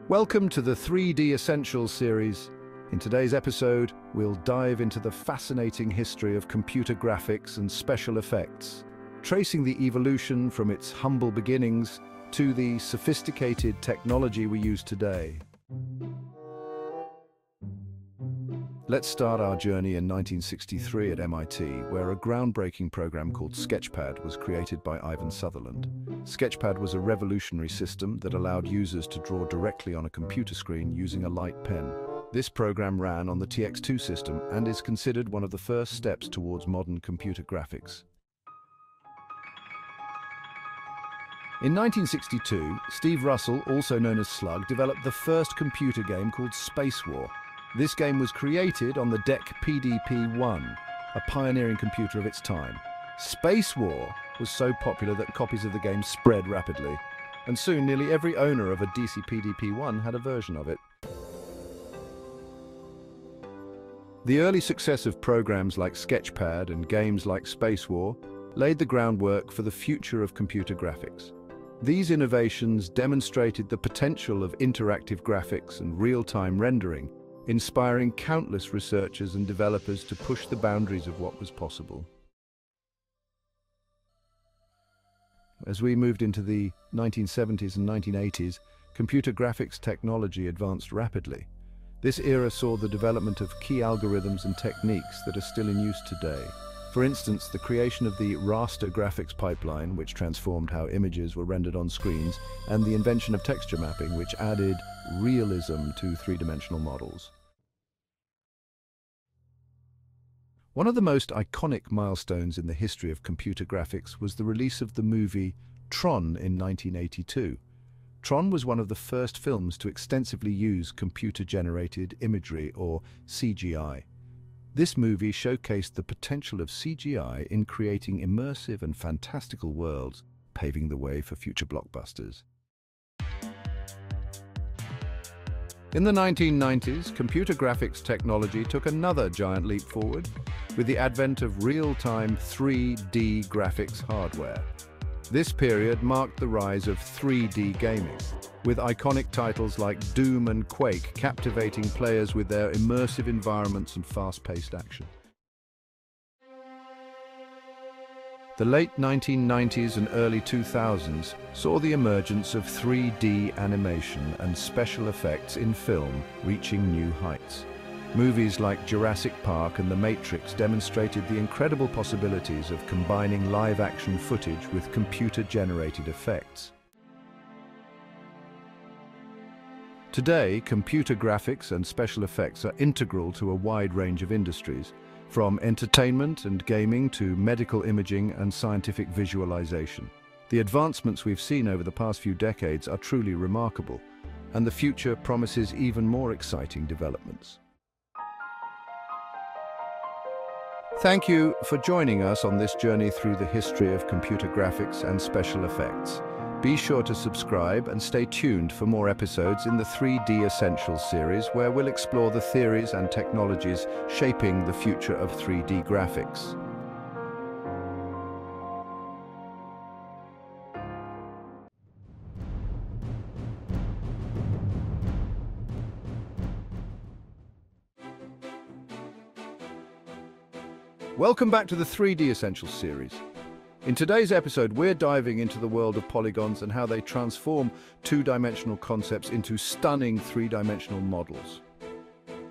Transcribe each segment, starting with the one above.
Welcome to the 3D Essentials series. In today's episode, we'll dive into the fascinating history of computer graphics and special effects, tracing the evolution from its humble beginnings to the sophisticated technology we use today. Let's start our journey in 1963 at MIT, where a groundbreaking program called Sketchpad was created by Ivan Sutherland. Sketchpad was a revolutionary system that allowed users to draw directly on a computer screen using a light pen. This program ran on the TX2 system and is considered one of the first steps towards modern computer graphics. In 1962, Steve Russell, also known as Slug, developed the first computer game called Space War. This game was created on the DEC PDP-1, a pioneering computer of its time. Space War was so popular that copies of the game spread rapidly, and soon nearly every owner of a DC PDP-1 had a version of it. The early success of programs like Sketchpad and games like Space War laid the groundwork for the future of computer graphics. These innovations demonstrated the potential of interactive graphics and real-time rendering, inspiring countless researchers and developers to push the boundaries of what was possible. As we moved into the 1970s and 1980s, computer graphics technology advanced rapidly. This era saw the development of key algorithms and techniques that are still in use today. For instance, the creation of the raster graphics pipeline, which transformed how images were rendered on screens, and the invention of texture mapping, which added realism to three-dimensional models. One of the most iconic milestones in the history of computer graphics was the release of the movie Tron in 1982. Tron was one of the first films to extensively use computer-generated imagery, or CGI. This movie showcased the potential of CGI in creating immersive and fantastical worlds, paving the way for future blockbusters. In the 1990s, computer graphics technology took another giant leap forward with the advent of real-time 3D graphics hardware. This period marked the rise of 3D gaming, with iconic titles like Doom and Quake captivating players with their immersive environments and fast-paced action. The late 1990s and early 2000s saw the emergence of 3D animation and special effects in film reaching new heights. Movies like Jurassic Park and The Matrix demonstrated the incredible possibilities of combining live-action footage with computer-generated effects. Today, computer graphics and special effects are integral to a wide range of industries, from entertainment and gaming to medical imaging and scientific visualization. The advancements we've seen over the past few decades are truly remarkable, and the future promises even more exciting developments. Thank you for joining us on this journey through the history of computer graphics and special effects. Be sure to subscribe and stay tuned for more episodes in the 3D Essentials series, where we'll explore the theories and technologies shaping the future of 3D graphics. Welcome back to the 3D Essentials series. In today's episode, we're diving into the world of polygons and how they transform two-dimensional concepts into stunning three-dimensional models.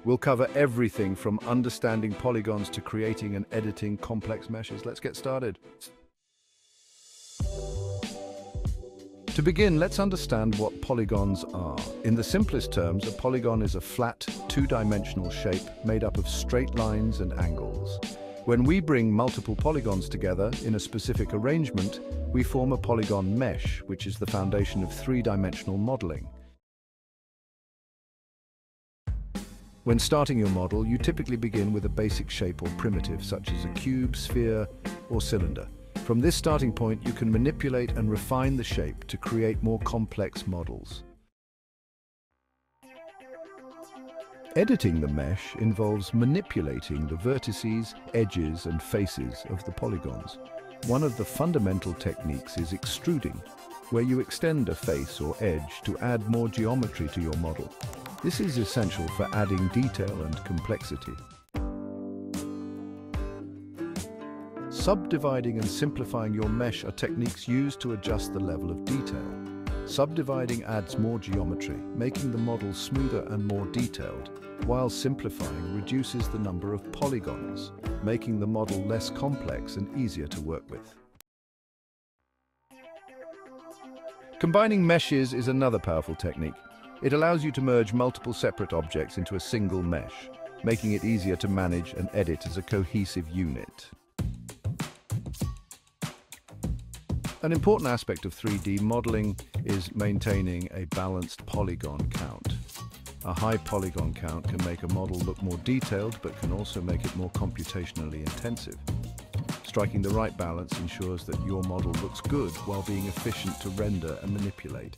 We'll cover everything from understanding polygons to creating and editing complex meshes. Let's get started. To begin, let's understand what polygons are. In the simplest terms, a polygon is a flat, two-dimensional shape made up of straight lines and angles. When we bring multiple polygons together in a specific arrangement, we form a polygon mesh, which is the foundation of three-dimensional modeling. When starting your model, you typically begin with a basic shape or primitive, such as a cube, sphere, or cylinder. From this starting point, you can manipulate and refine the shape to create more complex models. Editing the mesh involves manipulating the vertices, edges, and faces of the polygons. One of the fundamental techniques is extruding. where you extend a face or edge to add more geometry to your model. This is essential for adding detail and complexity. Subdividing and simplifying your mesh are techniques used to adjust the level of detail. Subdividing adds more geometry, making the model smoother and more detailed, while simplifying reduces the number of polygons, making the model less complex and easier to work with. Combining meshes is another powerful technique. It allows you to merge multiple separate objects into a single mesh, making it easier to manage and edit as a cohesive unit. An important aspect of 3D modeling is maintaining a balanced polygon count. A high polygon count can make a model look more detailed, but can also make it more computationally intensive. Striking the right balance ensures that your model looks good while being efficient to render and manipulate.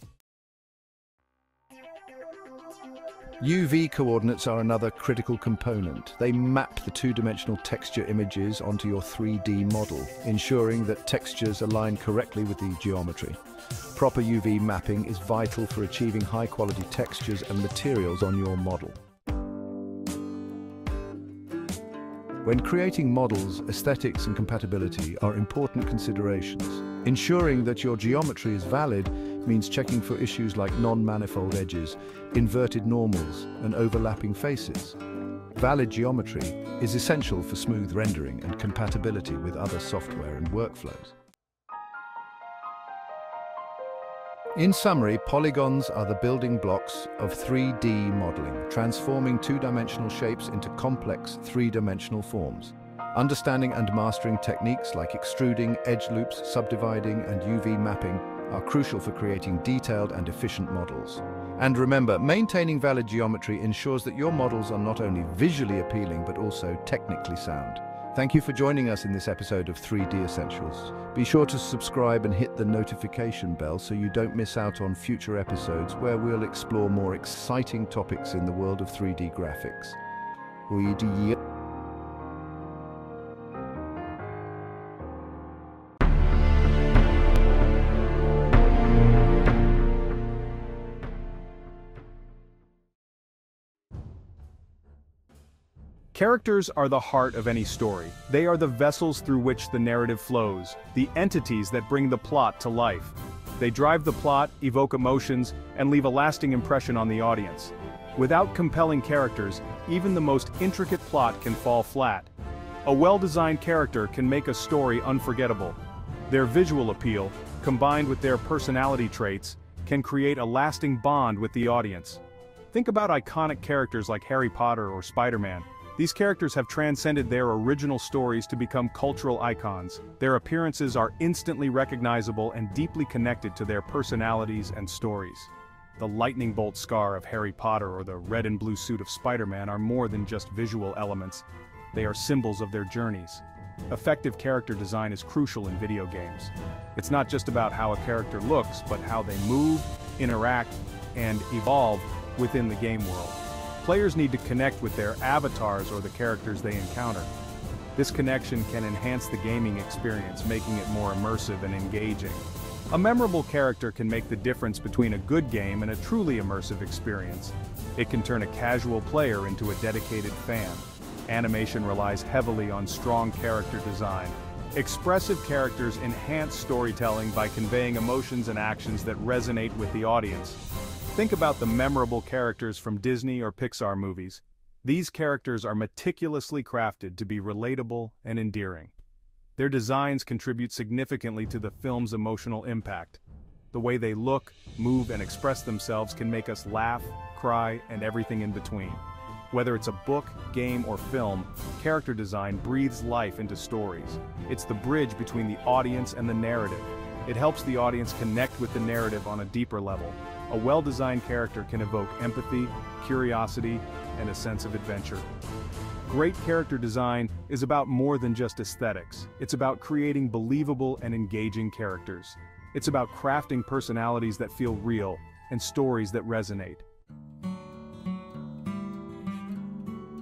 UV coordinates are another critical component. They map the two-dimensional texture images onto your 3D model, ensuring that textures align correctly with the geometry. Proper UV mapping is vital for achieving high-quality textures and materials on your model. When creating models, aesthetics and compatibility are important considerations. Ensuring that your geometry is valid means checking for issues like non-manifold edges, inverted normals, and overlapping faces. Valid geometry is essential for smooth rendering and compatibility with other software and workflows. In summary, polygons are the building blocks of 3D modeling, transforming two-dimensional shapes into complex three-dimensional forms. Understanding and mastering techniques like extruding, edge loops, subdividing, and UV mapping are crucial for creating detailed and efficient models. And remember, maintaining valid geometry ensures that your models are not only visually appealing but also technically sound. Thank you for joining us in this episode of 3D Essentials. Be sure to subscribe and hit the notification bell so you don't miss out on future episodes where we'll explore more exciting topics in the world of 3D graphics. Characters are the heart of any story. They are the vessels through which the narrative flows, the entities that bring the plot to life. They drive the plot, evoke emotions, and leave a lasting impression on the audience. Without compelling characters, even the most intricate plot can fall flat. A well-designed character can make a story unforgettable. Their visual appeal, combined with their personality traits, can create a lasting bond with the audience. Think about iconic characters like Harry Potter or Spider-Man. These characters have transcended their original stories to become cultural icons. Their appearances are instantly recognizable and deeply connected to their personalities and stories. The lightning bolt scar of Harry Potter or the red and blue suit of Spider-Man are more than just visual elements. They are symbols of their journeys. Effective character design is crucial in video games. It's not just about how a character looks, but how they move, interact, and evolve within the game world. Players need to connect with their avatars or the characters they encounter. This connection can enhance the gaming experience, making it more immersive and engaging. A memorable character can make the difference between a good game and a truly immersive experience. It can turn a casual player into a dedicated fan. Animation relies heavily on strong character design. Expressive characters enhance storytelling by conveying emotions and actions that resonate with the audience. Think about the memorable characters from Disney or Pixar movies. These characters are meticulously crafted to be relatable and endearing. Their designs contribute significantly to the film's emotional impact. The way they look, move, and express themselves can make us laugh, cry, and everything in between. Whether it's a book, game, or film, character design breathes life into stories. It's the bridge between the audience and the narrative. It helps the audience connect with the narrative on a deeper level. A well-designed character can evoke empathy, curiosity, and a sense of adventure. Great character design is about more than just aesthetics. It's about creating believable and engaging characters. It's about crafting personalities that feel real and stories that resonate.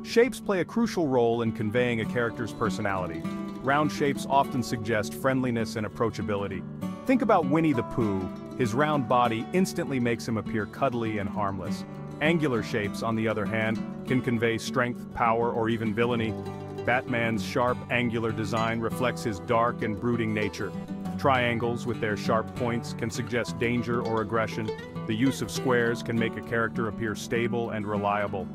Shapes play a crucial role in conveying a character's personality. Round shapes often suggest friendliness and approachability. Think about Winnie the Pooh, His round body instantly makes him appear cuddly and harmless. Angular shapes, on the other hand, can convey strength, power, or even villainy. Batman's sharp, angular design reflects his dark and brooding nature. Triangles, with their sharp points, can suggest danger or aggression. The use of squares can make a character appear stable and reliable.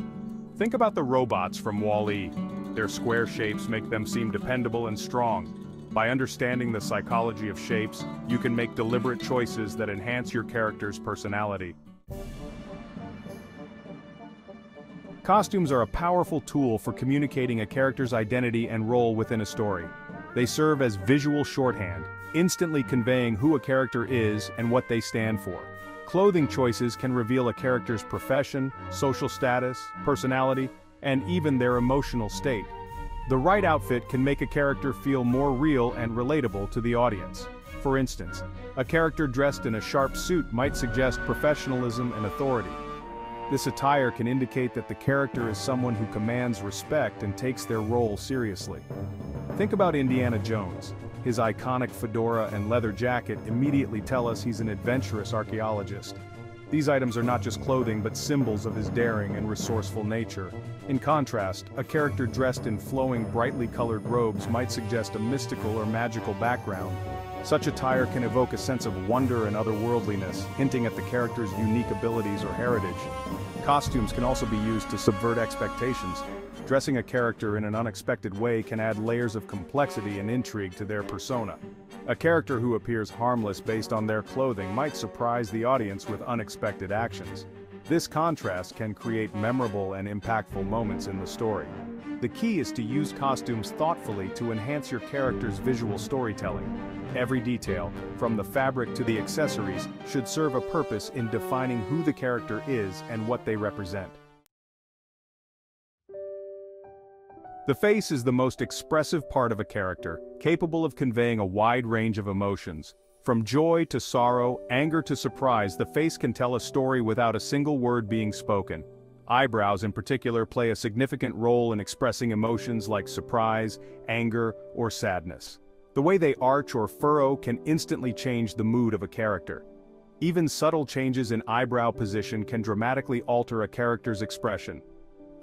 Think about the robots from Wall-E. Their square shapes make them seem dependable and strong. By understanding the psychology of shapes, you can make deliberate choices that enhance your character's personality. Costumes are a powerful tool for communicating a character's identity and role within a story. They serve as visual shorthand, instantly conveying who a character is and what they stand for. Clothing choices can reveal a character's profession, social status, personality, and even their emotional state. The right outfit can make a character feel more real and relatable to the audience. For instance, a character dressed in a sharp suit might suggest professionalism and authority. This attire can indicate that the character is someone who commands respect and takes their role seriously. Think about Indiana Jones. His iconic fedora and leather jacket immediately tell us he's an adventurous archaeologist. These items are not just clothing but symbols of his daring and resourceful nature. In contrast, a character dressed in flowing, brightly colored robes might suggest a mystical or magical background. Such attire can evoke a sense of wonder and otherworldliness, hinting at the character's unique abilities or heritage. Costumes can also be used to subvert expectations. Dressing a character in an unexpected way can add layers of complexity and intrigue to their persona. A character who appears harmless based on their clothing might surprise the audience with unexpected actions. This contrast can create memorable and impactful moments in the story. The key is to use costumes thoughtfully to enhance your character's visual storytelling. Every detail, from the fabric to the accessories, should serve a purpose in defining who the character is and what they represent. The face is the most expressive part of a character, capable of conveying a wide range of emotions. From joy to sorrow, anger to surprise, the face can tell a story without a single word being spoken. Eyebrows in particular play a significant role in expressing emotions like surprise, anger, or sadness. The way they arch or furrow can instantly change the mood of a character. Even subtle changes in eyebrow position can dramatically alter a character's expression.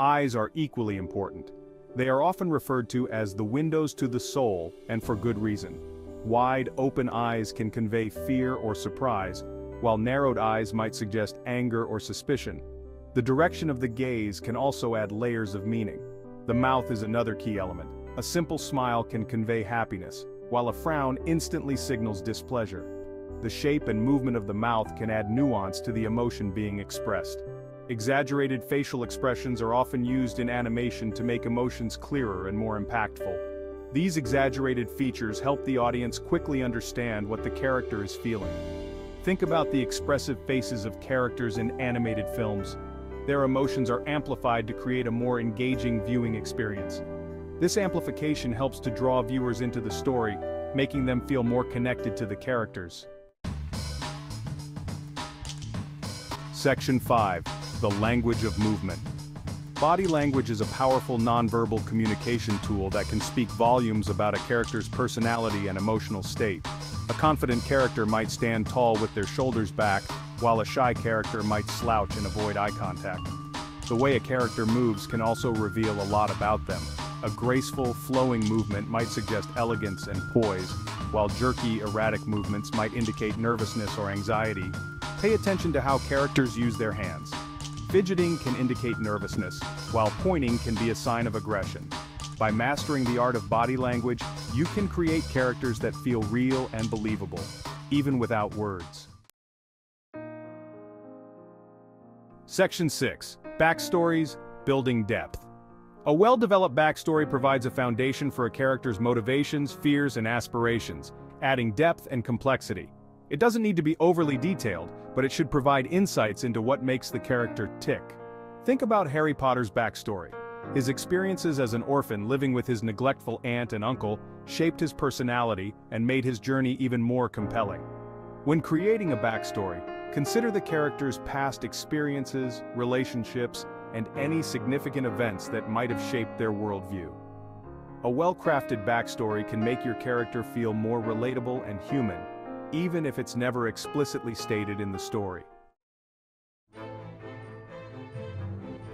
Eyes are equally important. They are often referred to as the windows to the soul, and for good reason. Wide, open eyes can convey fear or surprise, while narrowed eyes might suggest anger or suspicion. The direction of the gaze can also add layers of meaning. The mouth is another key element. A simple smile can convey happiness, while a frown instantly signals displeasure. The shape and movement of the mouth can add nuance to the emotion being expressed. Exaggerated facial expressions are often used in animation to make emotions clearer and more impactful. These exaggerated features help the audience quickly understand what the character is feeling. Think about the expressive faces of characters in animated films. Their emotions are amplified to create a more engaging viewing experience. This amplification helps to draw viewers into the story, making them feel more connected to the characters. Section 5. The language of movement. Body language is a powerful nonverbal communication tool that can speak volumes about a character's personality and emotional state. A confident character might stand tall with their shoulders back, while a shy character might slouch and avoid eye contact. The way a character moves can also reveal a lot about them. A graceful, flowing movement might suggest elegance and poise, while jerky, erratic movements might indicate nervousness or anxiety. Pay attention to how characters use their hands. Fidgeting can indicate nervousness, while pointing can be a sign of aggression. By mastering the art of body language, you can create characters that feel real and believable, even without words. Section 6. Backstories, building depth. A well-developed backstory provides a foundation for a character's motivations, fears, and aspirations, adding depth and complexity. It doesn't need to be overly detailed, but it should provide insights into what makes the character tick. Think about Harry Potter's backstory. His experiences as an orphan living with his neglectful aunt and uncle shaped his personality and made his journey even more compelling. When creating a backstory, consider the character's past experiences, relationships, and any significant events that might have shaped their worldview. A well-crafted backstory can make your character feel more relatable and human, even if it's never explicitly stated in the story.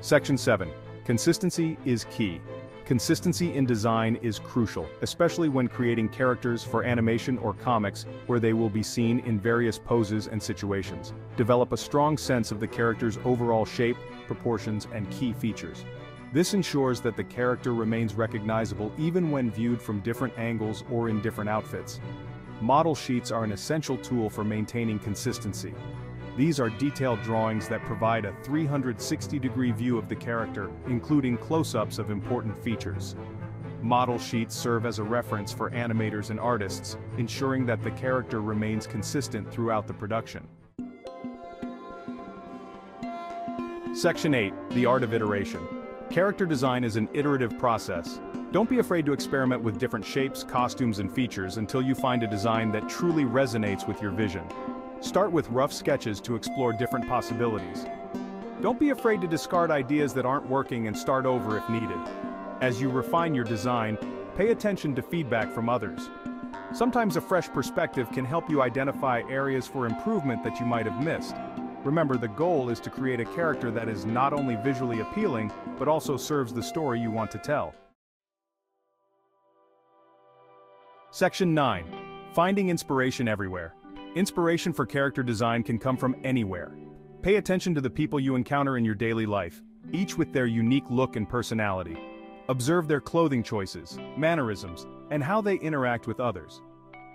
Section 7. Consistency is key. Consistency in design is crucial, especially when creating characters for animation or comics where they will be seen in various poses and situations. Develop a strong sense of the character's overall shape, proportions, and key features. This ensures that the character remains recognizable even when viewed from different angles or in different outfits. Model sheets are an essential tool for maintaining consistency. These are detailed drawings that provide a 360-degree view of the character, including close-ups of important features. Model sheets serve as a reference for animators and artists, ensuring that the character remains consistent throughout the production. Section 8. The Art of Iteration. Character design is an iterative process. Don't be afraid to experiment with different shapes, costumes, and features until you find a design that truly resonates with your vision. Start with rough sketches to explore different possibilities. Don't be afraid to discard ideas that aren't working and start over if needed. As you refine your design, pay attention to feedback from others. Sometimes a fresh perspective can help you identify areas for improvement that you might have missed. Remember, the goal is to create a character that is not only visually appealing, but also serves the story you want to tell. Section 9. Finding inspiration everywhere. Inspiration for character design can come from anywhere. Pay attention to the people you encounter in your daily life, each with their unique look and personality. Observe their clothing choices, mannerisms, and how they interact with others.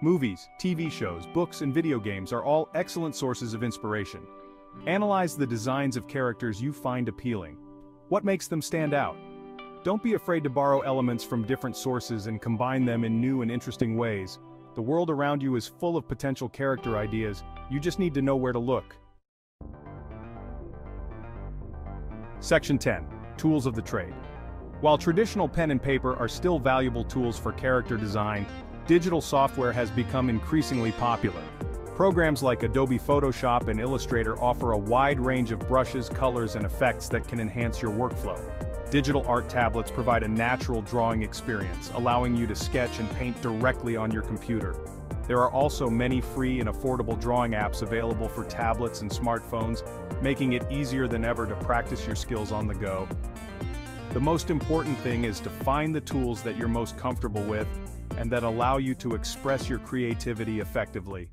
Movies, TV shows, books, and video games are all excellent sources of inspiration. Analyze the designs of characters you find appealing. What makes them stand out? Don't be afraid to borrow elements from different sources and combine them in new and interesting ways. The world around you is full of potential character ideas, you just need to know where to look. Section 10. Tools of the trade. While traditional pen and paper are still valuable tools for character design, digital software has become increasingly popular. Programs like Adobe Photoshop and Illustrator offer a wide range of brushes, colors, and effects that can enhance your workflow. Digital art tablets provide a natural drawing experience, allowing you to sketch and paint directly on your computer. There are also many free and affordable drawing apps available for tablets and smartphones, making it easier than ever to practice your skills on the go. The most important thing is to find the tools that you're most comfortable with and that allow you to express your creativity effectively.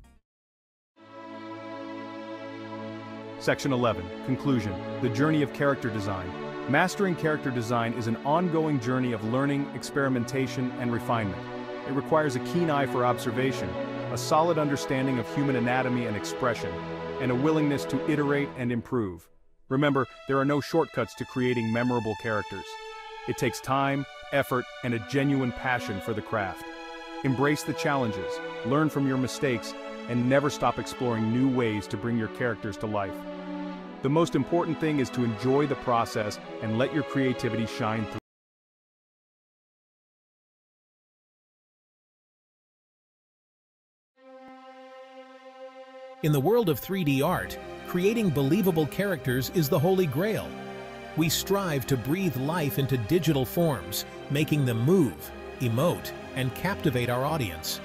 Section 11. Conclusion. The journey of character design. Mastering character design is an ongoing journey of learning, experimentation, and refinement. It requires a keen eye for observation, a solid understanding of human anatomy and expression, and a willingness to iterate and improve. Remember, there are no shortcuts to creating memorable characters. It takes time, effort, and a genuine passion for the craft. Embrace the challenges, learn from your mistakes, and never stop exploring new ways to bring your characters to life. The most important thing is to enjoy the process and let your creativity shine through. In the world of 3D art, creating believable characters is the holy grail. We strive to breathe life into digital forms, making them move, emote, and captivate our audience.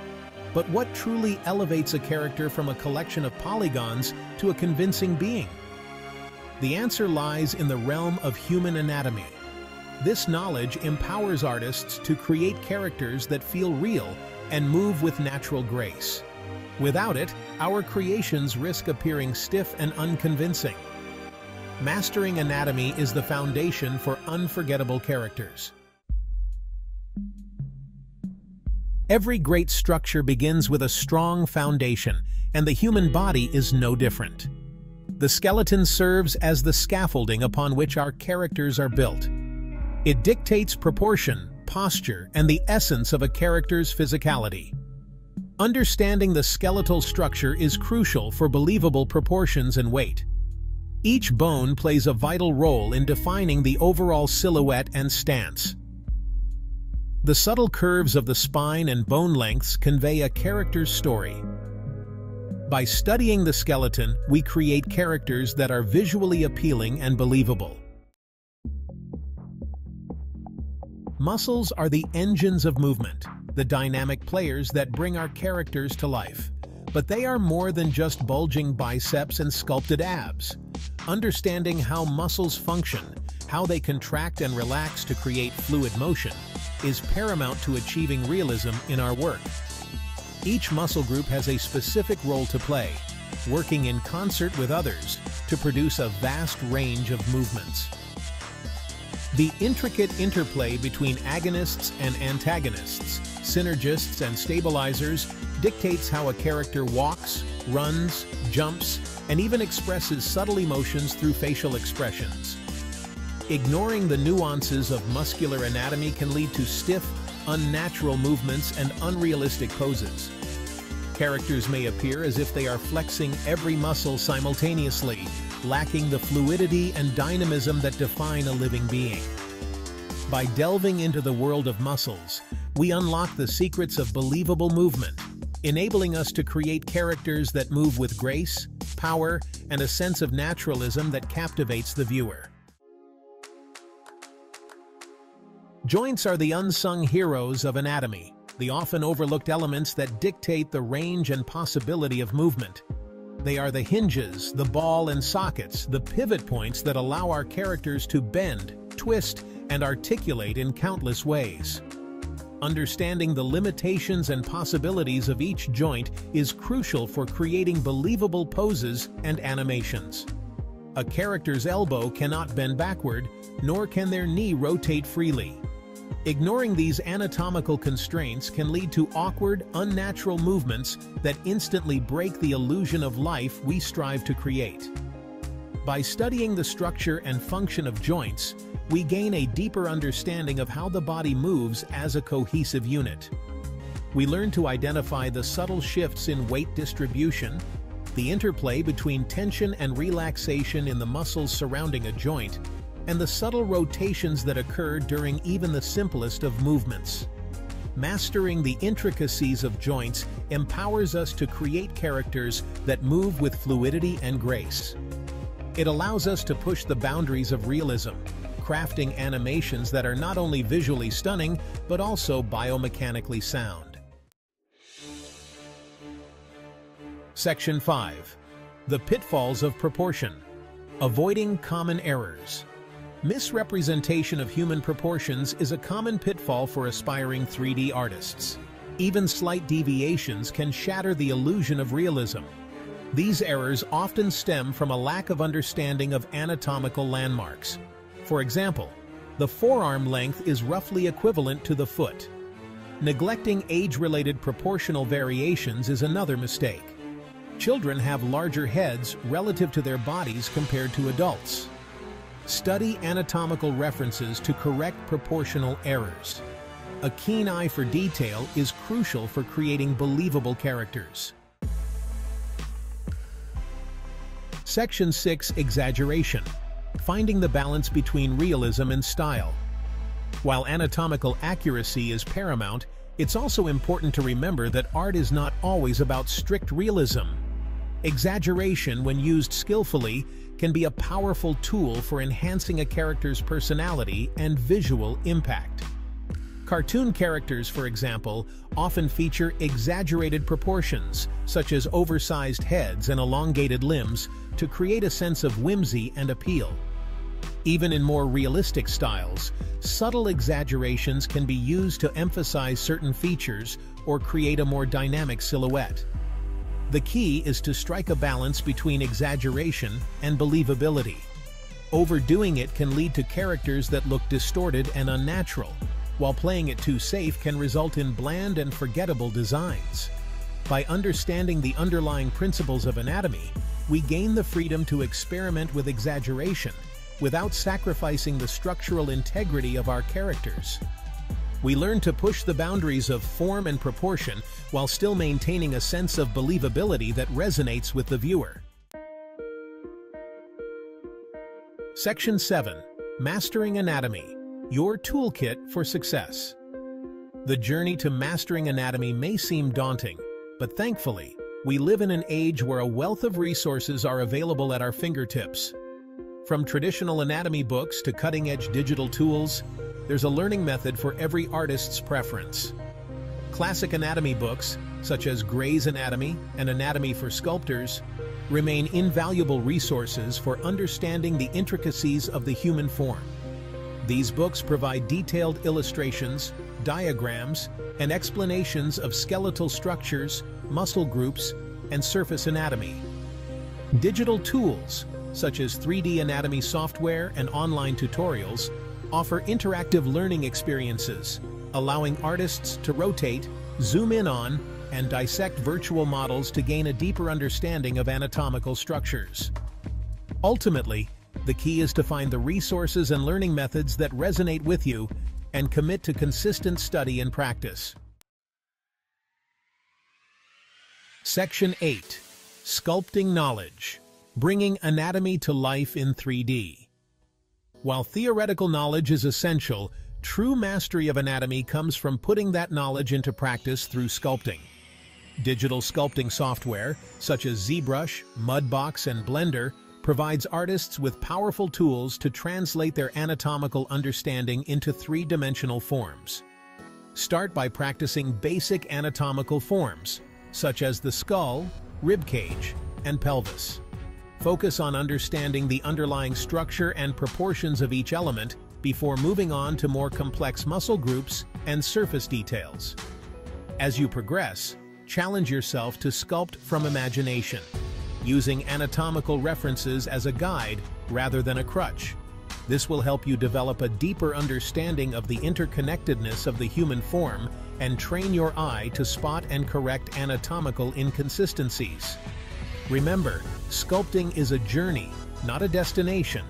But what truly elevates a character from a collection of polygons to a convincing being? The answer lies in the realm of human anatomy. This knowledge empowers artists to create characters that feel real and move with natural grace. Without it, our creations risk appearing stiff and unconvincing. Mastering anatomy is the foundation for unforgettable characters. Every great structure begins with a strong foundation, and the human body is no different. The skeleton serves as the scaffolding upon which our characters are built. It dictates proportion, posture, and the essence of a character's physicality. Understanding the skeletal structure is crucial for believable proportions and weight. Each bone plays a vital role in defining the overall silhouette and stance. The subtle curves of the spine and bone lengths convey a character's story. By studying the skeleton, we create characters that are visually appealing and believable. Muscles are the engines of movement, the dynamic players that bring our characters to life. But they are more than just bulging biceps and sculpted abs. Understanding how muscles function, how they contract and relax to create fluid motion, is paramount to achieving realism in our work. Each muscle group has a specific role to play, working in concert with others to produce a vast range of movements. The intricate interplay between agonists and antagonists, synergists and stabilizers, dictates how a character walks, runs, jumps, and even expresses subtle emotions through facial expressions. Ignoring the nuances of muscular anatomy can lead to stiff, unnatural movements and unrealistic poses. Characters may appear as if they are flexing every muscle simultaneously, lacking the fluidity and dynamism that define a living being. By delving into the world of muscles, we unlock the secrets of believable movement, enabling us to create characters that move with grace, power, and a sense of naturalism that captivates the viewer. Joints are the unsung heroes of anatomy, the often overlooked elements that dictate the range and possibility of movement. They are the hinges, the ball and sockets, the pivot points that allow our characters to bend, twist, and articulate in countless ways. Understanding the limitations and possibilities of each joint is crucial for creating believable poses and animations. A character's elbow cannot bend backward, nor can their knee rotate freely. Ignoring these anatomical constraints can lead to awkward, unnatural movements that instantly break the illusion of life we strive to create. By studying the structure and function of joints, we gain a deeper understanding of how the body moves as a cohesive unit. We learn to identify the subtle shifts in weight distribution, the interplay between tension and relaxation in the muscles surrounding a joint, and the subtle rotations that occur during even the simplest of movements. Mastering the intricacies of joints empowers us to create characters that move with fluidity and grace. It allows us to push the boundaries of realism, crafting animations that are not only visually stunning, but also biomechanically sound. Section 5. The pitfalls of proportion. Avoiding common errors. Misrepresentation of human proportions is a common pitfall for aspiring 3D artists. Even slight deviations can shatter the illusion of realism. These errors often stem from a lack of understanding of anatomical landmarks. For example, the forearm length is roughly equivalent to the foot. Neglecting age-related proportional variations is another mistake. Children have larger heads relative to their bodies compared to adults. Study anatomical references to correct proportional errors. A keen eye for detail is crucial for creating believable characters. Section 6. Exaggeration. Finding the balance between realism and style. While anatomical accuracy is paramount, it's also important to remember that art is not always about strict realism. Exaggeration, when used skillfully, can be a powerful tool for enhancing a character's personality and visual impact. Cartoon characters, for example, often feature exaggerated proportions, such as oversized heads and elongated limbs, to create a sense of whimsy and appeal. Even in more realistic styles, subtle exaggerations can be used to emphasize certain features or create a more dynamic silhouette. The key is to strike a balance between exaggeration and believability. Overdoing it can lead to characters that look distorted and unnatural, while playing it too safe can result in bland and forgettable designs. By understanding the underlying principles of anatomy, we gain the freedom to experiment with exaggeration without sacrificing the structural integrity of our characters. We learn to push the boundaries of form and proportion while still maintaining a sense of believability that resonates with the viewer. Section 7. Mastering Anatomy. Your toolkit for success. The journey to mastering anatomy may seem daunting, but thankfully, we live in an age where a wealth of resources are available at our fingertips. From traditional anatomy books to cutting-edge digital tools, there's a learning method for every artist's preference. Classic anatomy books, such as Gray's Anatomy and Anatomy for Sculptors, remain invaluable resources for understanding the intricacies of the human form. These books provide detailed illustrations, diagrams, and explanations of skeletal structures, muscle groups, and surface anatomy. Digital tools, such as 3D anatomy software and online tutorials, offer interactive learning experiences, allowing artists to rotate, zoom in on, and dissect virtual models to gain a deeper understanding of anatomical structures. Ultimately, the key is to find the resources and learning methods that resonate with you and commit to consistent study and practice. Section 8. Sculpting Knowledge. Bringing anatomy to life in 3D. While theoretical knowledge is essential, true mastery of anatomy comes from putting that knowledge into practice through sculpting. Digital sculpting software, such as ZBrush, Mudbox, and Blender, provides artists with powerful tools to translate their anatomical understanding into three-dimensional forms. Start by practicing basic anatomical forms, such as the skull, ribcage, and pelvis. Focus on understanding the underlying structure and proportions of each element before moving on to more complex muscle groups and surface details. As you progress, challenge yourself to sculpt from imagination, using anatomical references as a guide rather than a crutch. This will help you develop a deeper understanding of the interconnectedness of the human form and train your eye to spot and correct anatomical inconsistencies. Remember, sculpting is a journey, not a destination.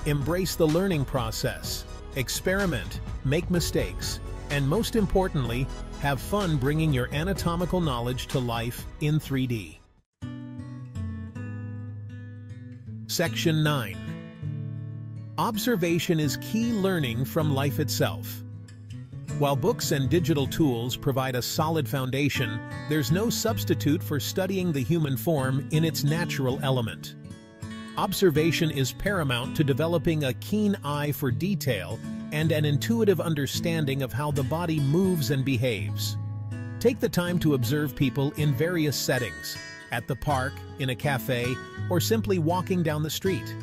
Embrace the learning process, experiment, make mistakes, and most importantly, have fun bringing your anatomical knowledge to life in 3D. Section 9. Observation is key learning from life itself. While books and digital tools provide a solid foundation, there's no substitute for studying the human form in its natural element. Observation is paramount to developing a keen eye for detail and an intuitive understanding of how the body moves and behaves. Take the time to observe people in various settings, at the park, in a cafe, or simply walking down the street.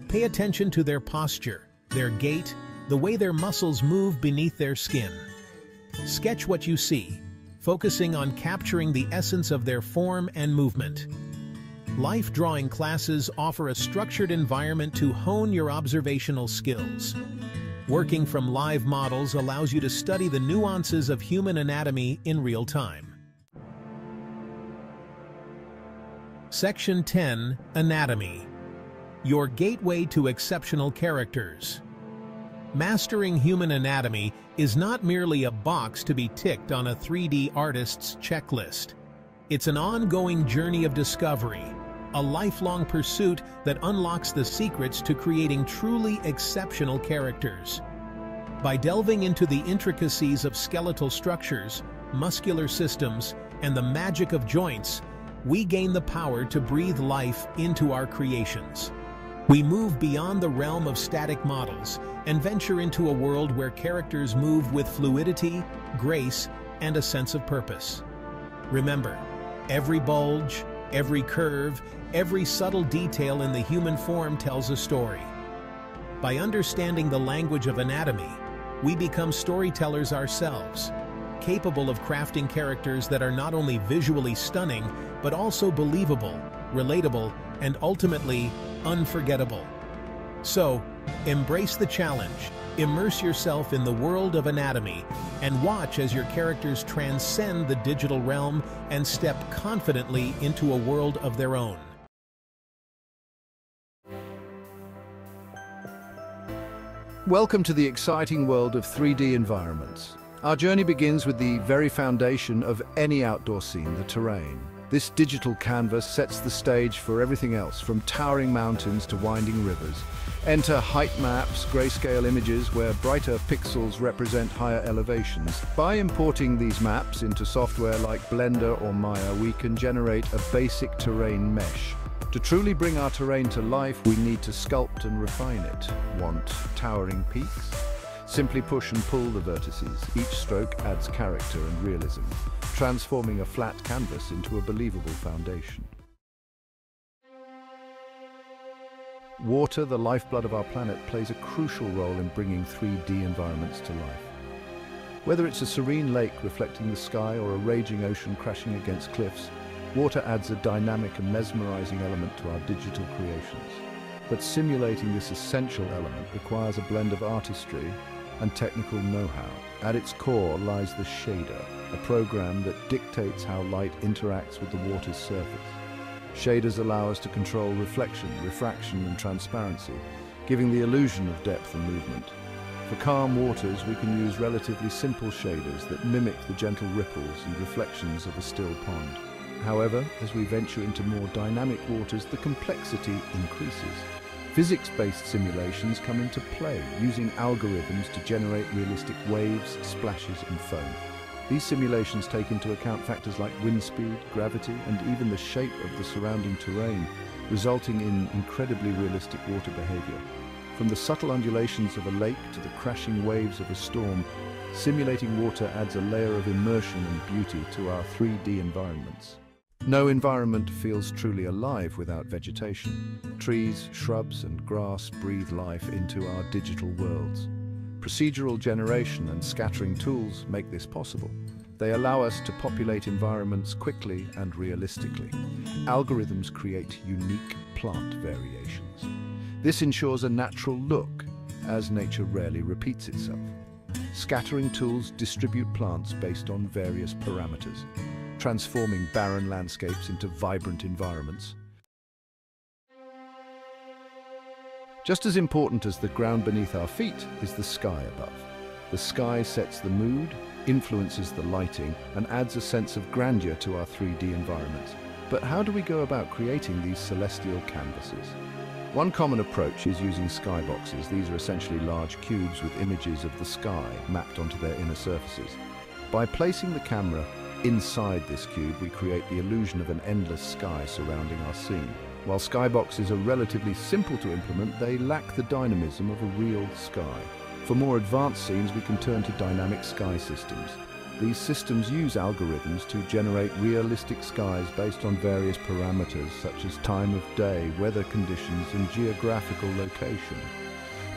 Pay attention to their posture, their gait, the way their muscles move beneath their skin. Sketch what you see, focusing on capturing the essence of their form and movement. Life drawing classes offer a structured environment to hone your observational skills. Working from live models allows you to study the nuances of human anatomy in real time. Section 10. Anatomy. Your gateway to exceptional characters. Mastering human anatomy is not merely a box to be ticked on a 3D artist's checklist. It's an ongoing journey of discovery, a lifelong pursuit that unlocks the secrets to creating truly exceptional characters. By delving into the intricacies of skeletal structures, muscular systems, and the magic of joints, we gain the power to breathe life into our creations. We move beyond the realm of static models and venture into a world where characters move with fluidity, grace, and a sense of purpose. Remember, every bulge, every curve, every subtle detail in the human form tells a story. By understanding the language of anatomy, we become storytellers ourselves, capable of crafting characters that are not only visually stunning, but also believable, relatable, and ultimately unforgettable. So, embrace the challenge, immerse yourself in the world of anatomy, and watch as your characters transcend the digital realm and step confidently into a world of their own. Welcome to the exciting world of 3D environments. Our journey begins with the very foundation of any outdoor scene, the terrain. This digital canvas sets the stage for everything else, from towering mountains to winding rivers. Enter height maps, grayscale images where brighter pixels represent higher elevations. By importing these maps into software like Blender or Maya, we can generate a basic terrain mesh. To truly bring our terrain to life, we need to sculpt and refine it. Want towering peaks? Simply push and pull the vertices. Each stroke adds character and realism, transforming a flat canvas into a believable foundation. Water, the lifeblood of our planet, plays a crucial role in bringing 3D environments to life. Whether it's a serene lake reflecting the sky or a raging ocean crashing against cliffs, water adds a dynamic and mesmerizing element to our digital creations. But simulating this essential element requires a blend of artistry and technical know-how. At its core lies the shader, a program that dictates how light interacts with the water's surface. Shaders allow us to control reflection, refraction, and transparency, giving the illusion of depth and movement. For calm waters, we can use relatively simple shaders that mimic the gentle ripples and reflections of a still pond. However, as we venture into more dynamic waters, the complexity increases. Physics-based simulations come into play, using algorithms to generate realistic waves, splashes, and foam. These simulations take into account factors like wind speed, gravity, and even the shape of the surrounding terrain, resulting in incredibly realistic water behavior. From the subtle undulations of a lake to the crashing waves of a storm, simulating water adds a layer of immersion and beauty to our 3D environments. No environment feels truly alive without vegetation. Trees, shrubs, and grass breathe life into our digital worlds. Procedural generation and scattering tools make this possible. They allow us to populate environments quickly and realistically. Algorithms create unique plant variations. This ensures a natural look, as nature rarely repeats itself. Scattering tools distribute plants based on various parameters, transforming barren landscapes into vibrant environments. Just as important as the ground beneath our feet is the sky above. The sky sets the mood, influences the lighting, and adds a sense of grandeur to our 3D environments. But how do we go about creating these celestial canvases? One common approach is using skyboxes. These are essentially large cubes with images of the sky mapped onto their inner surfaces. By placing the camera inside this cube, we create the illusion of an endless sky surrounding our scene. While skyboxes are relatively simple to implement, they lack the dynamism of a real sky. For more advanced scenes, we can turn to dynamic sky systems. These systems use algorithms to generate realistic skies based on various parameters such as time of day, weather conditions, and geographical location.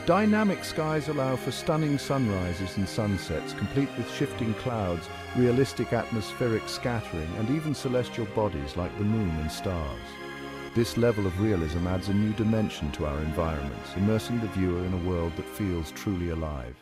Dynamic skies allow for stunning sunrises and sunsets, complete with shifting clouds, realistic atmospheric scattering, and even celestial bodies like the moon and stars. This level of realism adds a new dimension to our environments, immersing the viewer in a world that feels truly alive.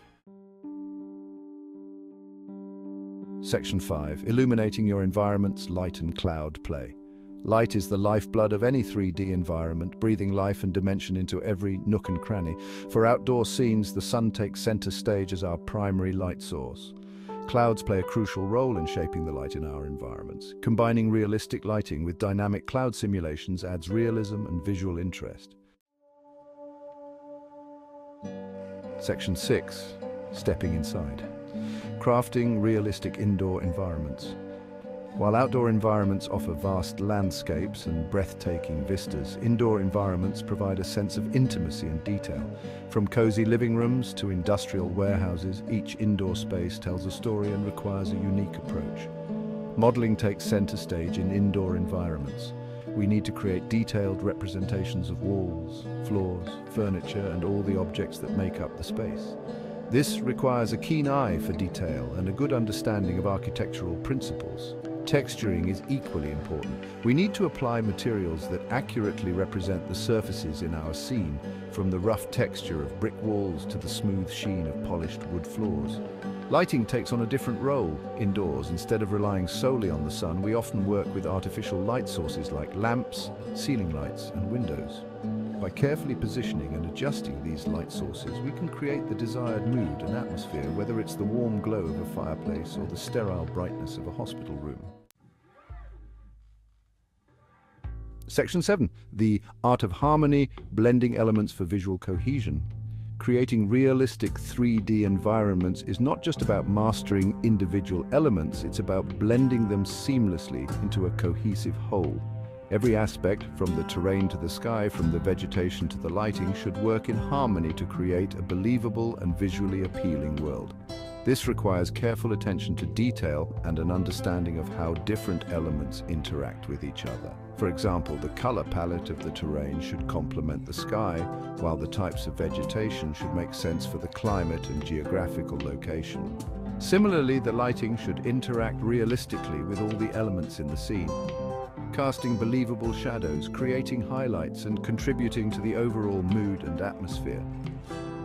Section 5. Illuminating your environment's light and cloud play. Light is the lifeblood of any 3D environment, breathing life and dimension into every nook and cranny. For outdoor scenes, the sun takes center stage as our primary light source. Clouds play a crucial role in shaping the light in our environments. Combining realistic lighting with dynamic cloud simulations adds realism and visual interest. Section 6. Stepping inside. Crafting realistic indoor environments. While outdoor environments offer vast landscapes and breathtaking vistas, indoor environments provide a sense of intimacy and detail. From cozy living rooms to industrial warehouses, each indoor space tells a story and requires a unique approach. Modeling takes center stage in indoor environments. We need to create detailed representations of walls, floors, furniture, and all the objects that make up the space. This requires a keen eye for detail and a good understanding of architectural principles. Texturing is equally important. We need to apply materials that accurately represent the surfaces in our scene, from the rough texture of brick walls to the smooth sheen of polished wood floors. Lighting takes on a different role indoors. Instead of relying solely on the sun, we often work with artificial light sources like lamps, ceiling lights, and windows. By carefully positioning and adjusting these light sources, we can create the desired mood and atmosphere, whether it's the warm glow of a fireplace or the sterile brightness of a hospital room. Section 7. The art of harmony, blending elements for visual cohesion. Creating realistic 3D environments is not just about mastering individual elements, it's about blending them seamlessly into a cohesive whole. Every aspect, from the terrain to the sky, from the vegetation to the lighting, should work in harmony to create a believable and visually appealing world. This requires careful attention to detail and an understanding of how different elements interact with each other. For example, the color palette of the terrain should complement the sky, while the types of vegetation should make sense for the climate and geographical location. Similarly, the lighting should interact realistically with all the elements in the scene, casting believable shadows, creating highlights, and contributing to the overall mood and atmosphere.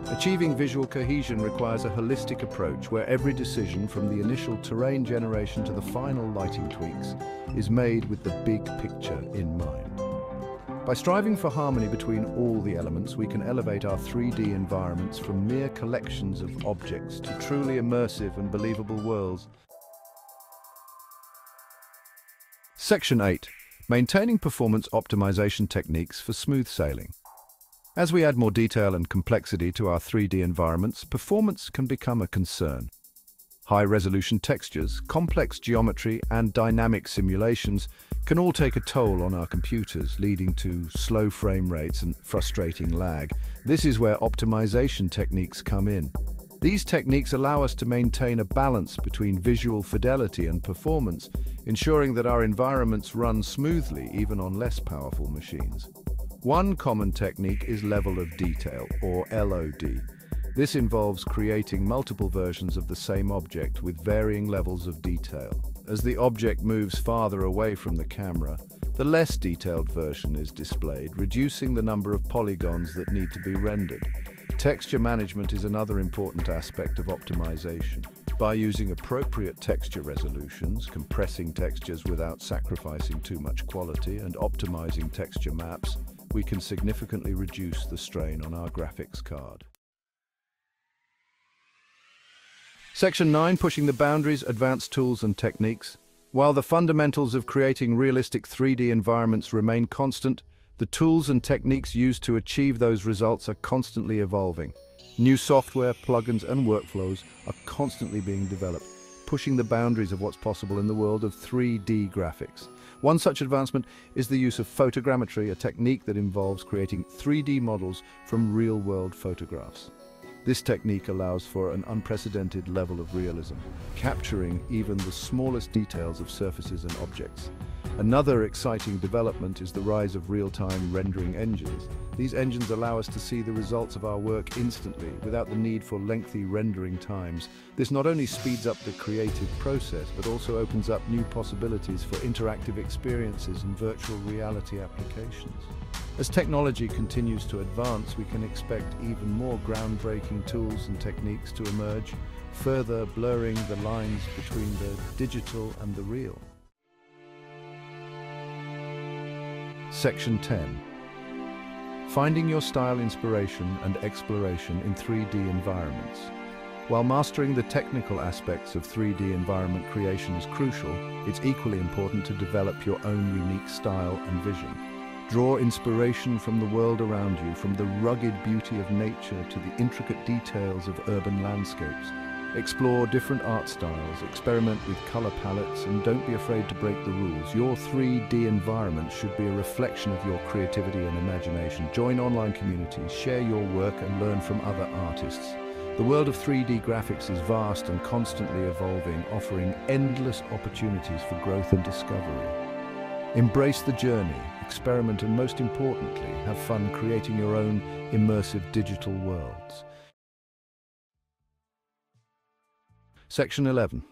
Achieving visual cohesion requires a holistic approach where every decision, from the initial terrain generation to the final lighting tweaks, is made with the big picture in mind. By striving for harmony between all the elements, we can elevate our 3D environments from mere collections of objects to truly immersive and believable worlds. Section 8. Maintaining performance optimization techniques for smooth sailing. As we add more detail and complexity to our 3D environments, performance can become a concern. High-resolution textures, complex geometry, and dynamic simulations can all take a toll on our computers, leading to slow frame rates and frustrating lag. This is where optimization techniques come in. These techniques allow us to maintain a balance between visual fidelity and performance, ensuring that our environments run smoothly even on less powerful machines. One common technique is level of detail, or LOD. This involves creating multiple versions of the same object with varying levels of detail. As the object moves farther away from the camera, the less detailed version is displayed, reducing the number of polygons that need to be rendered. Texture management is another important aspect of optimization. By using appropriate texture resolutions, compressing textures without sacrificing too much quality, and optimizing texture maps, we can significantly reduce the strain on our graphics card. Section 9. Pushing the boundaries, advanced tools and techniques. While the fundamentals of creating realistic 3D environments remain constant, the tools and techniques used to achieve those results are constantly evolving. New software, plugins and workflows are constantly being developed, pushing the boundaries of what's possible in the world of 3D graphics. One such advancement is the use of photogrammetry, a technique that involves creating 3D models from real-world photographs. This technique allows for an unprecedented level of realism, capturing even the smallest details of surfaces and objects. Another exciting development is the rise of real-time rendering engines. These engines allow us to see the results of our work instantly, without the need for lengthy rendering times. This not only speeds up the creative process, but also opens up new possibilities for interactive experiences and virtual reality applications. As technology continues to advance, we can expect even more groundbreaking tools and techniques to emerge, further blurring the lines between the digital and the real. Section 10. Finding your style, inspiration and exploration in 3D environments. While mastering the technical aspects of 3D environment creation is crucial, it's equally important to develop your own unique style and vision. Draw inspiration from the world around you, from the rugged beauty of nature to the intricate details of urban landscapes. Explore different art styles, experiment with color palettes, and don't be afraid to break the rules. Your 3D environment should be a reflection of your creativity and imagination. Join online communities, share your work, and learn from other artists. The world of 3D graphics is vast and constantly evolving, offering endless opportunities for growth and discovery. Embrace the journey, experiment, and most importantly, have fun creating your own immersive digital worlds. Section 11.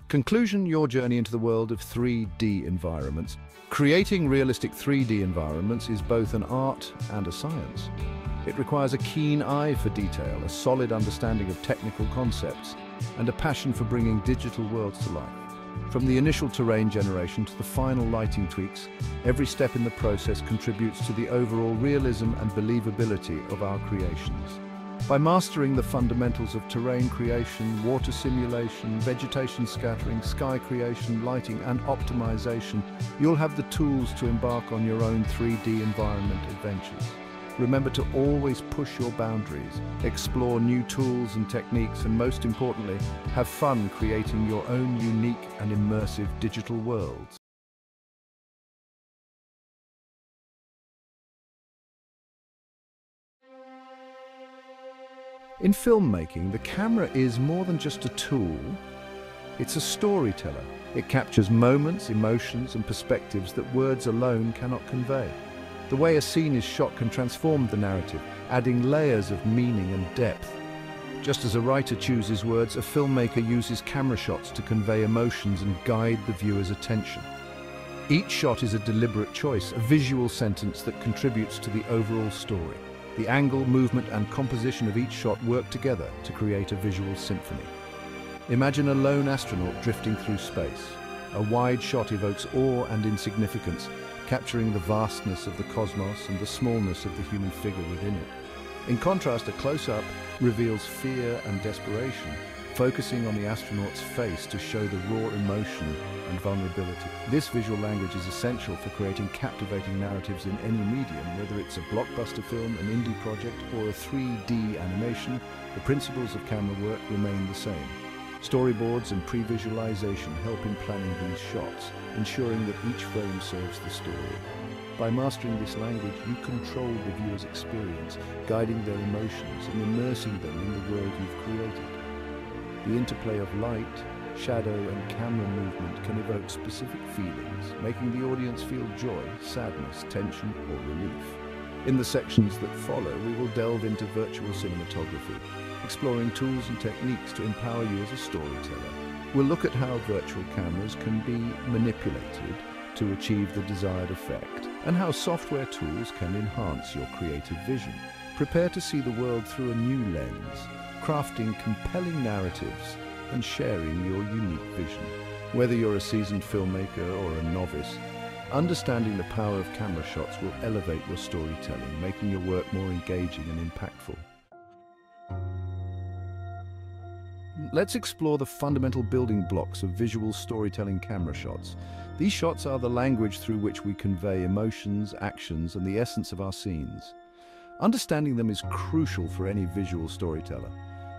Conclusion: your journey into the world of 3D environments. Creating realistic 3D environments is both an art and a science. It requires a keen eye for detail, a solid understanding of technical concepts, and a passion for bringing digital worlds to life. From the initial terrain generation to the final lighting tweaks, every step in the process contributes to the overall realism and believability of our creations. By mastering the fundamentals of terrain creation, water simulation, vegetation scattering, sky creation, lighting and optimization, you'll have the tools to embark on your own 3D environment adventures. Remember to always push your boundaries, explore new tools and techniques, and most importantly, have fun creating your own unique and immersive digital worlds. In filmmaking, the camera is more than just a tool. It's a storyteller. It captures moments, emotions, and perspectives that words alone cannot convey. The way a scene is shot can transform the narrative, adding layers of meaning and depth. Just as a writer chooses words, a filmmaker uses camera shots to convey emotions and guide the viewer's attention. Each shot is a deliberate choice, a visual sentence that contributes to the overall story. The angle, movement, and composition of each shot work together to create a visual symphony. Imagine a lone astronaut drifting through space. A wide shot evokes awe and insignificance, capturing the vastness of the cosmos and the smallness of the human figure within it. In contrast, a close-up reveals fear and desperation, focusing on the astronaut's face to show the raw emotion and vulnerability. This visual language is essential for creating captivating narratives in any medium, whether it's a blockbuster film, an indie project, or a 3D animation. The principles of camera work remain the same. Storyboards and pre-visualization help in planning these shots, ensuring that each frame serves the story. By mastering this language, you control the viewer's experience, guiding their emotions and immersing them in the world you've created. The interplay of light, shadow, and camera movement can evoke specific feelings, making the audience feel joy, sadness, tension, or relief. In the sections that follow, we will delve into virtual cinematography, exploring tools and techniques to empower you as a storyteller. We'll look at how virtual cameras can be manipulated to achieve the desired effect, and how software tools can enhance your creative vision. Prepare to see the world through a new lens, crafting compelling narratives and sharing your unique vision. Whether you're a seasoned filmmaker or a novice, understanding the power of camera shots will elevate your storytelling, making your work more engaging and impactful. Let's explore the fundamental building blocks of visual storytelling camera shots. These shots are the language through which we convey emotions, actions, and the essence of our scenes. Understanding them is crucial for any visual storyteller.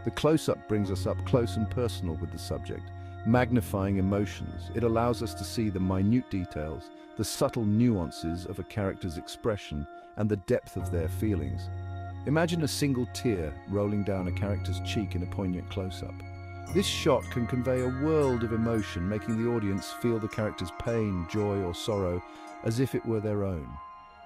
The close-up brings us up close and personal with the subject, magnifying emotions. It allows us to see the minute details, the subtle nuances of a character's expression, and the depth of their feelings. Imagine a single tear rolling down a character's cheek in a poignant close-up. This shot can convey a world of emotion, making the audience feel the character's pain, joy, or sorrow as if it were their own.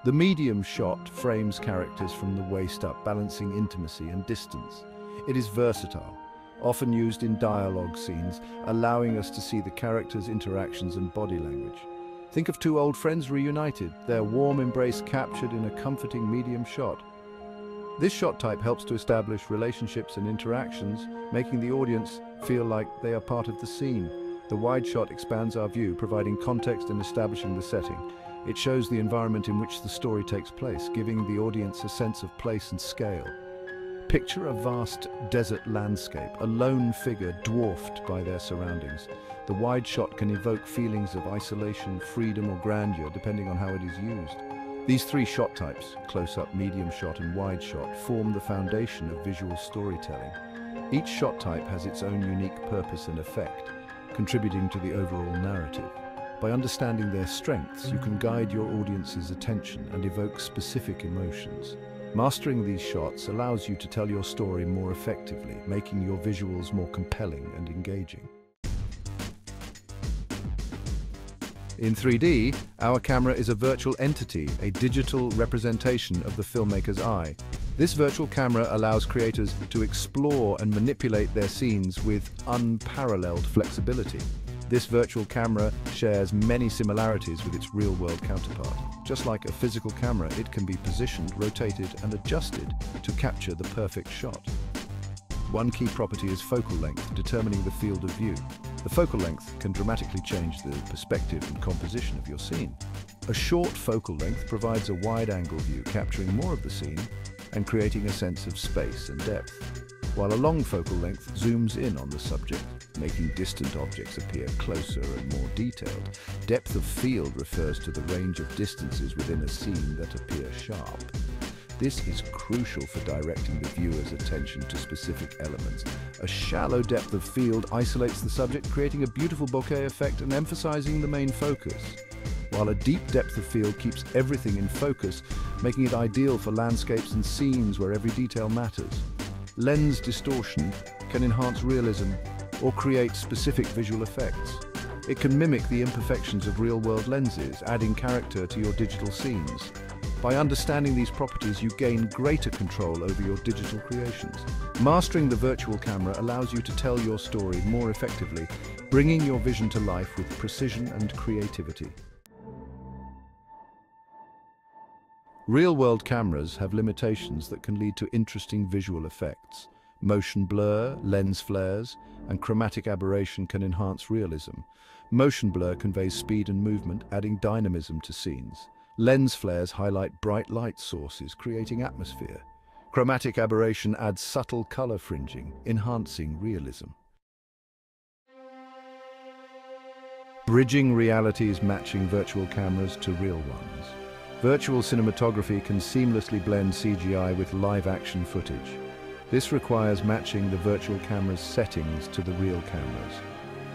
The medium shot frames characters from the waist up, balancing intimacy and distance. It is versatile, often used in dialogue scenes, allowing us to see the characters' interactions and body language. Think of two old friends reunited, their warm embrace captured in a comforting medium shot. This shot type helps to establish relationships and interactions, making the audience feel like they are part of the scene. The wide shot expands our view, providing context and establishing the setting. It shows the environment in which the story takes place, giving the audience a sense of place and scale. Picture a vast desert landscape, a lone figure dwarfed by their surroundings. The wide shot can evoke feelings of isolation, freedom, or grandeur, depending on how it is used. These three shot types, close-up, medium shot, and wide shot, form the foundation of visual storytelling. Each shot type has its own unique purpose and effect, contributing to the overall narrative. By understanding their strengths, you can guide your audience's attention and evoke specific emotions. Mastering these shots allows you to tell your story more effectively, making your visuals more compelling and engaging. In 3D, our camera is a virtual entity, a digital representation of the filmmaker's eye. This virtual camera allows creators to explore and manipulate their scenes with unparalleled flexibility. This virtual camera shares many similarities with its real-world counterpart. Just like a physical camera, it can be positioned, rotated, and adjusted to capture the perfect shot. One key property is focal length, determining the field of view. The focal length can dramatically change the perspective and composition of your scene. A short focal length provides a wide-angle view, capturing more of the scene and creating a sense of space and depth, while a long focal length zooms in on the subject, making distant objects appear closer and more detailed. Depth of field refers to the range of distances within a scene that appear sharp. This is crucial for directing the viewer's attention to specific elements. A shallow depth of field isolates the subject, creating a beautiful bokeh effect and emphasizing the main focus, while a deep depth of field keeps everything in focus, making it ideal for landscapes and scenes where every detail matters. lens distortion can enhance realism or create specific visual effects. It can mimic the imperfections of real-world lenses, adding character to your digital scenes. By understanding these properties, you gain greater control over your digital creations. Mastering the virtual camera allows you to tell your story more effectively, bringing your vision to life with precision and creativity. Real-world cameras have limitations that can lead to interesting visual effects. Motion blur, lens flares, and chromatic aberration can enhance realism. Motion blur conveys speed and movement, adding dynamism to scenes. Lens flares highlight bright light sources, creating atmosphere. Chromatic aberration adds subtle color fringing, enhancing realism. Bridging realities, matching virtual cameras to real ones. Virtual cinematography can seamlessly blend CGI with live-action footage. This requires matching the virtual camera's settings to the real cameras.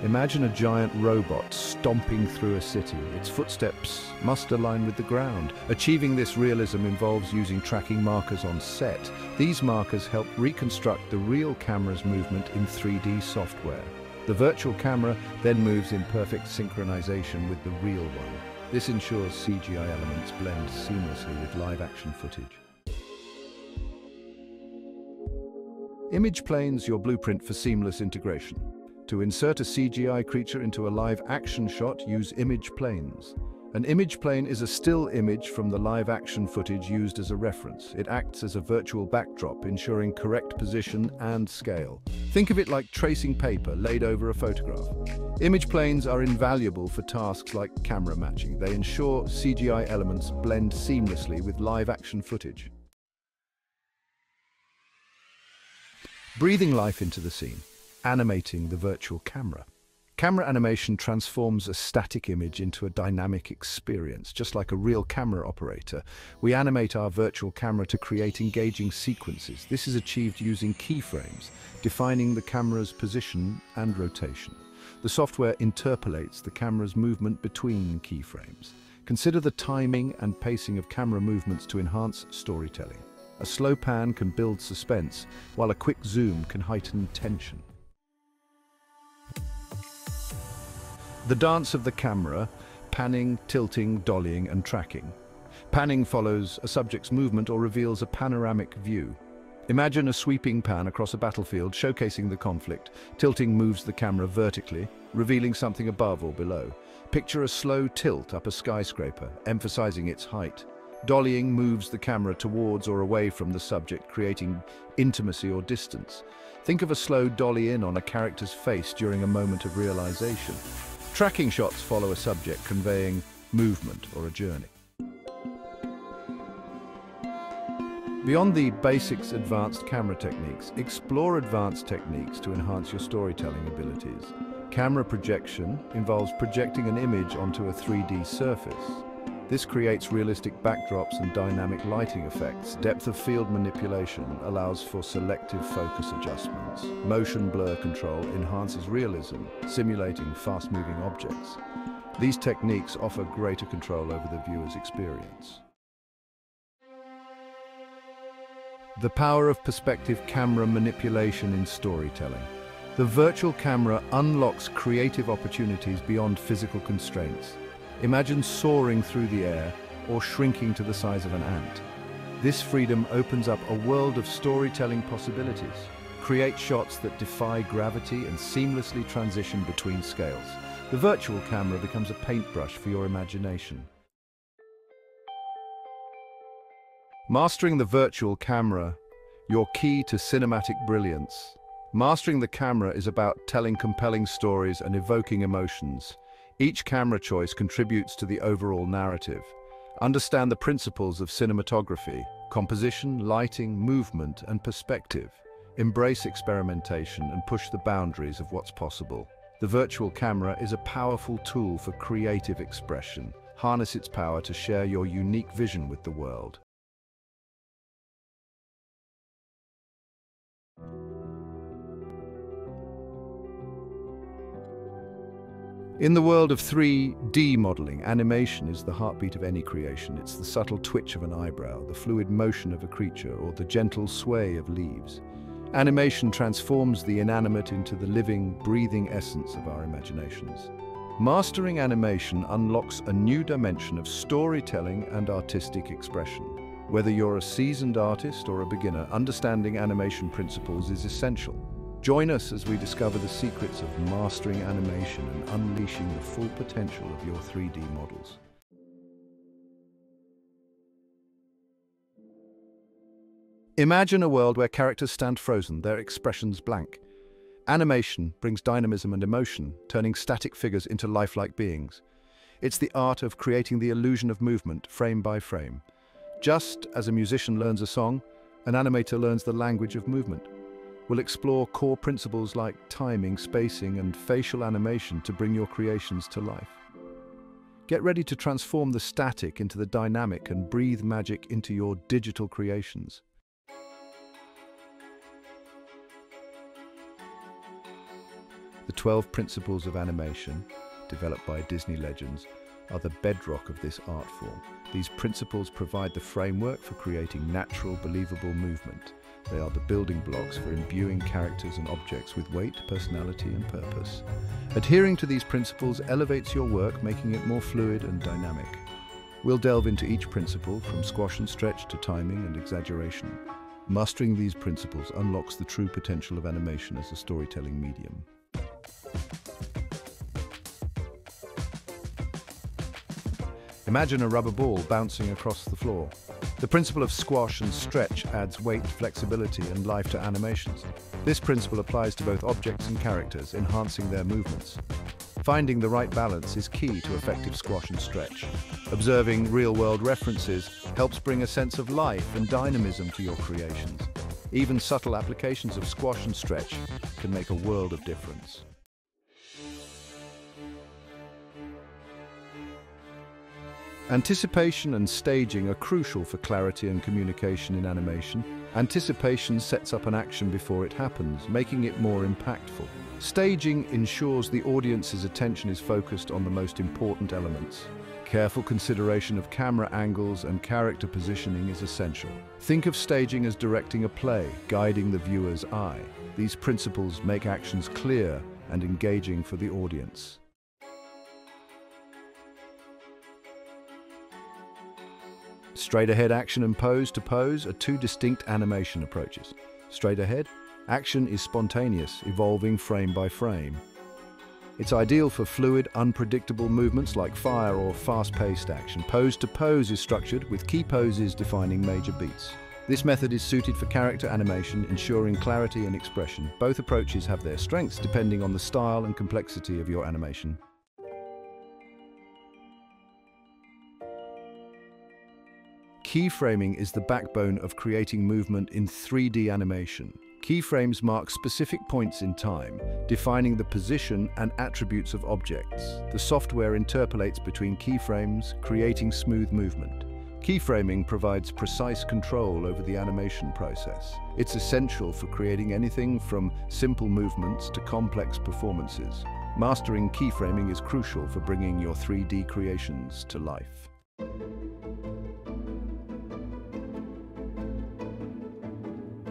Imagine a giant robot stomping through a city. Its footsteps must align with the ground. Achieving this realism involves using tracking markers on set. These markers help reconstruct the real camera's movement in 3D software. The virtual camera then moves in perfect synchronization with the real one. This ensures CGI elements blend seamlessly with live-action footage. Image planes, your blueprint for seamless integration. To insert a CGI creature into a live-action shot, use image planes. An image plane is a still image from the live-action footage used as a reference. It acts as a virtual backdrop, ensuring correct position and scale. Think of it like tracing paper laid over a photograph. Image planes are invaluable for tasks like camera matching. They ensure CGI elements blend seamlessly with live-action footage. Breathing life into the scene. Animating the virtual camera. Camera animation transforms a static image into a dynamic experience. Just like a real camera operator, we animate our virtual camera to create engaging sequences. This is achieved using keyframes, defining the camera's position and rotation. The software interpolates the camera's movement between keyframes. Consider the timing and pacing of camera movements to enhance storytelling. A slow pan can build suspense, while a quick zoom can heighten tension. The dance of the camera: panning, tilting, dollying, and tracking. Panning follows a subject's movement or reveals a panoramic view. Imagine a sweeping pan across a battlefield showcasing the conflict. Tilting moves the camera vertically, revealing something above or below. Picture a slow tilt up a skyscraper, emphasizing its height. Dollying moves the camera towards or away from the subject, creating intimacy or distance. Think of a slow dolly in on a character's face during a moment of realization. Tracking shots follow a subject, conveying movement or a journey. Beyond the basics advanced camera techniques, explore advanced techniques to enhance your storytelling abilities. Camera projection involves projecting an image onto a 3D surface. This creates realistic backdrops and dynamic lighting effects. Depth of field manipulation allows for selective focus adjustments. Motion blur control enhances realism, simulating fast-moving objects. These techniques offer greater control over the viewer's experience. The power of perspective camera manipulation in storytelling. The virtual camera unlocks creative opportunities beyond physical constraints. Imagine soaring through the air or shrinking to the size of an ant. This freedom opens up a world of storytelling possibilities. Create shots that defy gravity and seamlessly transition between scales. The virtual camera becomes a paintbrush for your imagination. Mastering the virtual camera, your key to cinematic brilliance. Mastering the camera is about telling compelling stories and evoking emotions. Each camera choice contributes to the overall narrative. Understand the principles of cinematography: composition, lighting, movement, and perspective. Embrace experimentation and push the boundaries of what's possible. The virtual camera is a powerful tool for creative expression. Harness its power to share your unique vision with the world. In the world of 3D modeling, animation is the heartbeat of any creation. It's the subtle twitch of an eyebrow, the fluid motion of a creature, or the gentle sway of leaves. Animation transforms the inanimate into the living, breathing essence of our imaginations. Mastering animation unlocks a new dimension of storytelling and artistic expression. Whether you're a seasoned artist or a beginner, understanding animation principles is essential. Join us as we discover the secrets of mastering animation and unleashing the full potential of your 3D models. Imagine a world where characters stand frozen, their expressions blank. Animation brings dynamism and emotion, turning static figures into lifelike beings. It's the art of creating the illusion of movement, frame by frame. Just as a musician learns a song, an animator learns the language of movement. We'll explore core principles like timing, spacing, and facial animation to bring your creations to life. Get ready to transform the static into the dynamic and breathe magic into your digital creations. The 12 principles of animation, developed by Disney legends, are the bedrock of this art form. These principles provide the framework for creating natural, believable movement. They are the building blocks for imbuing characters and objects with weight, personality, and purpose. Adhering to these principles elevates your work, making it more fluid and dynamic. We'll delve into each principle, from squash and stretch to timing and exaggeration. Mastering these principles unlocks the true potential of animation as a storytelling medium. Imagine a rubber ball bouncing across the floor. The principle of squash and stretch adds weight, flexibility, and life to animations. This principle applies to both objects and characters, enhancing their movements. Finding the right balance is key to effective squash and stretch. Observing real-world references helps bring a sense of life and dynamism to your creations. Even subtle applications of squash and stretch can make a world of difference. Anticipation and staging are crucial for clarity and communication in animation. Anticipation sets up an action before it happens, making it more impactful. Staging ensures the audience's attention is focused on the most important elements. Careful consideration of camera angles and character positioning is essential. Think of staging as directing a play, guiding the viewer's eye. These principles make actions clear and engaging for the audience. Straight-ahead action and pose-to-pose are two distinct animation approaches. Straight-ahead action is spontaneous, evolving frame by frame. It's ideal for fluid, unpredictable movements like fire or fast-paced action. Pose-to-pose is structured, with key poses defining major beats. This method is suited for character animation, ensuring clarity and expression. Both approaches have their strengths depending on the style and complexity of your animation. Keyframing is the backbone of creating movement in 3D animation. Keyframes mark specific points in time, defining the position and attributes of objects. The software interpolates between keyframes, creating smooth movement. Keyframing provides precise control over the animation process. It's essential for creating anything from simple movements to complex performances. Mastering keyframing is crucial for bringing your 3D creations to life.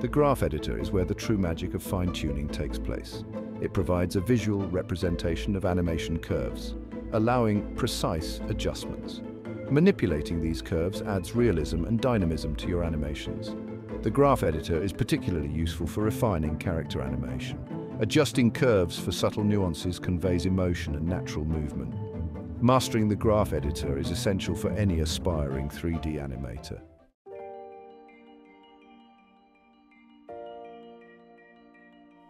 The graph editor is where the true magic of fine-tuning takes place. It provides a visual representation of animation curves, allowing precise adjustments. Manipulating these curves adds realism and dynamism to your animations. The graph editor is particularly useful for refining character animation. Adjusting curves for subtle nuances conveys emotion and natural movement. Mastering the graph editor is essential for any aspiring 3D animator.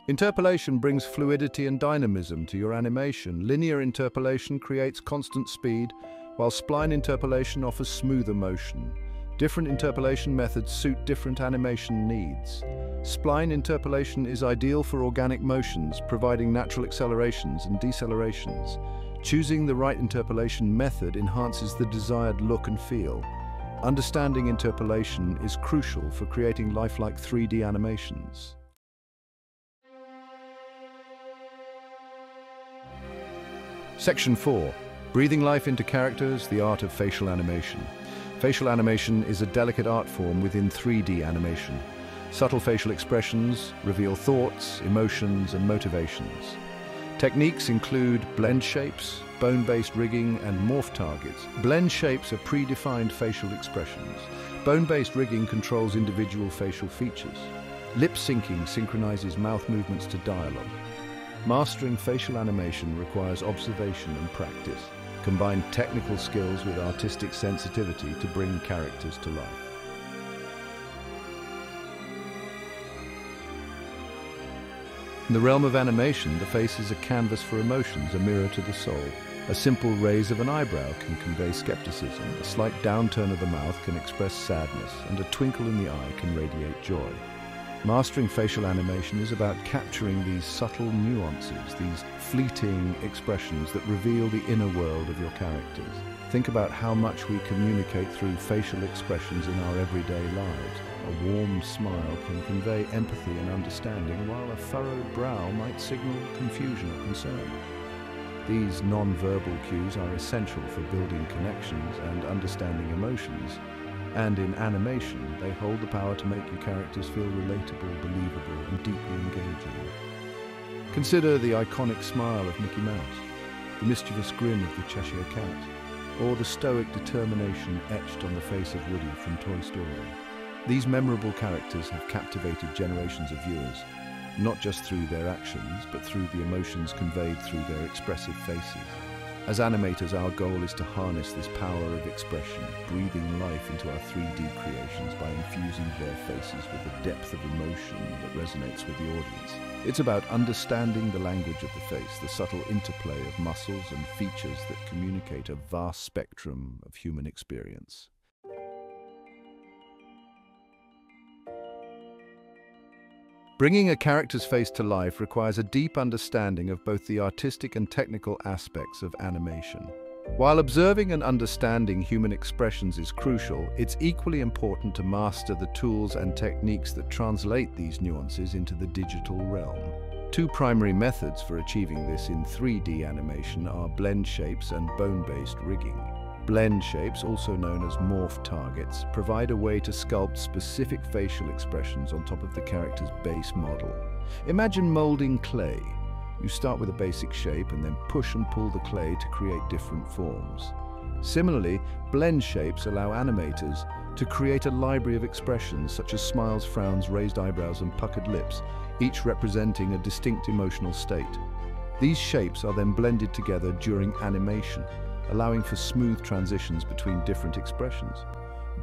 Interpolation brings fluidity and dynamism to your animation. Linear interpolation creates constant speed, while spline interpolation offers smoother motion. Different interpolation methods suit different animation needs. Spline interpolation is ideal for organic motions, providing natural accelerations and decelerations. Choosing the right interpolation method enhances the desired look and feel. Understanding interpolation is crucial for creating lifelike 3D animations. Section 4. Breathing life into characters, the art of facial animation. Facial animation is a delicate art form within 3D animation. Subtle facial expressions reveal thoughts, emotions, and motivations. Techniques include blend shapes, bone-based rigging, and morph targets. Blend shapes are predefined facial expressions. Bone-based rigging controls individual facial features. Lip syncing synchronizes mouth movements to dialogue. Mastering facial animation requires observation and practice. Combine technical skills with artistic sensitivity to bring characters to life. In the realm of animation, the face is a canvas for emotions, a mirror to the soul. A simple raise of an eyebrow can convey skepticism, a slight downturn of the mouth can express sadness, and a twinkle in the eye can radiate joy. Mastering facial animation is about capturing these subtle nuances, these fleeting expressions that reveal the inner world of your characters. Think about how much we communicate through facial expressions in our everyday lives. A warm smile can convey empathy and understanding, while a furrowed brow might signal confusion or concern. These non-verbal cues are essential for building connections and understanding emotions. And in animation, they hold the power to make your characters feel relatable, believable, and deeply engaging. Consider the iconic smile of Mickey Mouse, the mischievous grin of the Cheshire Cat, or the stoic determination etched on the face of Woody from Toy Story. These memorable characters have captivated generations of viewers, not just through their actions, but through the emotions conveyed through their expressive faces. As animators, our goal is to harness this power of expression, breathing life into our 3D creations by infusing their faces with a depth of emotion that resonates with the audience. It's about understanding the language of the face, the subtle interplay of muscles and features that communicate a vast spectrum of human experience. Bringing a character's face to life requires a deep understanding of both the artistic and technical aspects of animation. While observing and understanding human expressions is crucial, it's equally important to master the tools and techniques that translate these nuances into the digital realm. Two primary methods for achieving this in 3D animation are blend shapes and bone-based rigging. Blend shapes, also known as morph targets, provide a way to sculpt specific facial expressions on top of the character's base model. Imagine molding clay. You start with a basic shape and then push and pull the clay to create different forms. Similarly, blend shapes allow animators to create a library of expressions such as smiles, frowns, raised eyebrows, and puckered lips, each representing a distinct emotional state. These shapes are then blended together during animation, allowing for smooth transitions between different expressions.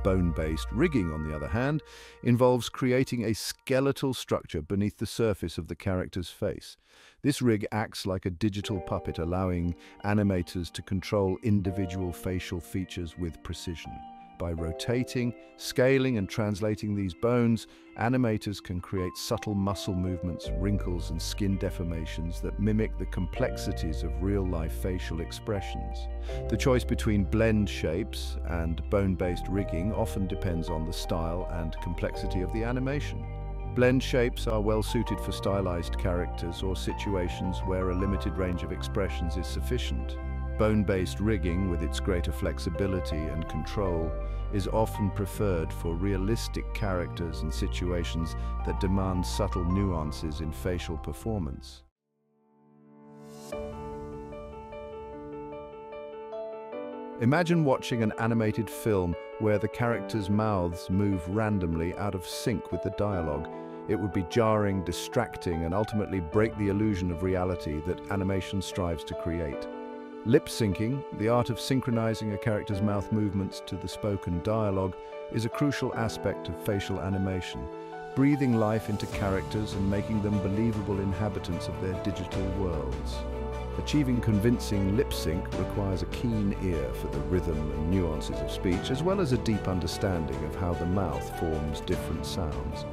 Bone-based rigging, on the other hand, involves creating a skeletal structure beneath the surface of the character's face. This rig acts like a digital puppet, allowing animators to control individual facial features with precision. By rotating, scaling, and translating these bones, animators can create subtle muscle movements, wrinkles, and skin deformations that mimic the complexities of real-life facial expressions. The choice between blend shapes and bone-based rigging often depends on the style and complexity of the animation. Blend shapes are well suited for stylized characters or situations where a limited range of expressions is sufficient. Bone-based rigging, with its greater flexibility and control, is often preferred for realistic characters and situations that demand subtle nuances in facial performance. Imagine watching an animated film where the characters' mouths move randomly out of sync with the dialogue. It would be jarring, distracting, and ultimately break the illusion of reality that animation strives to create. Lip syncing, the art of synchronizing a character's mouth movements to the spoken dialogue, is a crucial aspect of facial animation, breathing life into characters and making them believable inhabitants of their digital worlds. Achieving convincing lip sync requires a keen ear for the rhythm and nuances of speech, as well as a deep understanding of how the mouth forms different sounds.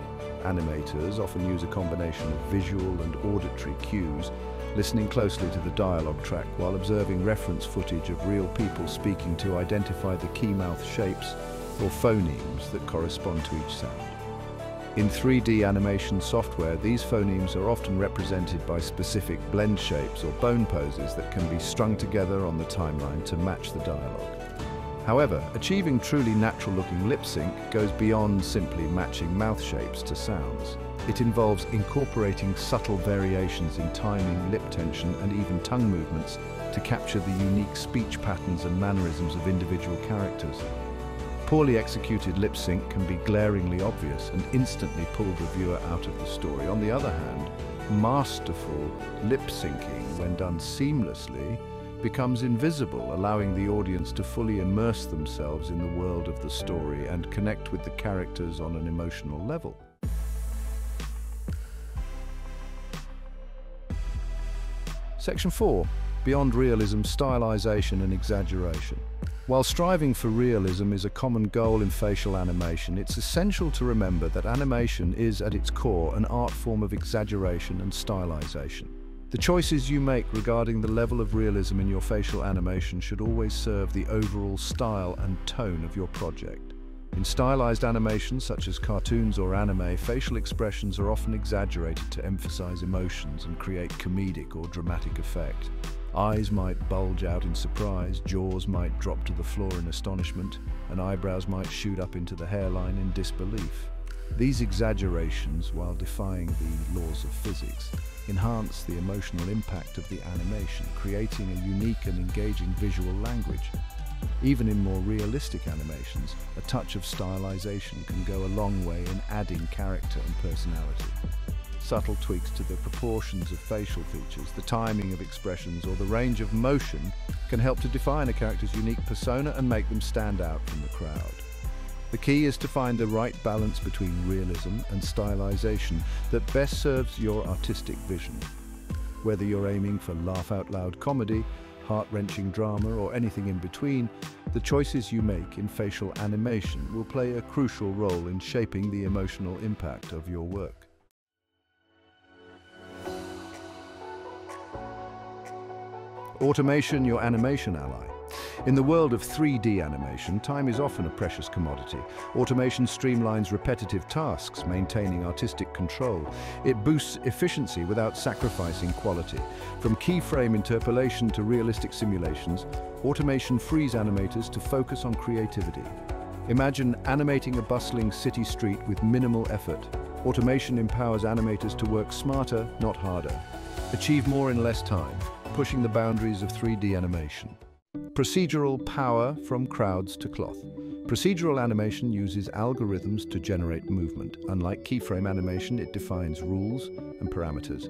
Animators often use a combination of visual and auditory cues, listening closely to the dialogue track while observing reference footage of real people speaking to identify the key mouth shapes or phonemes that correspond to each sound. In 3D animation software, these phonemes are often represented by specific blend shapes or bone poses that can be strung together on the timeline to match the dialogue. However, achieving truly natural-looking lip sync goes beyond simply matching mouth shapes to sounds. It involves incorporating subtle variations in timing, lip tension, and even tongue movements to capture the unique speech patterns and mannerisms of individual characters. Poorly executed lip sync can be glaringly obvious and instantly pull the viewer out of the story. On the other hand, masterful lip syncing, when done seamlessly, becomes invisible, allowing the audience to fully immerse themselves in the world of the story and connect with the characters on an emotional level. Section 4. Beyond realism, stylization and exaggeration. While striving for realism is a common goal in facial animation, it's essential to remember that animation is, at its core, an art form of exaggeration and stylization. The choices you make regarding the level of realism in your facial animation should always serve the overall style and tone of your project. In stylized animations such as cartoons or anime, facial expressions are often exaggerated to emphasize emotions and create comedic or dramatic effect. Eyes might bulge out in surprise, jaws might drop to the floor in astonishment, and eyebrows might shoot up into the hairline in disbelief. These exaggerations, while defying the laws of physics, enhance the emotional impact of the animation, creating a unique and engaging visual language. Even in more realistic animations, a touch of stylization can go a long way in adding character and personality. Subtle tweaks to the proportions of facial features, the timing of expressions, or the range of motion can help to define a character's unique persona and make them stand out from the crowd. The key is to find the right balance between realism and stylization that best serves your artistic vision. Whether you're aiming for laugh-out-loud comedy, heart-wrenching drama, or anything in between, the choices you make in facial animation will play a crucial role in shaping the emotional impact of your work. Automation, your animation ally. In the world of 3D animation, time is often a precious commodity. Automation streamlines repetitive tasks, maintaining artistic control. It boosts efficiency without sacrificing quality. From keyframe interpolation to realistic simulations, automation frees animators to focus on creativity. Imagine animating a bustling city street with minimal effort. Automation empowers animators to work smarter, not harder. Achieve more in less time, pushing the boundaries of 3D animation. Procedural power from crowds to cloth. Procedural animation uses algorithms to generate movement. Unlike keyframe animation, it defines rules and parameters.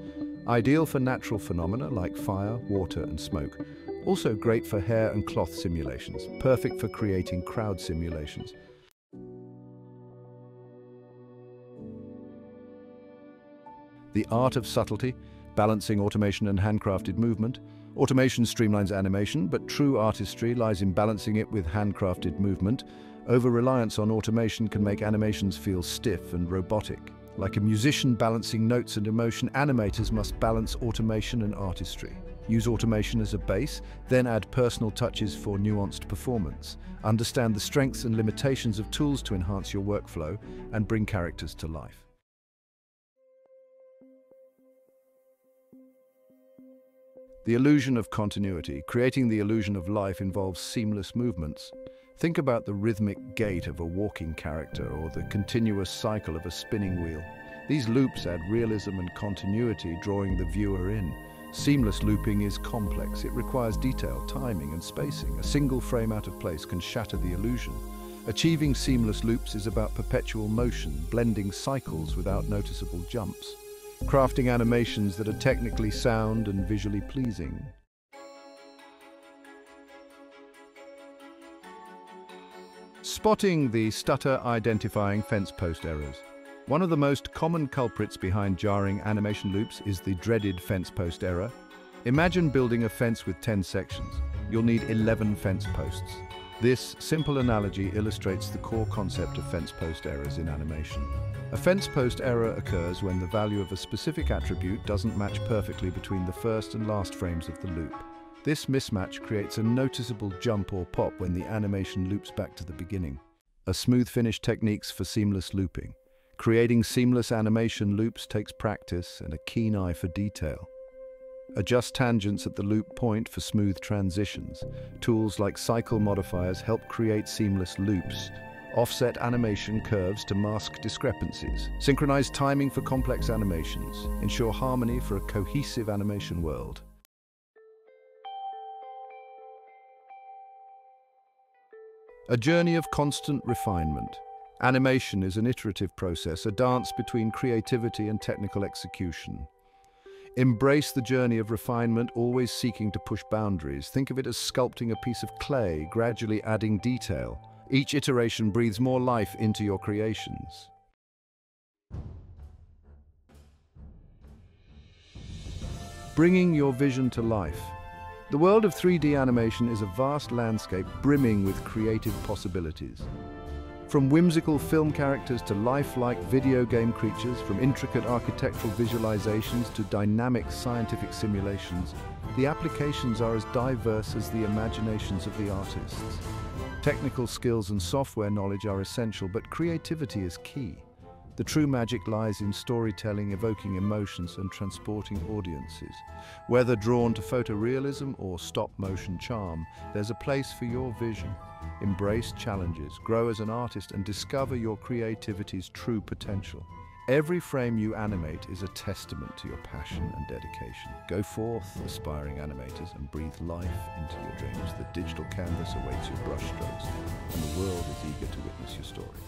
Ideal for natural phenomena like fire, water, and smoke. Also great for hair and cloth simulations. Perfect for creating crowd simulations. The art of subtlety, balancing automation and handcrafted movement. Automation streamlines animation, but true artistry lies in balancing it with handcrafted movement. Over-reliance on automation can make animations feel stiff and robotic. Like a musician balancing notes and emotion, animators must balance automation and artistry. Use automation as a base, then add personal touches for nuanced performance. Understand the strengths and limitations of tools to enhance your workflow and bring characters to life. The illusion of continuity. Creating the illusion of life involves seamless movements. Think about the rhythmic gait of a walking character or the continuous cycle of a spinning wheel. These loops add realism and continuity, drawing the viewer in. Seamless looping is complex. It requires detail, timing, and spacing. A single frame out of place can shatter the illusion. Achieving seamless loops is about perpetual motion, blending cycles without noticeable jumps. Crafting animations that are technically sound and visually pleasing. Spotting the stutter-identifying fence post errors. One of the most common culprits behind jarring animation loops is the dreaded fence post error. Imagine building a fence with 10 sections. You'll need 11 fence posts. This simple analogy illustrates the core concept of fence post errors in animation. A fence post error occurs when the value of a specific attribute doesn't match perfectly between the first and last frames of the loop. This mismatch creates a noticeable jump or pop when the animation loops back to the beginning. A smooth finish techniques for seamless looping. Creating seamless animation loops takes practice and a keen eye for detail. Adjust tangents at the loop point for smooth transitions. Tools like cycle modifiers help create seamless loops. Offset animation curves to mask discrepancies. Synchronize timing for complex animations. Ensure harmony for a cohesive animation world. A journey of constant refinement. Animation is an iterative process, a dance between creativity and technical execution. Embrace the journey of refinement, always seeking to push boundaries. Think of it as sculpting a piece of clay, gradually adding detail. Each iteration breathes more life into your creations. Bringing your vision to life. The world of 3D animation is a vast landscape brimming with creative possibilities. From whimsical film characters to lifelike video game creatures, from intricate architectural visualizations to dynamic scientific simulations, the applications are as diverse as the imaginations of the artists. Technical skills and software knowledge are essential, but creativity is key. The true magic lies in storytelling, evoking emotions, and transporting audiences. Whether drawn to photorealism or stop-motion charm, there's a place for your vision. Embrace challenges, grow as an artist, and discover your creativity's true potential. Every frame you animate is a testament to your passion and dedication. Go forth, aspiring animators, and breathe life into your dreams. The digital canvas awaits your brushstrokes, and the world is eager to witness your stories.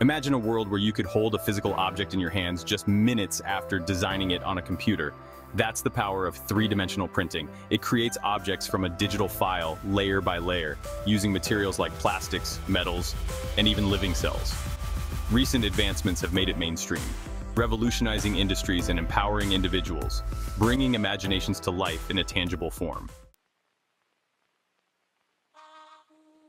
Imagine a world where you could hold a physical object in your hands just minutes after designing it on a computer. That's the power of three-dimensional printing. It creates objects from a digital file, layer by layer, using materials like plastics, metals, and even living cells. Recent advancements have made it mainstream, revolutionizing industries and empowering individuals, bringing imaginations to life in a tangible form.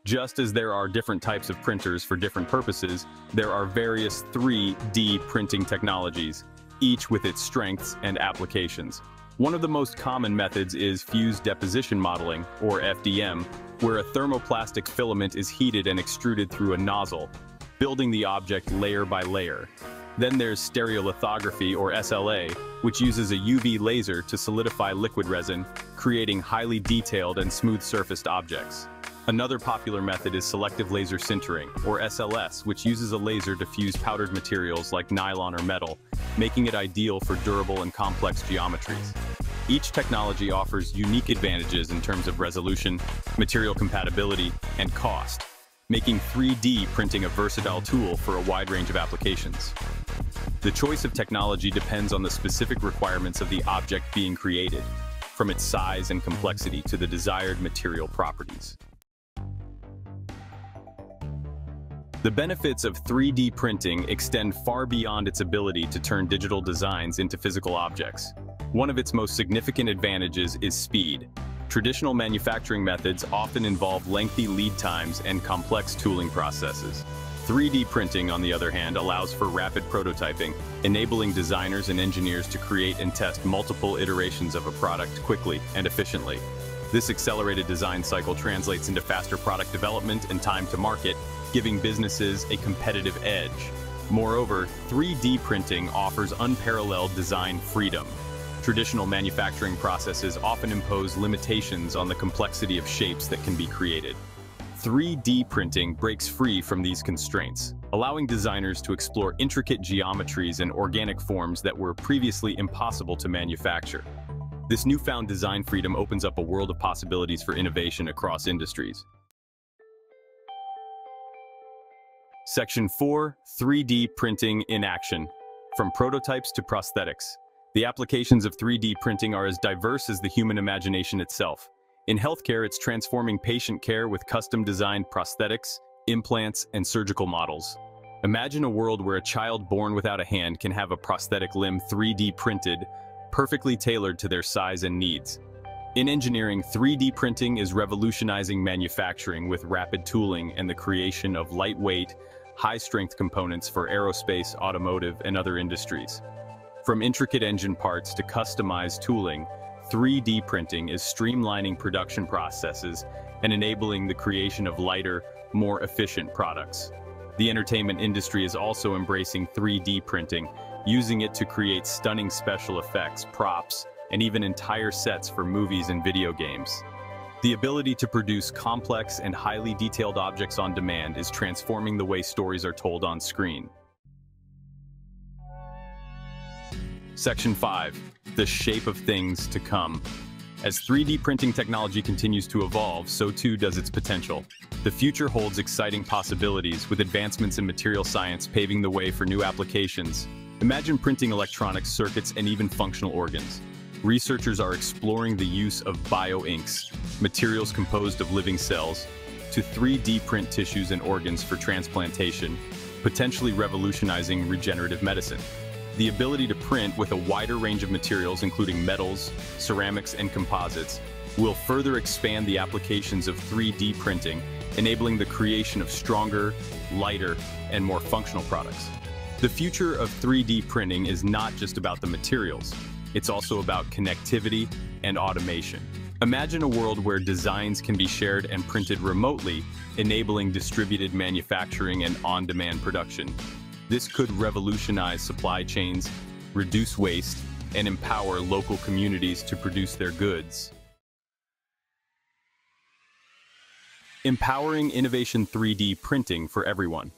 Just as there are different types of printers for different purposes, there are various 3D printing technologies, each with its strengths and applications. One of the most common methods is fused deposition modeling, or FDM, where a thermoplastic filament is heated and extruded through a nozzle, building the object layer by layer. Then there's stereolithography, or SLA, which uses a UV laser to solidify liquid resin, creating highly detailed and smooth-surfaced objects. Another popular method is selective laser sintering, or SLS, which uses a laser to fuse powdered materials like nylon or metal, making it ideal for durable and complex geometries. Each technology offers unique advantages in terms of resolution, material compatibility, and cost, making 3D printing a versatile tool for a wide range of applications. The choice of technology depends on the specific requirements of the object being created, from its size and complexity to the desired material properties. The benefits of 3D printing extend far beyond its ability to turn digital designs into physical objects. One of its most significant advantages is speed. Traditional manufacturing methods often involve lengthy lead times and complex tooling processes. 3D printing, on the other hand, allows for rapid prototyping, enabling designers and engineers to create and test multiple iterations of a product quickly and efficiently. This accelerated design cycle translates into faster product development and time to market, giving businesses a competitive edge. Moreover, 3D printing offers unparalleled design freedom. Traditional manufacturing processes often impose limitations on the complexity of shapes that can be created. 3D printing breaks free from these constraints, allowing designers to explore intricate geometries and organic forms that were previously impossible to manufacture. This newfound design freedom opens up a world of possibilities for innovation across industries. Section 4. 3D printing in action. From prototypes to prosthetics. The applications of 3D printing are as diverse as the human imagination itself. In healthcare, it's transforming patient care with custom-designed prosthetics, implants, and surgical models. Imagine a world where a child born without a hand can have a prosthetic limb 3D printed, perfectly tailored to their size and needs. In engineering, 3D printing is revolutionizing manufacturing with rapid tooling and the creation of lightweight, high-strength components for aerospace, automotive, and other industries. From intricate engine parts to customized tooling, 3D printing is streamlining production processes and enabling the creation of lighter, more efficient products. The entertainment industry is also embracing 3D printing, using it to create stunning special effects, props, and even entire sets for movies and video games. The ability to produce complex and highly detailed objects on demand is transforming the way stories are told on screen. Section 5. The shape of things to come. As 3D printing technology continues to evolve, so too does its potential. The future holds exciting possibilities, with advancements in material science paving the way for new applications. Imagine printing electronic circuits and even functional organs. Researchers are exploring the use of bioinks, materials composed of living cells, to 3D print tissues and organs for transplantation, potentially revolutionizing regenerative medicine. The ability to print with a wider range of materials, including metals, ceramics, and composites, will further expand the applications of 3D printing, enabling the creation of stronger, lighter, and more functional products. The future of 3D printing is not just about the materials. It's also about connectivity and automation. Imagine a world where designs can be shared and printed remotely, enabling distributed manufacturing and on-demand production. This could revolutionize supply chains, reduce waste, and empower local communities to produce their goods. Empowering innovation 3D printing for everyone.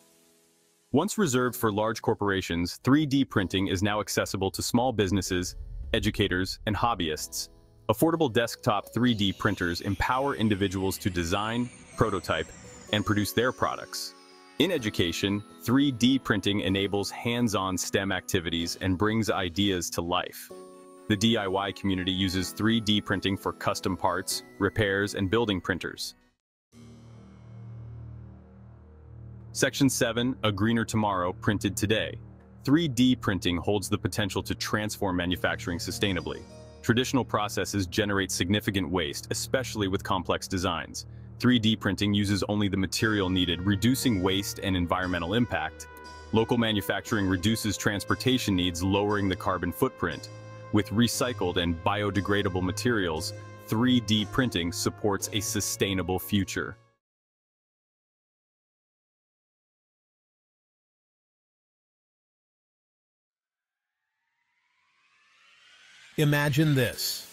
Once reserved for large corporations, 3D printing is now accessible to small businesses, educators, and hobbyists. Affordable desktop 3D printers empower individuals to design, prototype, and produce their products. In education, 3D printing enables hands-on STEM activities and brings ideas to life. The DIY community uses 3D printing for custom parts, repairs, and building printers. Section 7, A Greener Tomorrow, Printed Today. 3D printing holds the potential to transform manufacturing sustainably. Traditional processes generate significant waste, especially with complex designs. 3D printing uses only the material needed, reducing waste and environmental impact. Local manufacturing reduces transportation needs, lowering the carbon footprint. With recycled and biodegradable materials, 3D printing supports a sustainable future. Imagine this.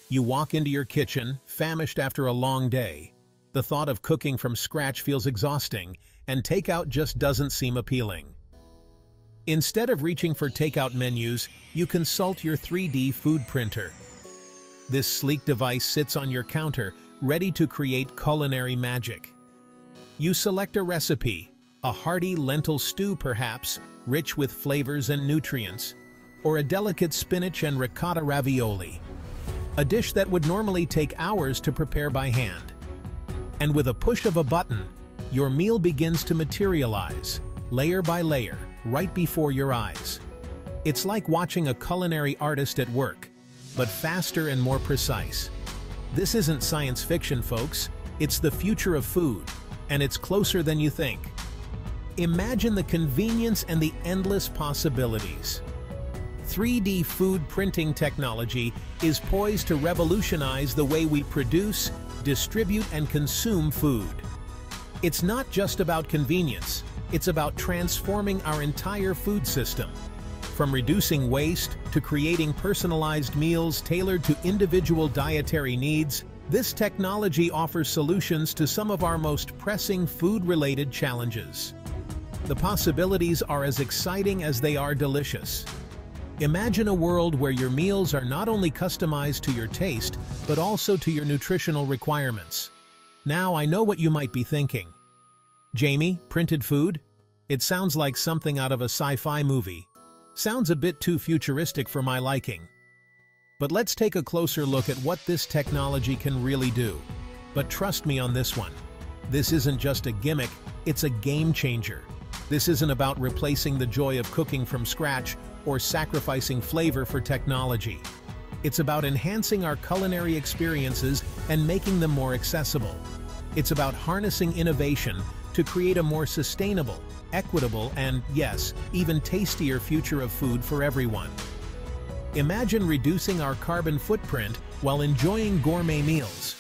You walk into your kitchen, famished after a long day. The thought of cooking from scratch feels exhausting, and takeout just doesn't seem appealing. Instead of reaching for takeout menus, you consult your 3D food printer. This sleek device sits on your counter, ready to create culinary magic. You select a recipe, a hearty lentil stew perhaps, rich with flavors and nutrients, or a delicate spinach and ricotta ravioli, a dish that would normally take hours to prepare by hand. And with a push of a button, your meal begins to materialize, layer by layer, right before your eyes. It's like watching a culinary artist at work, but faster and more precise. This isn't science fiction, folks. It's the future of food, and it's closer than you think. Imagine the convenience and the endless possibilities. 3D food printing technology is poised to revolutionize the way we produce, distribute, and consume food. It's not just about convenience, it's about transforming our entire food system. From reducing waste to creating personalized meals tailored to individual dietary needs, this technology offers solutions to some of our most pressing food-related challenges. The possibilities are as exciting as they are delicious. Imagine a world where your meals are not only customized to your taste, but also to your nutritional requirements. Now I know what you might be thinking. Jamie, printed food? It sounds like something out of a sci-fi movie. Sounds a bit too futuristic for my liking. But let's take a closer look at what this technology can really do. But trust me on this one. This isn't just a gimmick, it's a game changer. This isn't about replacing the joy of cooking from scratch or sacrificing flavor for technology. It's about enhancing our culinary experiences and making them more accessible. It's about harnessing innovation to create a more sustainable, equitable, and, yes, even tastier future of food for everyone. Imagine reducing our carbon footprint while enjoying gourmet meals.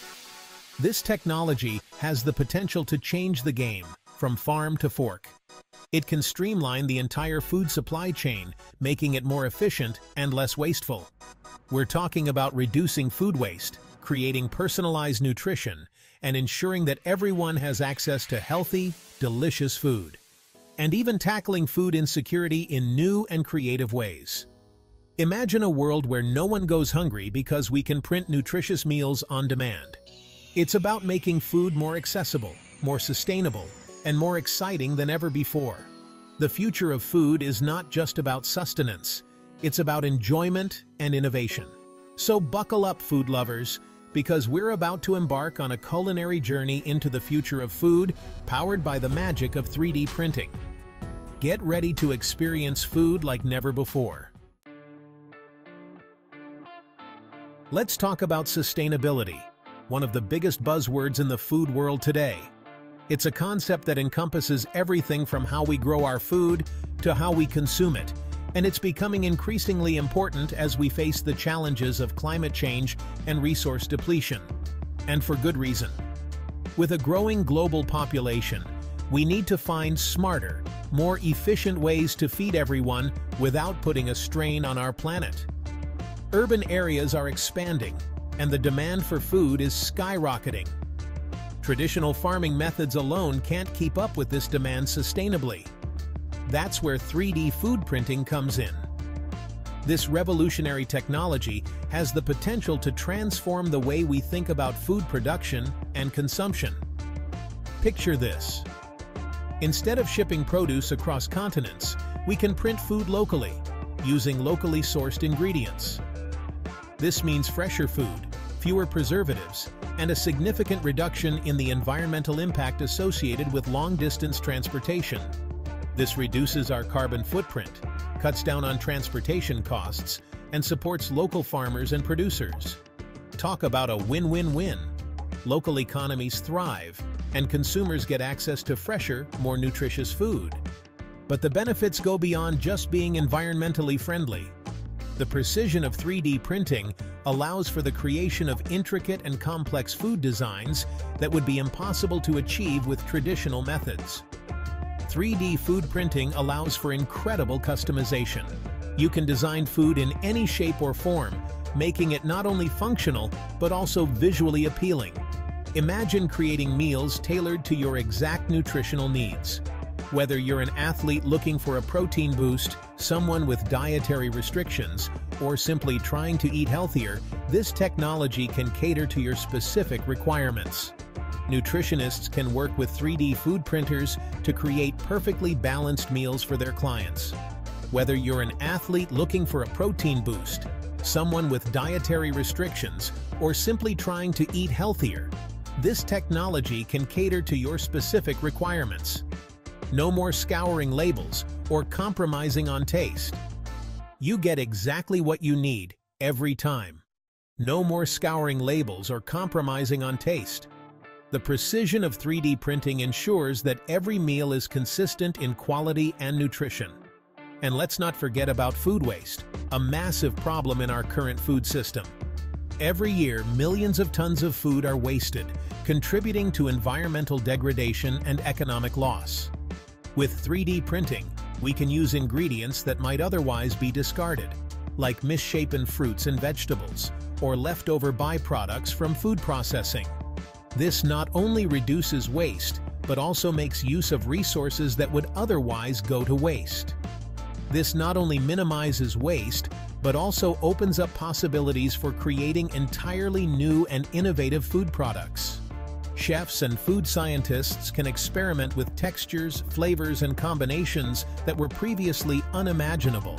This technology has the potential to change the game, from farm to fork. It can streamline the entire food supply chain, making it more efficient and less wasteful. We're talking about reducing food waste, creating personalized nutrition, and ensuring that everyone has access to healthy, delicious food. And even tackling food insecurity in new and creative ways. Imagine a world where no one goes hungry because we can print nutritious meals on demand. It's about making food more accessible, more sustainable, and more exciting than ever before. The future of food is not just about sustenance, it's about enjoyment and innovation. So buckle up, food lovers, because we're about to embark on a culinary journey into the future of food, powered by the magic of 3D printing. Get ready to experience food like never before. Let's talk about sustainability, one of the biggest buzzwords in the food world today. It's a concept that encompasses everything from how we grow our food to how we consume it, and it's becoming increasingly important as we face the challenges of climate change and resource depletion. And for good reason. With a growing global population, we need to find smarter, more efficient ways to feed everyone without putting a strain on our planet. Urban areas are expanding, and the demand for food is skyrocketing. Traditional farming methods alone can't keep up with this demand sustainably. That's where 3D food printing comes in. This revolutionary technology has the potential to transform the way we think about food production and consumption. Picture this. Instead of shipping produce across continents, we can print food locally, using locally sourced ingredients. This means fresher food, fewer preservatives, and a significant reduction in the environmental impact associated with long-distance transportation. This reduces our carbon footprint, cuts down on transportation costs, and supports local farmers and producers. Talk about a win-win-win. Local economies thrive, and consumers get access to fresher, more nutritious food. But the benefits go beyond just being environmentally friendly. The precision of 3D printing allows for the creation of intricate and complex food designs that would be impossible to achieve with traditional methods. 3D food printing allows for incredible customization. You can design food in any shape or form, making it not only functional, but also visually appealing. Imagine creating meals tailored to your exact nutritional needs. Whether you're an athlete looking for a protein boost, someone with dietary restrictions, or simply trying to eat healthier, this technology can cater to your specific requirements. Nutritionists can work with 3D food printers to create perfectly balanced meals for their clients. Whether you're an athlete looking for a protein boost, someone with dietary restrictions, or simply trying to eat healthier, this technology can cater to your specific requirements. No more scouring labels or compromising on taste. You get exactly what you need every time. No more scouring labels or compromising on taste. The precision of 3D printing ensures that every meal is consistent in quality and nutrition. And let's not forget about food waste, a massive problem in our current food system. Every year, millions of tons of food are wasted, contributing to environmental degradation and economic loss. With 3D printing, we can use ingredients that might otherwise be discarded, like misshapen fruits and vegetables, or leftover byproducts from food processing. This not only reduces waste, but also makes use of resources that would otherwise go to waste. This not only minimizes waste, but also opens up possibilities for creating entirely new and innovative food products. Chefs and food scientists can experiment with textures, flavors, and combinations that were previously unimaginable.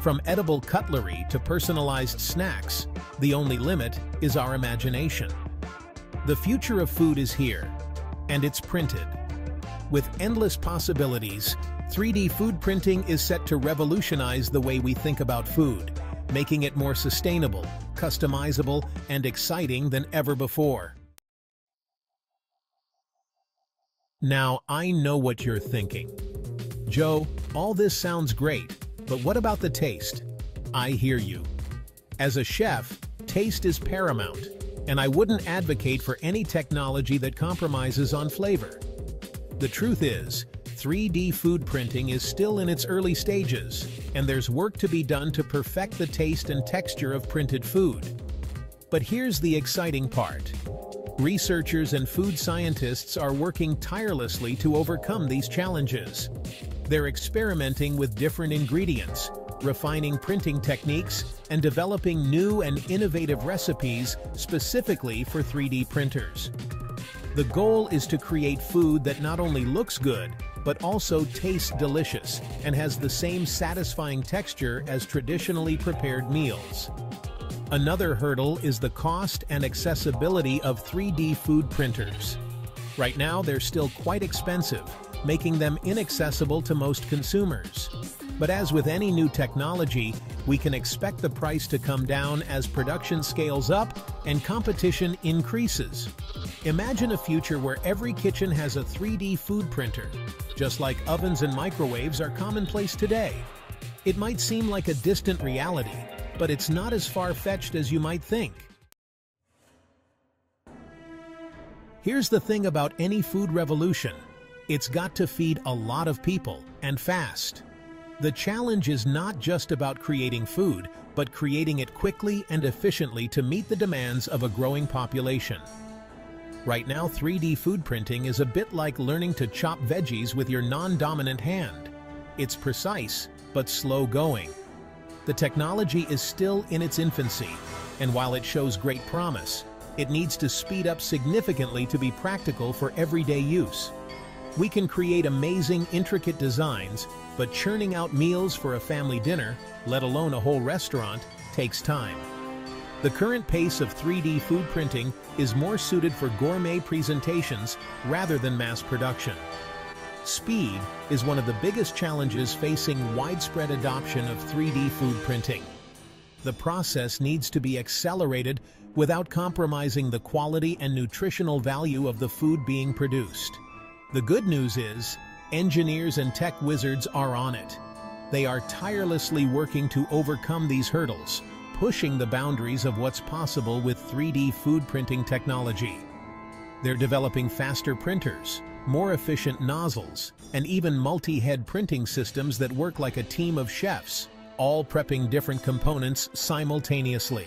From edible cutlery to personalized snacks, the only limit is our imagination. The future of food is here, and it's printed. With endless possibilities, 3D food printing is set to revolutionize the way we think about food, making it more sustainable, customizable, and exciting than ever before. Now, I know what you're thinking. Joe, all this sounds great, but what about the taste? I hear you. As a chef, taste is paramount, and I wouldn't advocate for any technology that compromises on flavor. The truth is, 3D food printing is still in its early stages, and there's work to be done to perfect the taste and texture of printed food. But here's the exciting part. Researchers and food scientists are working tirelessly to overcome these challenges. They're experimenting with different ingredients, refining printing techniques, and developing new and innovative recipes specifically for 3D printers. The goal is to create food that not only looks good, but also tastes delicious and has the same satisfying texture as traditionally prepared meals. Another hurdle is the cost and accessibility of 3D food printers. Right now, they're still quite expensive, making them inaccessible to most consumers. But as with any new technology, we can expect the price to come down as production scales up and competition increases. Imagine a future where every kitchen has a 3D food printer, just like ovens and microwaves are commonplace today. It might seem like a distant reality, but it's not as far-fetched as you might think. Here's the thing about any food revolution. It's got to feed a lot of people, and fast. The challenge is not just about creating food, but creating it quickly and efficiently to meet the demands of a growing population. Right now, 3D food printing is a bit like learning to chop veggies with your non-dominant hand. It's precise, but slow-going. The technology is still in its infancy, and while it shows great promise, it needs to speed up significantly to be practical for everyday use. We can create amazing, intricate designs, but churning out meals for a family dinner, let alone a whole restaurant, takes time. The current pace of 3D food printing is more suited for gourmet presentations rather than mass production. Speed is one of the biggest challenges facing widespread adoption of 3D food printing. The process needs to be accelerated without compromising the quality and nutritional value of the food being produced. The good news is, engineers and tech wizards are on it. They are tirelessly working to overcome these hurdles, pushing the boundaries of what's possible with 3D food printing technology. They're developing faster printers, more efficient nozzles, and even multi-head printing systems that work like a team of chefs, all prepping different components simultaneously.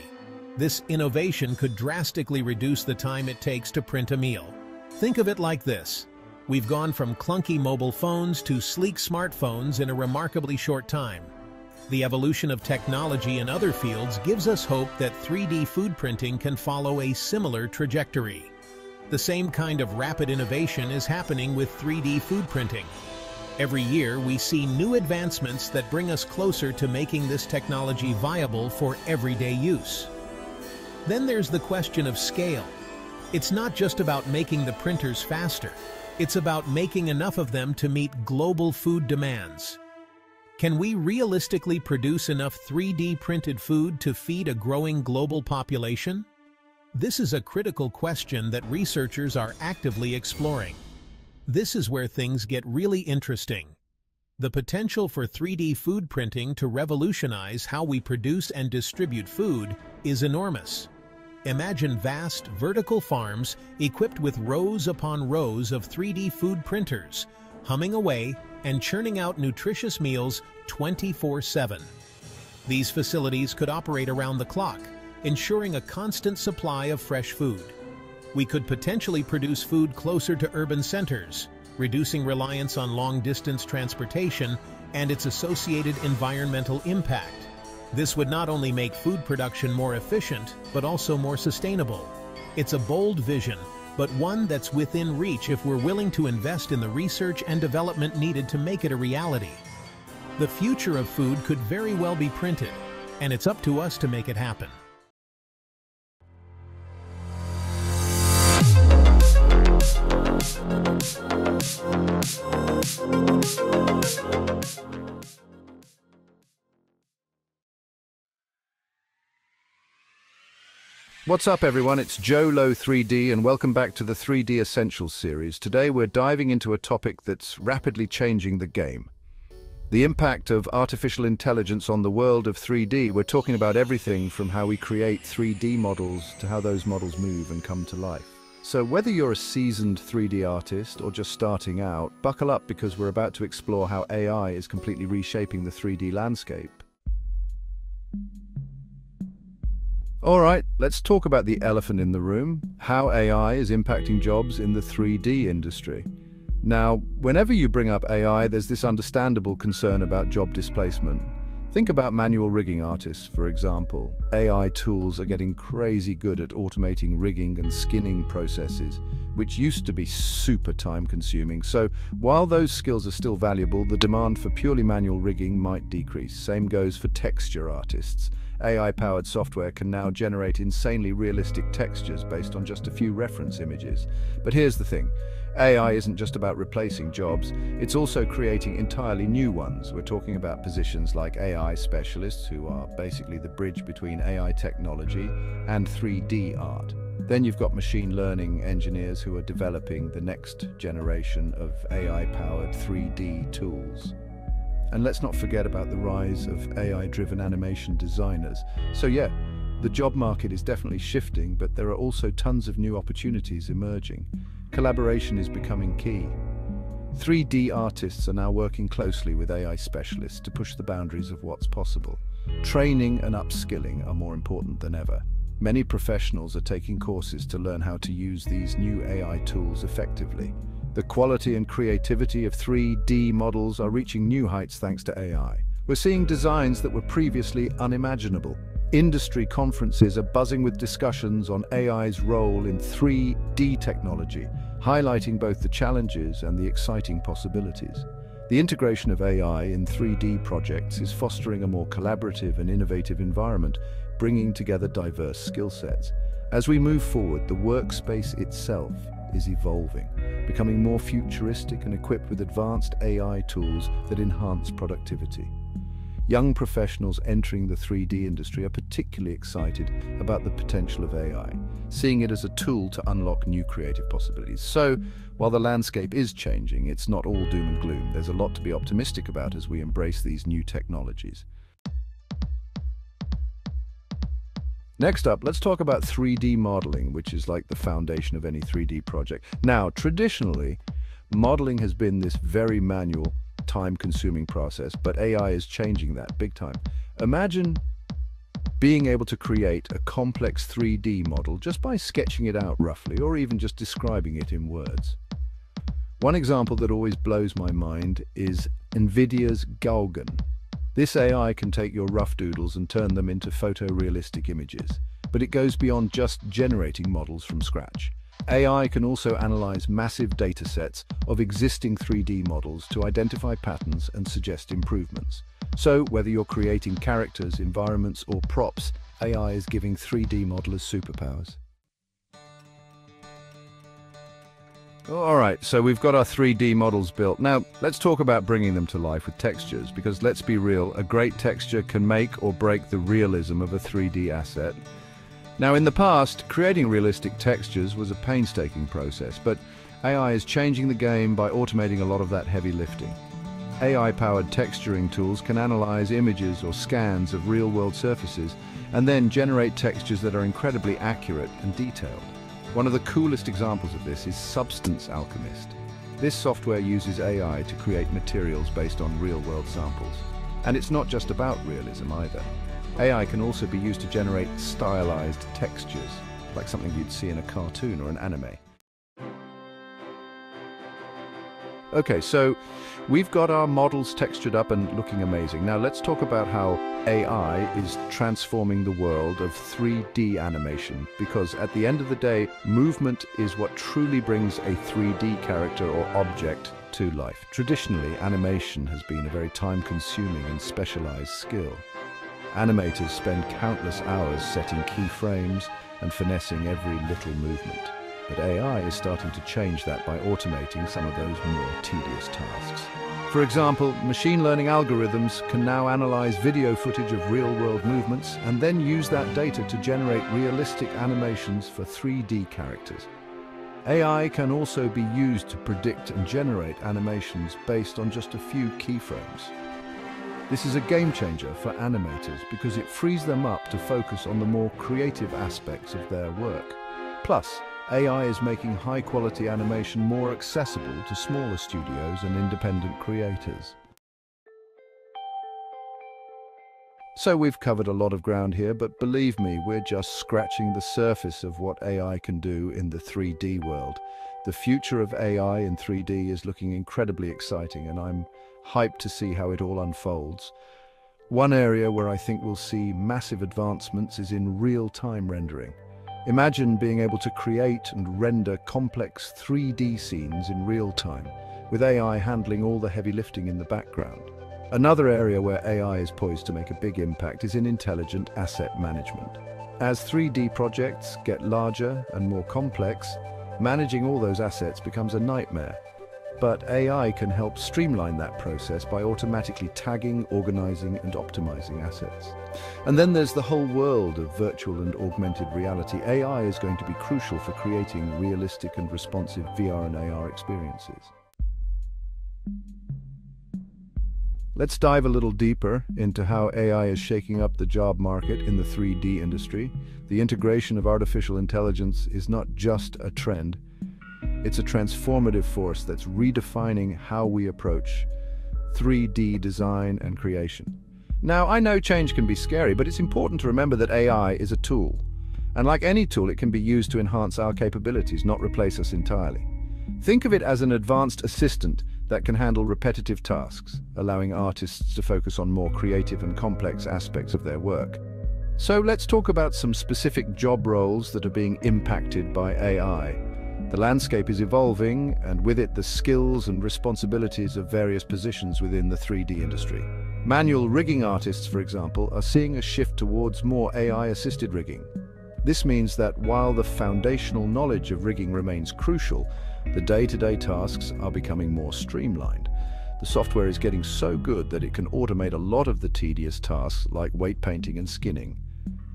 This innovation could drastically reduce the time it takes to print a meal. Think of it like this. We've gone from clunky mobile phones to sleek smartphones in a remarkably short time. The evolution of technology in other fields gives us hope that 3D food printing can follow a similar trajectory. The same kind of rapid innovation is happening with 3D food printing. Every year, we see new advancements that bring us closer to making this technology viable for everyday use. Then there's the question of scale. It's not just about making the printers faster. It's about making enough of them to meet global food demands. Can we realistically produce enough 3D printed food to feed a growing global population? This is a critical question that researchers are actively exploring. This is where things get really interesting. The potential for 3D food printing to revolutionize how we produce and distribute food is enormous. Imagine vast, vertical farms equipped with rows upon rows of 3D food printers, humming away and churning out nutritious meals 24/7. These facilities could operate around the clock, ensuring a constant supply of fresh food. We could potentially produce food closer to urban centers, reducing reliance on long-distance transportation and its associated environmental impact. This would not only make food production more efficient, but also more sustainable. It's a bold vision, but one that's within reach if we're willing to invest in the research and development needed to make it a reality. The future of food could very well be printed, and it's up to us to make it happen. What's up everyone, it's Joe Low 3D and welcome back to the 3D Essentials series. Today we're diving into a topic that's rapidly changing the game. The impact of artificial intelligence on the world of 3D. We're talking about everything from how we create 3D models to how those models move and come to life. So whether you're a seasoned 3D artist or just starting out, buckle up because we're about to explore how AI is completely reshaping the 3D landscape. All right, let's talk about the elephant in the room, how AI is impacting jobs in the 3D industry. Now, whenever you bring up AI, there's this understandable concern about job displacement. Think about manual rigging artists, for example. AI tools are getting crazy good at automating rigging and skinning processes, which used to be super time-consuming. So while those skills are still valuable, the demand for purely manual rigging might decrease. Same goes for texture artists. AI-powered software can now generate insanely realistic textures based on just a few reference images. But here's the thing. AI isn't just about replacing jobs, it's also creating entirely new ones. We're talking about positions like AI specialists, who are basically the bridge between AI technology and 3D art. Then you've got machine learning engineers who are developing the next generation of AI-powered 3D tools. And let's not forget about the rise of AI-driven animation designers. So yeah, the job market is definitely shifting, but there are also tons of new opportunities emerging. Collaboration is becoming key. 3D artists are now working closely with AI specialists to push the boundaries of what's possible. Training and upskilling are more important than ever. Many professionals are taking courses to learn how to use these new AI tools effectively. The quality and creativity of 3D models are reaching new heights thanks to AI. We're seeing designs that were previously unimaginable. Industry conferences are buzzing with discussions on AI's role in 3D technology, highlighting both the challenges and the exciting possibilities. The integration of AI in 3D projects is fostering a more collaborative and innovative environment, bringing together diverse skill sets. As we move forward, the workspace itself is evolving, becoming more futuristic and equipped with advanced AI tools that enhance productivity. Young professionals entering the 3D industry are particularly excited about the potential of AI, seeing it as a tool to unlock new creative possibilities. So, while the landscape is changing, it's not all doom and gloom. There's a lot to be optimistic about as we embrace these new technologies. Next up, let's talk about 3D modeling, which is like the foundation of any 3D project. Now, traditionally, modeling has been this very manual, time-consuming process, but AI is changing that big time. Imagine being able to create a complex 3D model just by sketching it out roughly, or even just describing it in words. One example that always blows my mind is NVIDIA's Galgan. This AI can take your rough doodles and turn them into photorealistic images, but it goes beyond just generating models from scratch. AI can also analyze massive data sets of existing 3D models to identify patterns and suggest improvements. So, whether you're creating characters, environments, or props, AI is giving 3D modelers superpowers. Alright, so we've got our 3D models built. Now, let's talk about bringing them to life with textures, because let's be real, a great texture can make or break the realism of a 3D asset. Now, in the past, creating realistic textures was a painstaking process, but AI is changing the game by automating a lot of that heavy lifting. AI-powered texturing tools can analyze images or scans of real-world surfaces and then generate textures that are incredibly accurate and detailed. One of the coolest examples of this is Substance Alchemist. This software uses AI to create materials based on real-world samples. And it's not just about realism either. AI can also be used to generate stylized textures, like something you'd see in a cartoon or an anime. Okay, so we've got our models textured up and looking amazing. Now let's talk about how AI is transforming the world of 3D animation, because at the end of the day, movement is what truly brings a 3D character or object to life. Traditionally, animation has been a very time-consuming and specialized skill. Animators spend countless hours setting keyframes and finessing every little movement. But AI is starting to change that by automating some of those more tedious tasks. For example, machine learning algorithms can now analyze video footage of real-world movements and then use that data to generate realistic animations for 3D characters. AI can also be used to predict and generate animations based on just a few keyframes. This is a game changer for animators because it frees them up to focus on the more creative aspects of their work. Plus, AI is making high-quality animation more accessible to smaller studios and independent creators. So we've covered a lot of ground here, but believe me, we're just scratching the surface of what AI can do in the 3D world. The future of AI in 3D is looking incredibly exciting, and I'm hyped to see how it all unfolds. One area where I think we'll see massive advancements is in real-time rendering. Imagine being able to create and render complex 3D scenes in real time, with AI handling all the heavy lifting in the background. Another area where AI is poised to make a big impact is in intelligent asset management. As 3D projects get larger and more complex, managing all those assets becomes a nightmare. But AI can help streamline that process by automatically tagging, organizing, and optimizing assets. And then there's the whole world of virtual and augmented reality. AI is going to be crucial for creating realistic and responsive VR and AR experiences. Let's dive a little deeper into how AI is shaking up the job market in the 3D industry. The integration of artificial intelligence is not just a trend, it's a transformative force that's redefining how we approach 3D design and creation. Now, I know change can be scary, but it's important to remember that AI is a tool. And like any tool, it can be used to enhance our capabilities, not replace us entirely. Think of it as an advanced assistant that can handle repetitive tasks, allowing artists to focus on more creative and complex aspects of their work. So let's talk about some specific job roles that are being impacted by AI. The landscape is evolving, and with it the skills and responsibilities of various positions within the 3D industry. Manual rigging artists, for example, are seeing a shift towards more AI-assisted rigging. This means that while the foundational knowledge of rigging remains crucial, the day-to-day tasks are becoming more streamlined. The software is getting so good that it can automate a lot of the tedious tasks like weight painting and skinning.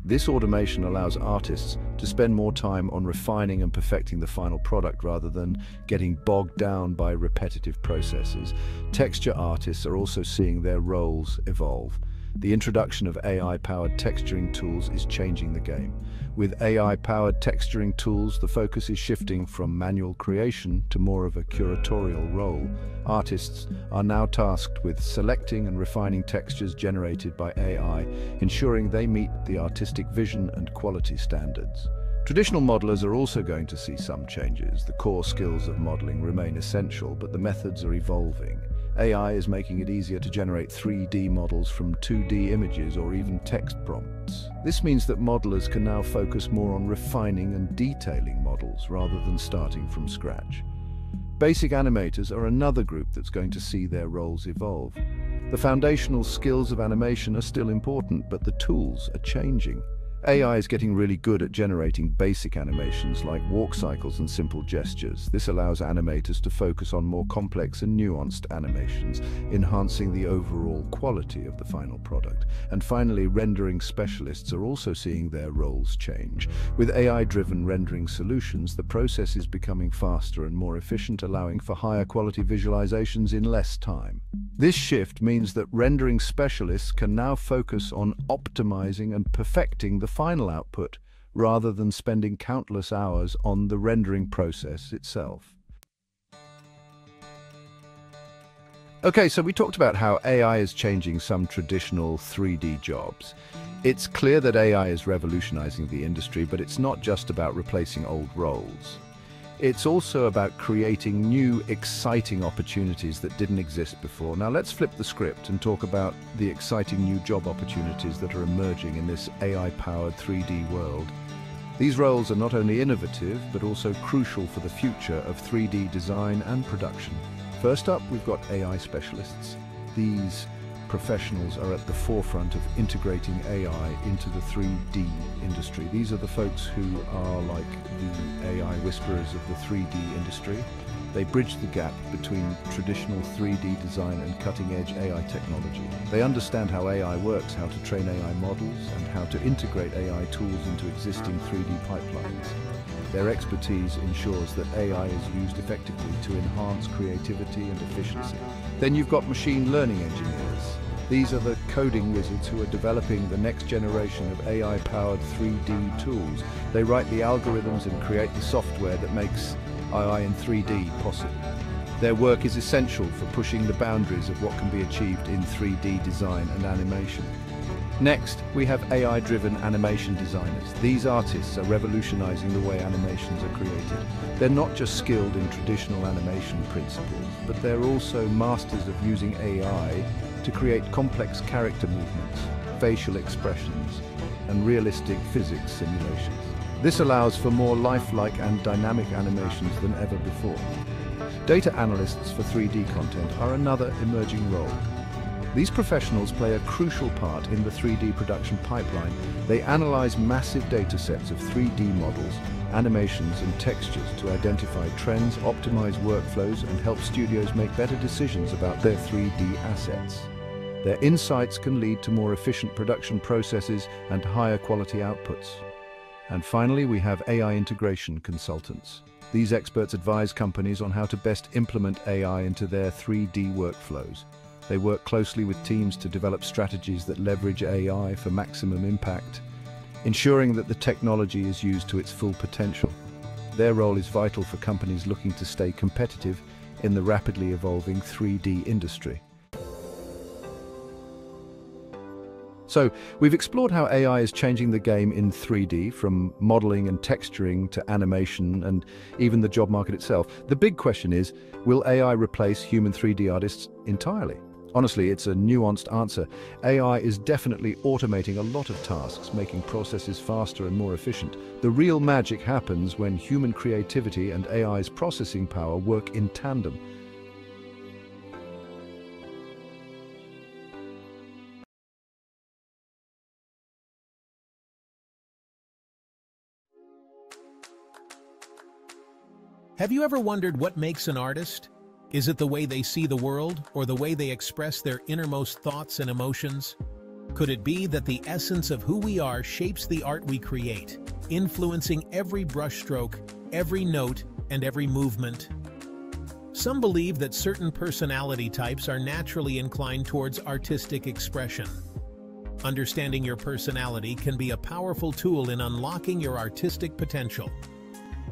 This automation allows artists to spend more time on refining and perfecting the final product rather than getting bogged down by repetitive processes. Texture artists are also seeing their roles evolve. The introduction of AI-powered texturing tools is changing the game. With AI-powered texturing tools, the focus is shifting from manual creation to more of a curatorial role. Artists are now tasked with selecting and refining textures generated by AI, ensuring they meet the artistic vision and quality standards. Traditional modelers are also going to see some changes. The core skills of modeling remain essential, but the methods are evolving. AI is making it easier to generate 3D models from 2D images or even text prompts. This means that modelers can now focus more on refining and detailing models rather than starting from scratch. Basic animators are another group that's going to see their roles evolve. The foundational skills of animation are still important, but the tools are changing. AI is getting really good at generating basic animations like walk cycles and simple gestures. This allows animators to focus on more complex and nuanced animations, enhancing the overall quality of the final product. And finally, rendering specialists are also seeing their roles change. With AI-driven rendering solutions, the process is becoming faster and more efficient, allowing for higher quality visualizations in less time. This shift means that rendering specialists can now focus on optimizing and perfecting the final output, rather than spending countless hours on the rendering process itself. Okay, so we talked about how AI is changing some traditional 3D jobs. It's clear that AI is revolutionizing the industry, but it's not just about replacing old roles. It's also about creating new, exciting opportunities that didn't exist before. Now let's flip the script and talk about the exciting new job opportunities that are emerging in this AI-powered 3D world. These roles are not only innovative, but also crucial for the future of 3D design and production. First up, we've got AI specialists. These professionals are at the forefront of integrating AI into the 3D industry. These are the folks who are like the AI whisperers of the 3D industry. They bridge the gap between traditional 3D design and cutting-edge AI technology. They understand how AI works, how to train AI models, and how to integrate AI tools into existing 3D pipelines. Their expertise ensures that AI is used effectively to enhance creativity and efficiency. Then you've got machine learning engineers. These are the coding wizards who are developing the next generation of AI-powered 3D tools. They write the algorithms and create the software that makes AI in 3D possible. Their work is essential for pushing the boundaries of what can be achieved in 3D design and animation. Next, we have AI-driven animation designers. These artists are revolutionizing the way animations are created. They're not just skilled in traditional animation principles, but they're also masters of using AI to create complex character movements, facial expressions, and realistic physics simulations. This allows for more lifelike and dynamic animations than ever before. Data analysts for 3D content are another emerging role. These professionals play a crucial part in the 3D production pipeline. They analyze massive data sets of 3D models, animations and textures to identify trends, optimize workflows, and help studios make better decisions about their 3D assets. Their insights can lead to more efficient production processes and higher quality outputs. And finally, we have AI integration consultants. These experts advise companies on how to best implement AI into their 3D workflows. They work closely with teams to develop strategies that leverage AI for maximum impact, ensuring that the technology is used to its full potential. Their role is vital for companies looking to stay competitive in the rapidly evolving 3D industry. So, we've explored how AI is changing the game in 3D, from modeling and texturing to animation and even the job market itself. The big question is, will AI replace human 3D artists entirely? Honestly, it's a nuanced answer. AI is definitely automating a lot of tasks, making processes faster and more efficient. The real magic happens when human creativity and AI's processing power work in tandem. Have you ever wondered what makes an artist? Is it the way they see the world, or the way they express their innermost thoughts and emotions? Could it be that the essence of who we are shapes the art we create, influencing every brushstroke, every note, and every movement? Some believe that certain personality types are naturally inclined towards artistic expression. Understanding your personality can be a powerful tool in unlocking your artistic potential.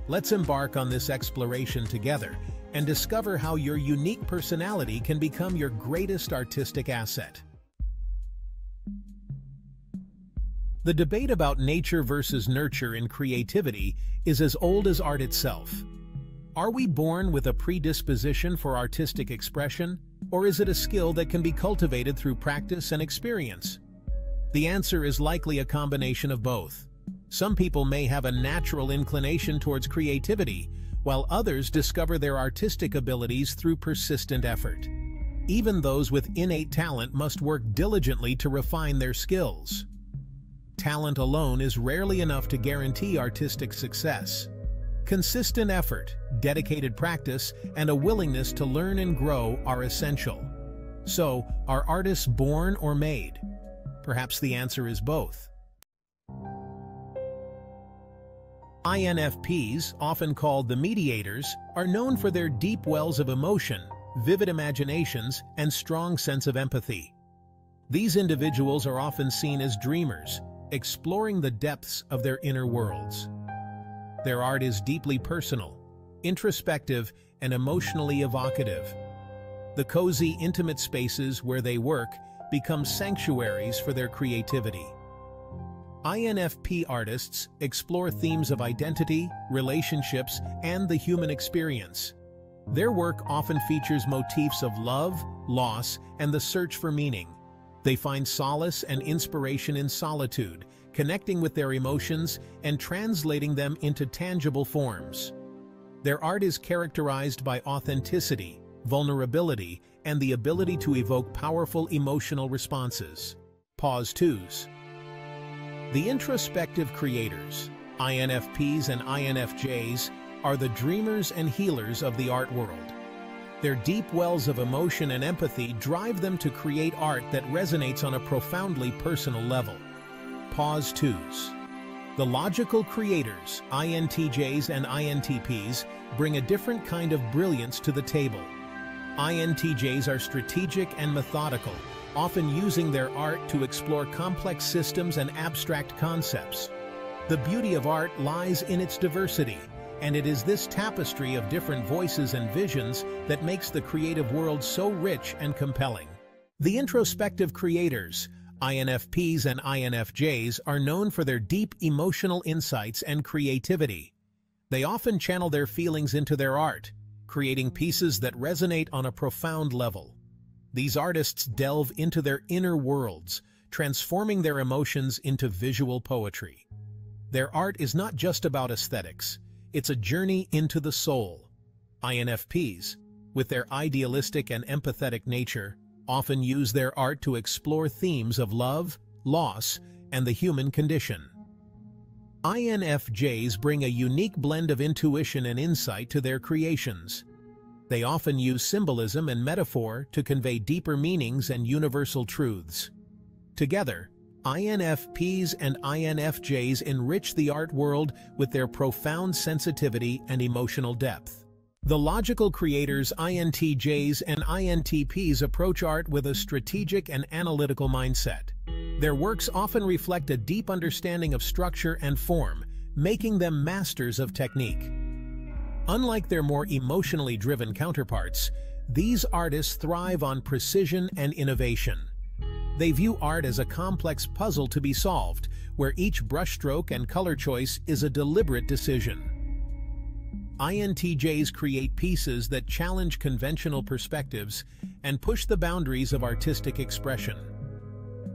Let's embark on this exploration together and discover how your unique personality can become your greatest artistic asset. The debate about nature versus nurture in creativity is as old as art itself. Are we born with a predisposition for artistic expression, or is it a skill that can be cultivated through practice and experience? The answer is likely a combination of both. Some people may have a natural inclination towards creativity, while others discover their artistic abilities through persistent effort. Even those with innate talent must work diligently to refine their skills. Talent alone is rarely enough to guarantee artistic success. Consistent effort, dedicated practice, and a willingness to learn and grow are essential. So, are artists born or made? Perhaps the answer is both. INFPs, often called the mediators, are known for their deep wells of emotion, vivid imaginations, and strong sense of empathy. These individuals are often seen as dreamers, exploring the depths of their inner worlds. Their art is deeply personal, introspective, and emotionally evocative. The cozy, intimate spaces where they work become sanctuaries for their creativity. INFP artists explore themes of identity, relationships, and the human experience. Their work often features motifs of love, loss, and the search for meaning. They find solace and inspiration in solitude, connecting with their emotions and translating them into tangible forms. Their art is characterized by authenticity, vulnerability, and the ability to evoke powerful emotional responses. Pause 2s. The introspective creators, INFPs and INFJs, are the dreamers and healers of the art world. Their deep wells of emotion and empathy drive them to create art that resonates on a profoundly personal level. Pause 2s. The logical creators, INTJs and INTPs, bring a different kind of brilliance to the table. INTJs are strategic and methodical, often using their art to explore complex systems and abstract concepts. The beauty of art lies in its diversity, and it is this tapestry of different voices and visions that makes the creative world so rich and compelling. The introspective creators, INFPs and INFJs, are known for their deep emotional insights and creativity. They often channel their feelings into their art, creating pieces that resonate on a profound level. These artists delve into their inner worlds, transforming their emotions into visual poetry. Their art is not just about aesthetics, it's a journey into the soul. INFPs, with their idealistic and empathetic nature, often use their art to explore themes of love, loss, and the human condition. INFJs bring a unique blend of intuition and insight to their creations. They often use symbolism and metaphor to convey deeper meanings and universal truths. Together, INFPs and INFJs enrich the art world with their profound sensitivity and emotional depth. The logical creators, INTJs and INTPs, approach art with a strategic and analytical mindset. Their works often reflect a deep understanding of structure and form, making them masters of technique. Unlike their more emotionally driven counterparts, these artists thrive on precision and innovation. They view art as a complex puzzle to be solved, where each brushstroke and color choice is a deliberate decision. INTJs create pieces that challenge conventional perspectives and push the boundaries of artistic expression.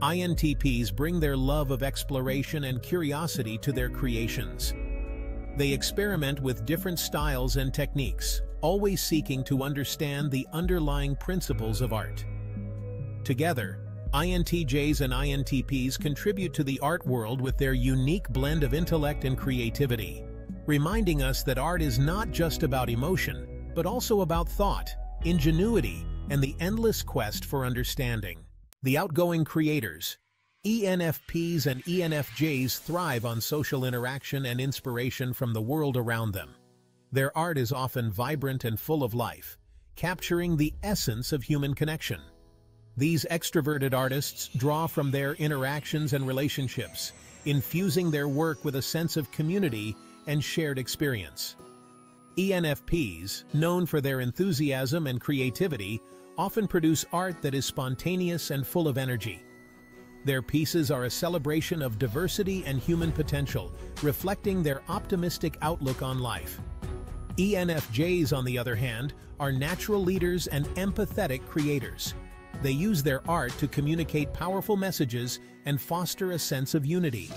INTPs bring their love of exploration and curiosity to their creations. They experiment with different styles and techniques, always seeking to understand the underlying principles of art. Together, INTJs and INTPs contribute to the art world with their unique blend of intellect and creativity, reminding us that art is not just about emotion, but also about thought, ingenuity, and the endless quest for understanding. The outgoing creators, ENFPs and ENFJs, thrive on social interaction and inspiration from the world around them. Their art is often vibrant and full of life, capturing the essence of human connection. These extroverted artists draw from their interactions and relationships, infusing their work with a sense of community and shared experience. ENFPs, known for their enthusiasm and creativity, often produce art that is spontaneous and full of energy. Their pieces are a celebration of diversity and human potential, reflecting their optimistic outlook on life. ENFJs, on the other hand, are natural leaders and empathetic creators. They use their art to communicate powerful messages and foster a sense of unity.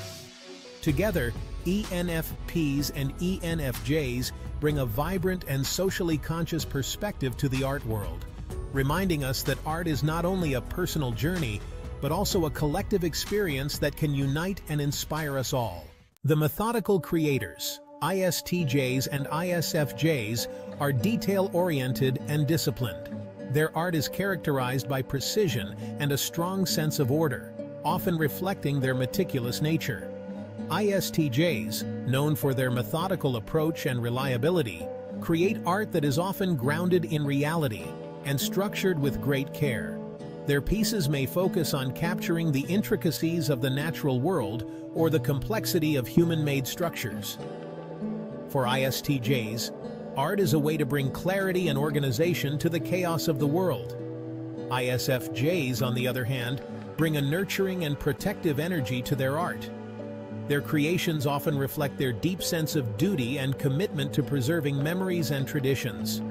Together, ENFPs and ENFJs bring a vibrant and socially conscious perspective to the art world, reminding us that art is not only a personal journey, but also a collective experience that can unite and inspire us all. The methodical creators, ISTJs and ISFJs, are detail-oriented and disciplined. Their art is characterized by precision and a strong sense of order, often reflecting their meticulous nature. ISTJs, known for their methodical approach and reliability, create art that is often grounded in reality and structured with great care. Their pieces may focus on capturing the intricacies of the natural world or the complexity of human-made structures. For ISTJs, art is a way to bring clarity and organization to the chaos of the world. ISFJs, on the other hand, bring a nurturing and protective energy to their art. Their creations often reflect their deep sense of duty and commitment to preserving memories and traditions.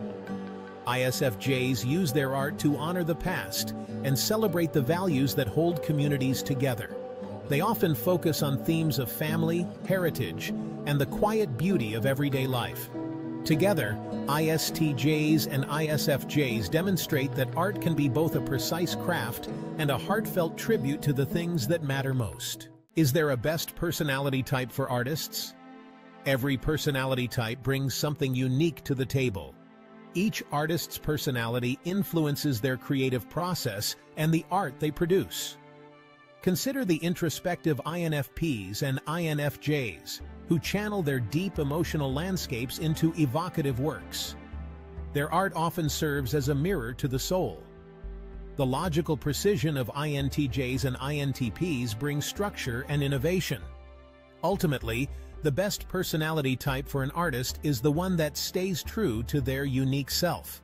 ISFJs use their art to honor the past and celebrate the values that hold communities together. They often focus on themes of family, heritage, and the quiet beauty of everyday life. Together, ISTJs and ISFJs demonstrate that art can be both a precise craft and a heartfelt tribute to the things that matter most. Is there a best personality type for artists? Every personality type brings something unique to the table. Each artist's personality influences their creative process and the art they produce. Consider the introspective INFPs and INFJs, who channel their deep emotional landscapes into evocative works. Their art often serves as a mirror to the soul. The logical precision of INTJs and INTPs brings structure and innovation. Ultimately, the best personality type for an artist is the one that stays true to their unique self.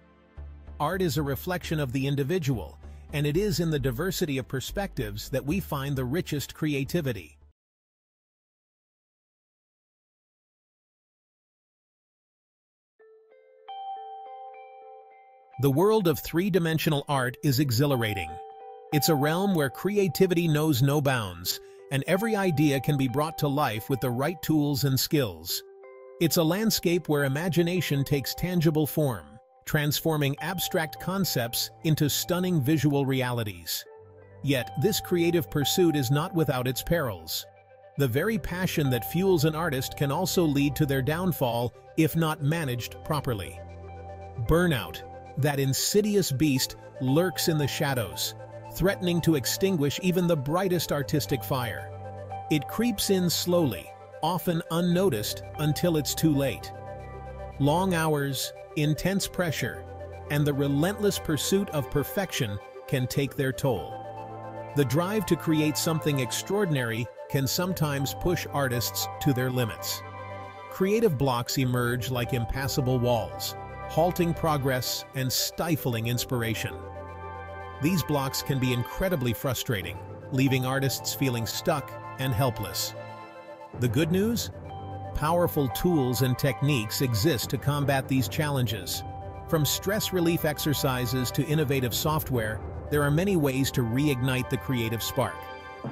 Art is a reflection of the individual, and it is in the diversity of perspectives that we find the richest creativity. The world of three-dimensional art is exhilarating. It's a realm where creativity knows no bounds, and every idea can be brought to life with the right tools and skills. It's a landscape where imagination takes tangible form, transforming abstract concepts into stunning visual realities. Yet, this creative pursuit is not without its perils. The very passion that fuels an artist can also lead to their downfall if not managed properly. Burnout, that insidious beast, lurks in the shadows, threatening to extinguish even the brightest artistic fire. It creeps in slowly, often unnoticed until it's too late. Long hours, intense pressure, and the relentless pursuit of perfection can take their toll. The drive to create something extraordinary can sometimes push artists to their limits. Creative blocks emerge like impassable walls, halting progress and stifling inspiration. These blocks can be incredibly frustrating, leaving artists feeling stuck and helpless. The good news? Powerful tools and techniques exist to combat these challenges. From stress relief exercises to innovative software, there are many ways to reignite the creative spark.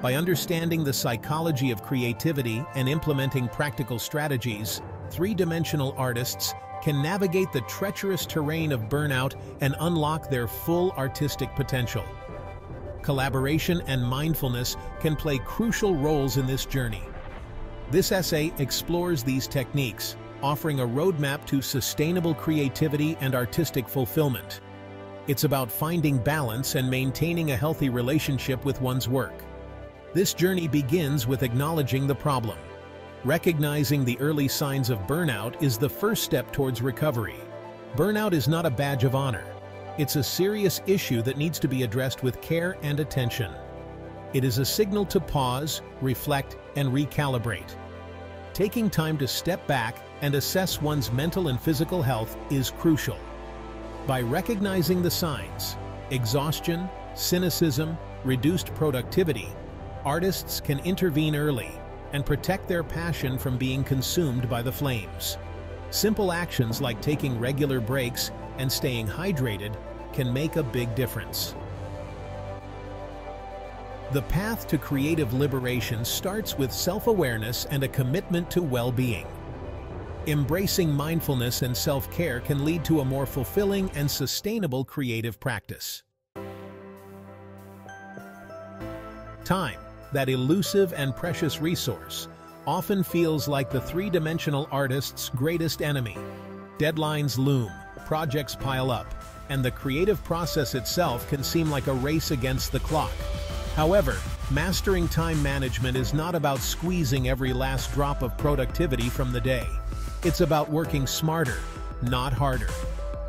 By understanding the psychology of creativity and implementing practical strategies, three-dimensional artists can navigate the treacherous terrain of burnout and unlock their full artistic potential. Collaboration and mindfulness can play crucial roles in this journey. This essay explores these techniques, offering a roadmap to sustainable creativity and artistic fulfillment. It's about finding balance and maintaining a healthy relationship with one's work. This journey begins with acknowledging the problem. Recognizing the early signs of burnout is the first step towards recovery. Burnout is not a badge of honor. It's a serious issue that needs to be addressed with care and attention. It is a signal to pause, reflect, and recalibrate. Taking time to step back and assess one's mental and physical health is crucial. By recognizing the signs, exhaustion, cynicism, reduced productivity, artists can intervene early and protect their passion from being consumed by the flames. Simple actions like taking regular breaks and staying hydrated can make a big difference. The path to creative liberation starts with self-awareness and a commitment to well-being. Embracing mindfulness and self-care can lead to a more fulfilling and sustainable creative practice. Time, that elusive and precious resource, often feels like the three-dimensional artist's greatest enemy. Deadlines loom, projects pile up, and the creative process itself can seem like a race against the clock. However, mastering time management is not about squeezing every last drop of productivity from the day. It's about working smarter, not harder.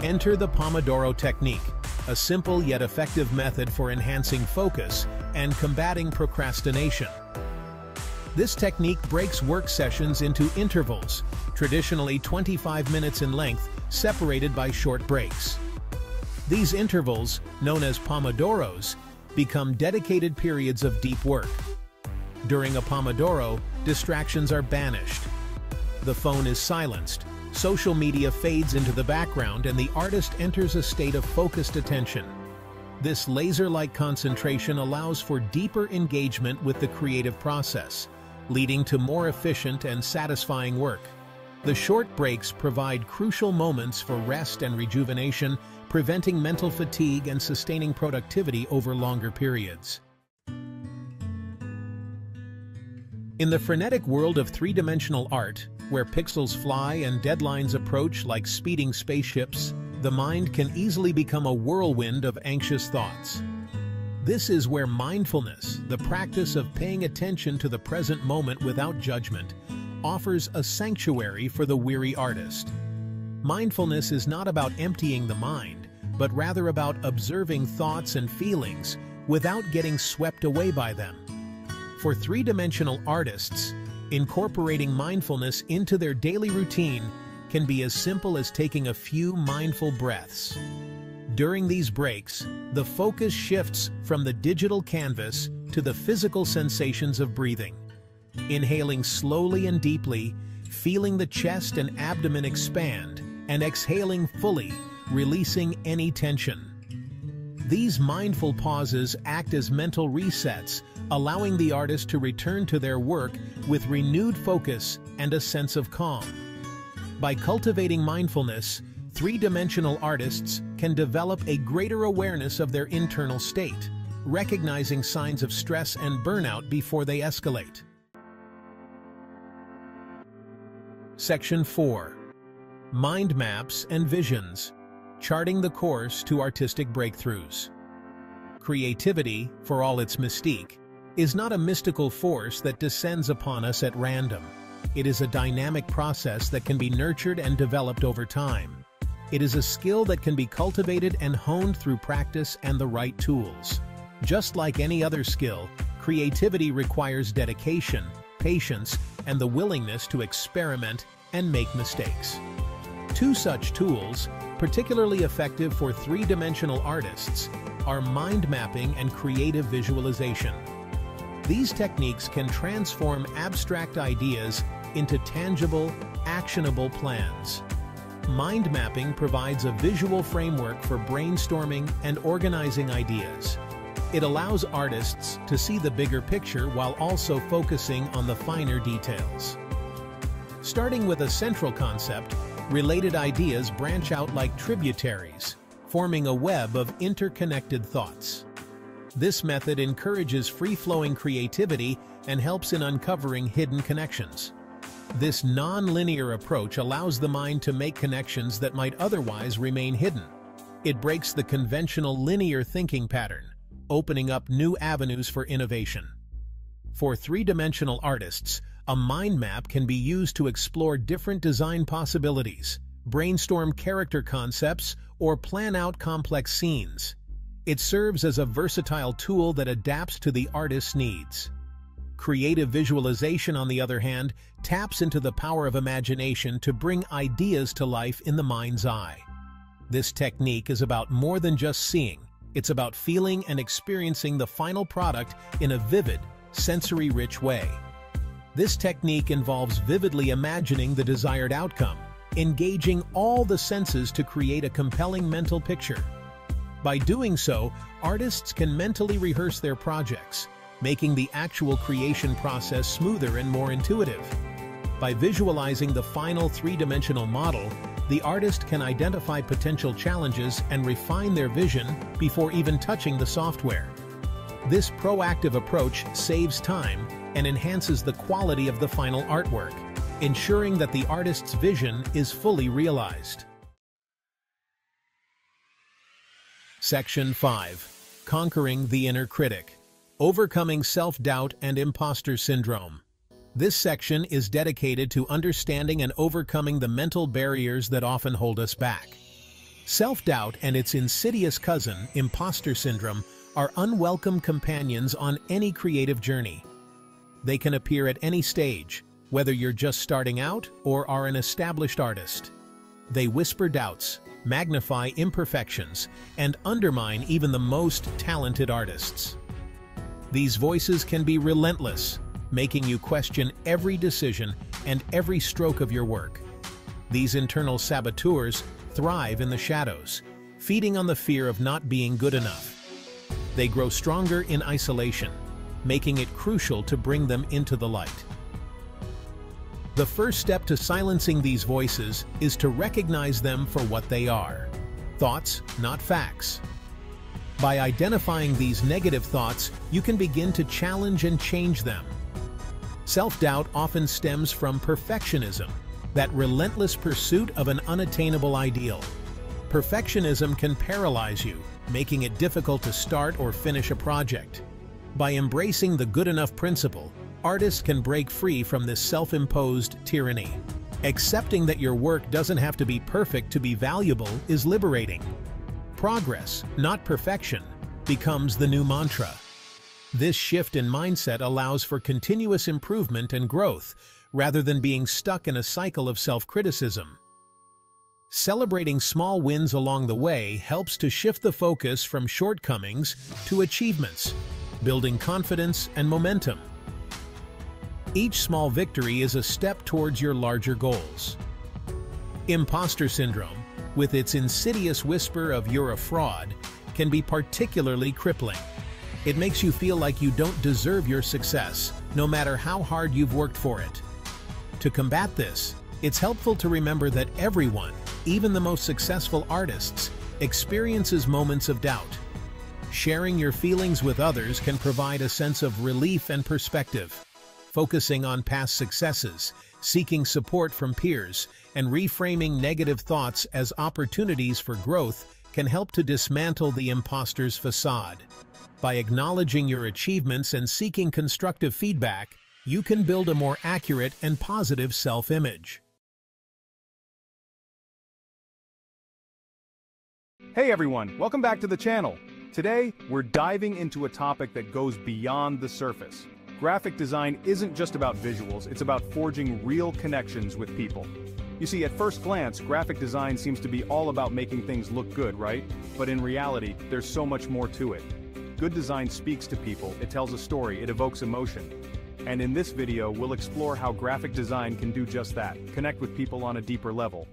Enter the Pomodoro technique, a simple yet effective method for enhancing focus and combating procrastination. This technique breaks work sessions into intervals, traditionally 25 minutes in length, separated by short breaks. These intervals, known as Pomodoros, become dedicated periods of deep work. During a Pomodoro, distractions are banished. The phone is silenced, social media fades into the background, and the artist enters a state of focused attention. This laser-like concentration allows for deeper engagement with the creative process, leading to more efficient and satisfying work. The short breaks provide crucial moments for rest and rejuvenation, preventing mental fatigue and sustaining productivity over longer periods. In the frenetic world of three-dimensional art, where pixels fly and deadlines approach like speeding spaceships, the mind can easily become a whirlwind of anxious thoughts. This is where mindfulness, the practice of paying attention to the present moment without judgment, offers a sanctuary for the weary artist. Mindfulness is not about emptying the mind, but rather about observing thoughts and feelings without getting swept away by them. For three-dimensional artists, incorporating mindfulness into their daily routine can be as simple as taking a few mindful breaths. During these breaks, the focus shifts from the digital canvas to the physical sensations of breathing. Inhaling slowly and deeply, feeling the chest and abdomen expand, and exhaling fully, releasing any tension. These mindful pauses act as mental resets, allowing the artist to return to their work with renewed focus and a sense of calm. By cultivating mindfulness, three-dimensional artists can develop a greater awareness of their internal state, recognizing signs of stress and burnout before they escalate. Section 4. Mind Maps and Visions, Charting the Course to Artistic Breakthroughs. Creativity, for all its mystique, is not a mystical force that descends upon us at random. It is a dynamic process that can be nurtured and developed over time. It is a skill that can be cultivated and honed through practice and the right tools. Just like any other skill, creativity requires dedication, patience, and the willingness to experiment and make mistakes. Two such tools, particularly effective for three-dimensional artists, are mind mapping and creative visualization. These techniques can transform abstract ideas into tangible, actionable plans. Mind mapping provides a visual framework for brainstorming and organizing ideas. It allows artists to see the bigger picture while also focusing on the finer details. Starting with a central concept, related ideas branch out like tributaries, forming a web of interconnected thoughts. This method encourages free-flowing creativity and helps in uncovering hidden connections. This non-linear approach allows the mind to make connections that might otherwise remain hidden. It breaks the conventional linear thinking pattern, opening up new avenues for innovation. For three-dimensional artists, a mind map can be used to explore different design possibilities, brainstorm character concepts, or plan out complex scenes. It serves as a versatile tool that adapts to the artist's needs. Creative visualization, on the other hand, taps into the power of imagination to bring ideas to life in the mind's eye. This technique is about more than just seeing. It's about feeling and experiencing the final product in a vivid, sensory-rich way. This technique involves vividly imagining the desired outcome, engaging all the senses to create a compelling mental picture. By doing so, artists can mentally rehearse their projects, making the actual creation process smoother and more intuitive. By visualizing the final three-dimensional model, the artist can identify potential challenges and refine their vision before even touching the software. This proactive approach saves time and enhances the quality of the final artwork, ensuring that the artist's vision is fully realized. Section 5. Conquering the Inner Critic, Overcoming Self-Doubt and Imposter Syndrome. This section is dedicated to understanding and overcoming the mental barriers that often hold us back. Self-doubt and its insidious cousin, imposter syndrome, are unwelcome companions on any creative journey. They can appear at any stage, whether you're just starting out or are an established artist. They whisper doubts, magnify imperfections, and undermine even the most talented artists. These voices can be relentless, making you question every decision and every stroke of your work. These internal saboteurs thrive in the shadows, feeding on the fear of not being good enough. They grow stronger in isolation, making it crucial to bring them into the light. The first step to silencing these voices is to recognize them for what they are: thoughts, not facts. By identifying these negative thoughts, you can begin to challenge and change them. Self-doubt often stems from perfectionism, that relentless pursuit of an unattainable ideal. Perfectionism can paralyze you, making it difficult to start or finish a project. By embracing the good enough principle, artists can break free from this self-imposed tyranny. Accepting that your work doesn't have to be perfect to be valuable is liberating. Progress, not perfection, becomes the new mantra. This shift in mindset allows for continuous improvement and growth, rather than being stuck in a cycle of self-criticism. Celebrating small wins along the way helps to shift the focus from shortcomings to achievements, building confidence and momentum. Each small victory is a step towards your larger goals. Imposter syndrome, with its insidious whisper of "you're a fraud," can be particularly crippling. It makes you feel like you don't deserve your success, no matter how hard you've worked for it. To combat this, it's helpful to remember that everyone, even the most successful artists, experiences moments of doubt. Sharing your feelings with others can provide a sense of relief and perspective. Focusing on past successes, seeking support from peers, and reframing negative thoughts as opportunities for growth can help to dismantle the imposter's facade. By acknowledging your achievements and seeking constructive feedback, you can build a more accurate and positive self-image. Hey everyone, welcome back to the channel. Today, we're diving into a topic that goes beyond the surface. Graphic design isn't just about visuals, it's about forging real connections with people. You see, at first glance, graphic design seems to be all about making things look good, right? But in reality, there's so much more to it. Good design speaks to people, it tells a story, it evokes emotion. And in this video, we'll explore how graphic design can do just that, connect with people on a deeper level.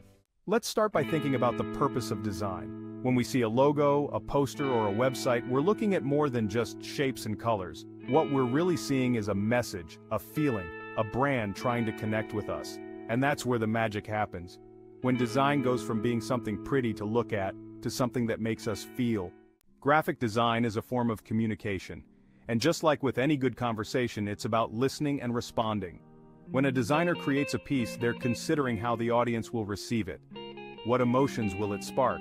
Let's start by thinking about the purpose of design. When we see a logo, a poster, or a website, we're looking at more than just shapes and colors. What we're really seeing is a message, a feeling, a brand trying to connect with us. And that's where the magic happens. When design goes from being something pretty to look at, to something that makes us feel. Graphic design is a form of communication. And just like with any good conversation, it's about listening and responding. When a designer creates a piece, they're considering how the audience will receive it. What emotions will it spark?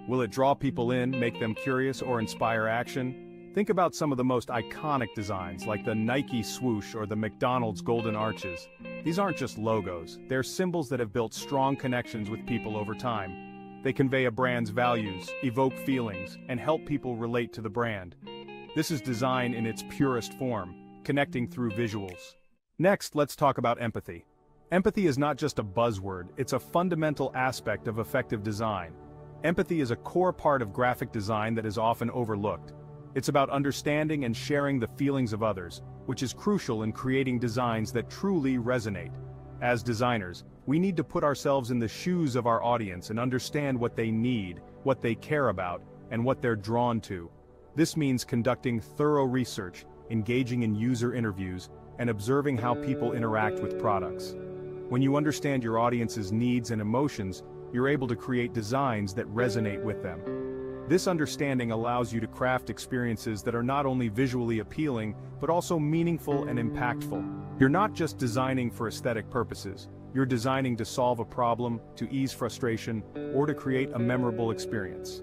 Will it draw people in, make them curious, or inspire action? Think about some of the most iconic designs, like the Nike swoosh or the McDonald's golden arches. These aren't just logos, they're symbols that have built strong connections with people over time. They convey a brand's values, evoke feelings, and help people relate to the brand. This is design in its purest form, connecting through visuals. Next, let's talk about empathy. Empathy is not just a buzzword, it's a fundamental aspect of effective design. Empathy is a core part of graphic design that is often overlooked. It's about understanding and sharing the feelings of others, which is crucial in creating designs that truly resonate. As designers, we need to put ourselves in the shoes of our audience and understand what they need, what they care about, and what they're drawn to. This means conducting thorough research, engaging in user interviews, and observing how people interact with products. When you understand your audience's needs and emotions, you're able to create designs that resonate with them. This understanding allows you to craft experiences that are not only visually appealing, but also meaningful and impactful. You're not just designing for aesthetic purposes, you're designing to solve a problem, to ease frustration, or to create a memorable experience.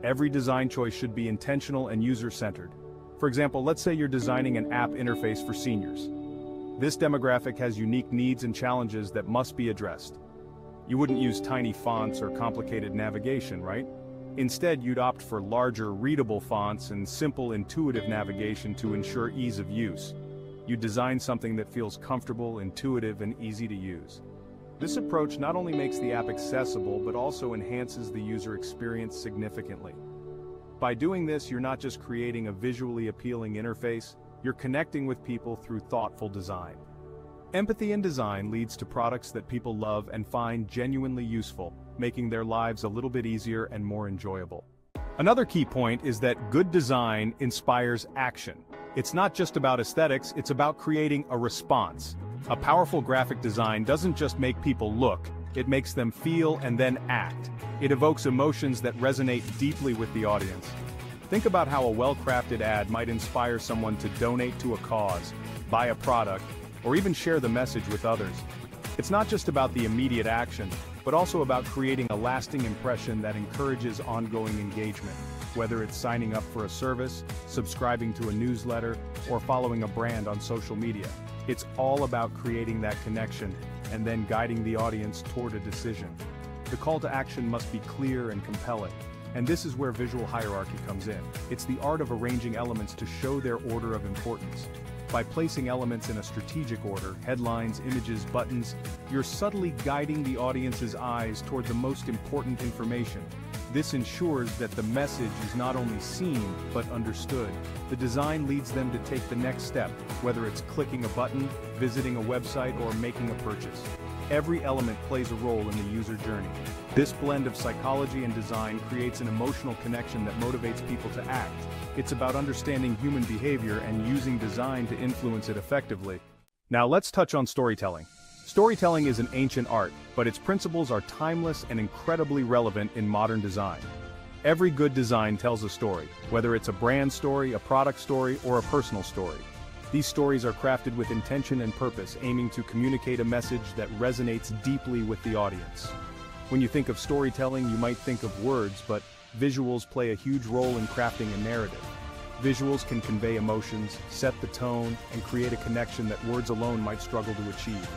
Every design choice should be intentional and user-centered. For example, let's say you're designing an app interface for seniors. This demographic has unique needs and challenges that must be addressed. You wouldn't use tiny fonts or complicated navigation, right? Instead, you'd opt for larger, readable fonts and simple, intuitive navigation to ensure ease of use. You design something that feels comfortable, intuitive, and easy to use. This approach not only makes the app accessible, but also enhances the user experience significantly. By doing this, you're not just creating a visually appealing interface, you're connecting with people through thoughtful design. Empathy in design leads to products that people love and find genuinely useful, making their lives a little bit easier and more enjoyable. Another key point is that good design inspires action. It's not just about aesthetics, it's about creating a response. A powerful graphic design doesn't just make people look, it makes them feel and then act. It evokes emotions that resonate deeply with the audience. Think about how a well-crafted ad might inspire someone to donate to a cause, buy a product, or even share the message with others. It's not just about the immediate action, but also about creating a lasting impression that encourages ongoing engagement, whether it's signing up for a service, subscribing to a newsletter, or following a brand on social media. It's all about creating that connection and then guiding the audience toward a decision. The call to action must be clear and compelling. And this is where visual hierarchy comes in. It's the art of arranging elements to show their order of importance. By placing elements in a strategic order, headlines, images, buttons, you're subtly guiding the audience's eyes toward the most important information. This ensures that the message is not only seen, but understood. The design leads them to take the next step, whether it's clicking a button, visiting a website, or making a purchase. Every element plays a role in the user journey. This blend of psychology and design creates an emotional connection that motivates people to act. It's about understanding human behavior and using design to influence it effectively. Now let's touch on storytelling. Storytelling is an ancient art, but its principles are timeless and incredibly relevant in modern design. Every good design tells a story, whether it's a brand story, a product story, or a personal story. These stories are crafted with intention and purpose, aiming to communicate a message that resonates deeply with the audience. When you think of storytelling, you might think of words, but visuals play a huge role in crafting a narrative. Visuals can convey emotions, set the tone, and create a connection that words alone might struggle to achieve.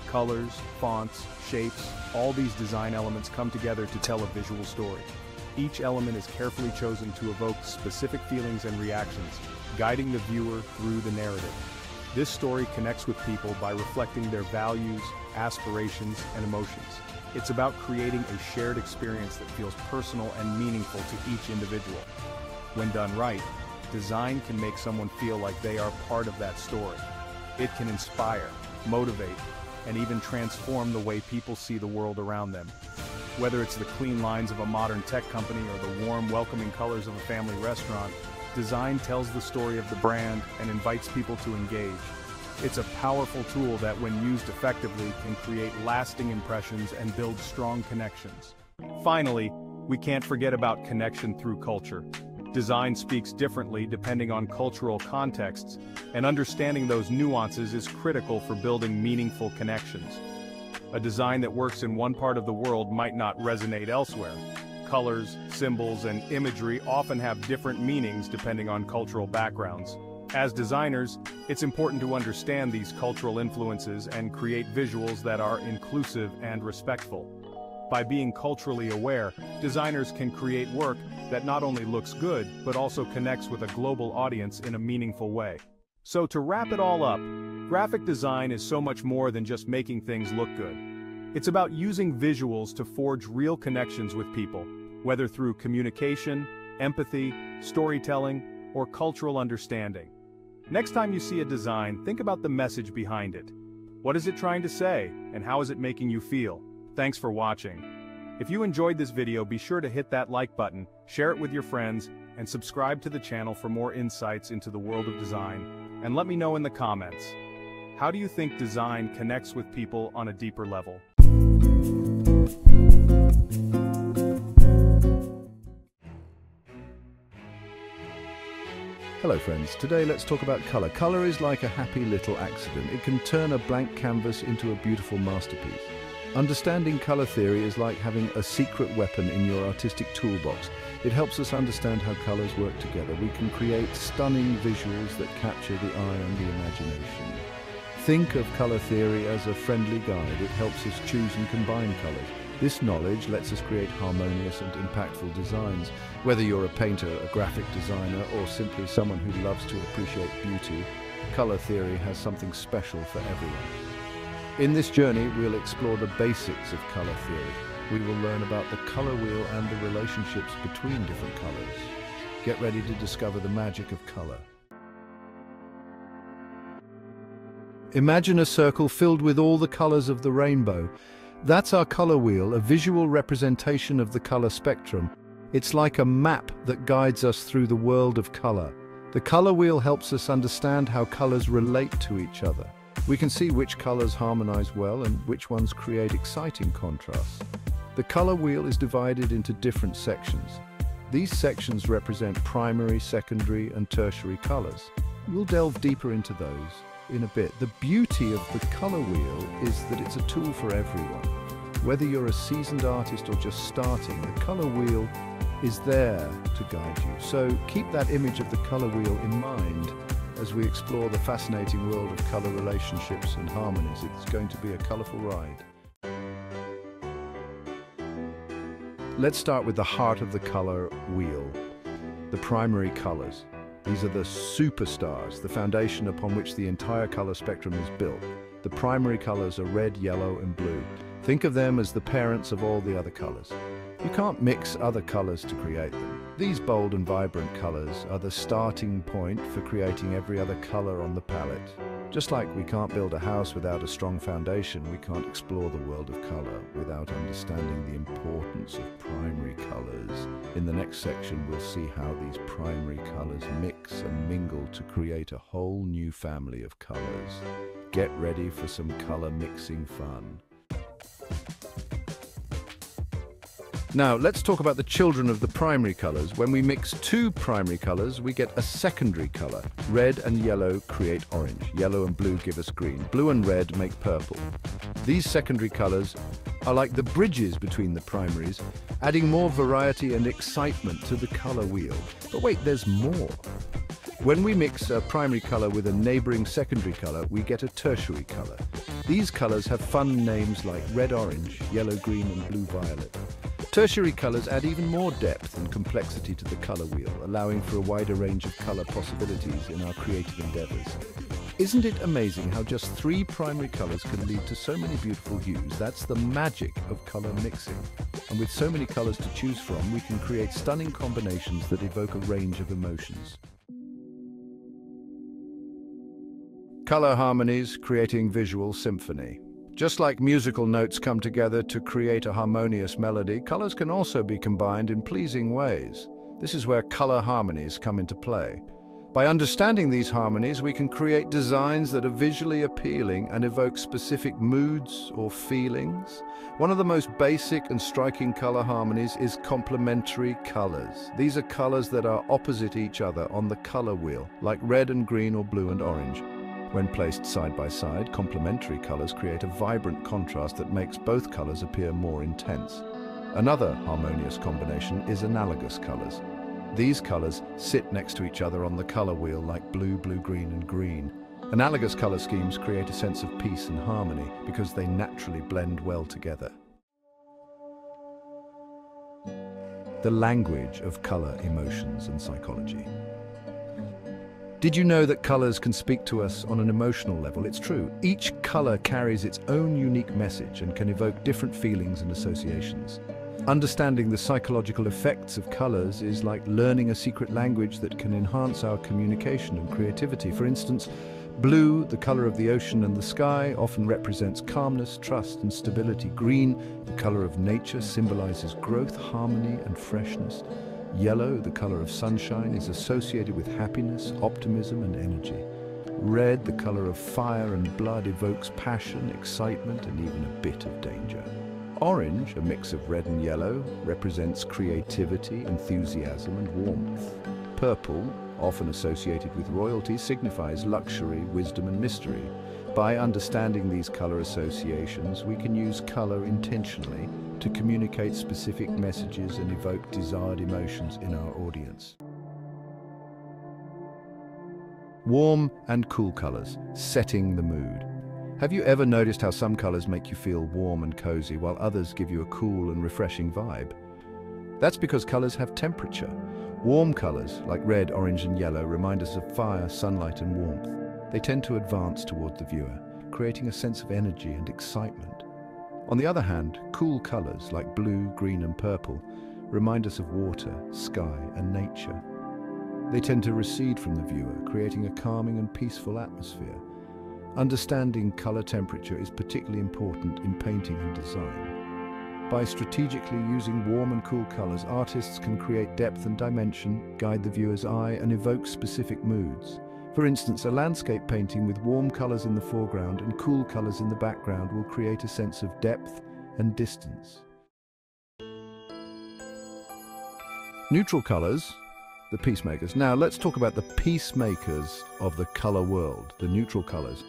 Colors, fonts, shapes, all these design elements come together to tell a visual story. Each element is carefully chosen to evoke specific feelings and reactions, guiding the viewer through the narrative. This story connects with people by reflecting their values, aspirations, and emotions. It's about creating a shared experience that feels personal and meaningful to each individual. When done right, design can make someone feel like they are part of that story. It can inspire, motivate, and even transform the way people see the world around them. Whether it's the clean lines of a modern tech company or the warm, welcoming colors of a family restaurant, design tells the story of the brand and invites people to engage. It's a powerful tool that, when used effectively, can create lasting impressions and build strong connections. Finally, we can't forget about connection through culture. Design speaks differently depending on cultural contexts, and understanding those nuances is critical for building meaningful connections. A design that works in one part of the world might not resonate elsewhere. Colors, symbols, and imagery often have different meanings depending on cultural backgrounds. As designers, it's important to understand these cultural influences and create visuals that are inclusive and respectful. By being culturally aware, designers can create work that not only looks good, but also connects with a global audience in a meaningful way. So to wrap it all up, graphic design is so much more than just making things look good. It's about using visuals to forge real connections with people, whether through communication, empathy, storytelling, or cultural understanding. Next time you see a design, think about the message behind it. What is it trying to say, and how is it making you feel? Thanks for watching. If you enjoyed this video, be sure to hit that like button, share it with your friends, and subscribe to the channel for more insights into the world of design. And let me know in the comments, how do you think design connects with people on a deeper level? Hello friends, today let's talk about color. Color is like a happy little accident. It can turn a blank canvas into a beautiful masterpiece. Understanding color theory is like having a secret weapon in your artistic toolbox. It helps us understand how colors work together. We can create stunning visuals that capture the eye and the imagination. Think of color theory as a friendly guide. It helps us choose and combine colors. This knowledge lets us create harmonious and impactful designs. Whether you're a painter, a graphic designer, or simply someone who loves to appreciate beauty, color theory has something special for everyone. In this journey, we'll explore the basics of color theory. We will learn about the color wheel and the relationships between different colors. Get ready to discover the magic of color. Imagine a circle filled with all the colors of the rainbow. That's our color wheel, a visual representation of the color spectrum. It's like a map that guides us through the world of color. The color wheel helps us understand how colors relate to each other. We can see which colors harmonize well and which ones create exciting contrasts. The color wheel is divided into different sections. These sections represent primary, secondary, and tertiary colors. We'll delve deeper into those in a bit. The beauty of the color wheel is that it's a tool for everyone. Whether you're a seasoned artist or just starting, the color wheel is there to guide you. So keep that image of the color wheel in mind as we explore the fascinating world of color relationships and harmonies. It's going to be a colorful ride. Let's start with the heart of the color wheel, the primary colors. These are the superstars, the foundation upon which the entire color spectrum is built. The primary colors are red, yellow, and blue. Think of them as the parents of all the other colors. You can't mix other colors to create them. These bold and vibrant colors are the starting point for creating every other color on the palette. Just like we can't build a house without a strong foundation, we can't explore the world of color without understanding the importance of primary colors. In the next section, we'll see how these primary colors mix and mingle to create a whole new family of colors. Get ready for some color mixing fun. Now, let's talk about the children of the primary colors. When we mix two primary colors, we get a secondary color. Red and yellow create orange. Yellow and blue give us green. Blue and red make purple. These secondary colors are like the bridges between the primaries, adding more variety and excitement to the color wheel. But wait, there's more. When we mix a primary color with a neighboring secondary color, we get a tertiary color. These colors have fun names like red-orange, yellow-green, and blue-violet. Tertiary colors add even more depth and complexity to the color wheel, allowing for a wider range of color possibilities in our creative endeavors. Isn't it amazing how just 3 primary colors can lead to so many beautiful hues? That's the magic of color mixing. And with so many colors to choose from, we can create stunning combinations that evoke a range of emotions. Color harmonies, creating visual symphony. Just like musical notes come together to create a harmonious melody, colors can also be combined in pleasing ways. This is where color harmonies come into play. By understanding these harmonies, we can create designs that are visually appealing and evoke specific moods or feelings. One of the most basic and striking color harmonies is complementary colors. These are colors that are opposite each other on the color wheel, like red and green or blue and orange. When placed side by side, complementary colors create a vibrant contrast that makes both colors appear more intense. Another harmonious combination is analogous colors. These colors sit next to each other on the color wheel like blue, blue-green, and green. Analogous color schemes create a sense of peace and harmony because they naturally blend well together. The language of color, emotions, and psychology. Did you know that colors can speak to us on an emotional level? It's true. Each color carries its own unique message and can evoke different feelings and associations. Understanding the psychological effects of colors is like learning a secret language that can enhance our communication and creativity. For instance, blue, the color of the ocean and the sky, often represents calmness, trust, and stability. Green, the color of nature, symbolizes growth, harmony, and freshness. Yellow, the color of sunshine, is associated with happiness, optimism, and energy. Red, the color of fire and blood, evokes passion, excitement, and even a bit of danger. Orange, a mix of red and yellow, represents creativity, enthusiasm, and warmth. Purple, often associated with royalty, signifies luxury, wisdom, and mystery. By understanding these color associations, we can use color intentionally to communicate specific messages and evoke desired emotions in our audience. Warm and cool colors, setting the mood. Have you ever noticed how some colors make you feel warm and cozy while others give you a cool and refreshing vibe? That's because colors have temperature. Warm colors, like red, orange, and yellow, remind us of fire, sunlight, and warmth. They tend to advance toward the viewer, creating a sense of energy and excitement. On the other hand, cool colors like blue, green, and purple remind us of water, sky, and nature. They tend to recede from the viewer, creating a calming and peaceful atmosphere. Understanding color temperature is particularly important in painting and design. By strategically using warm and cool colors, artists can create depth and dimension, guide the viewer's eye, and evoke specific moods. For instance, a landscape painting with warm colors in the foreground and cool colors in the background will create a sense of depth and distance. Neutral colors, the peacemakers. Now let's talk about the peacemakers of the color world, the neutral colors.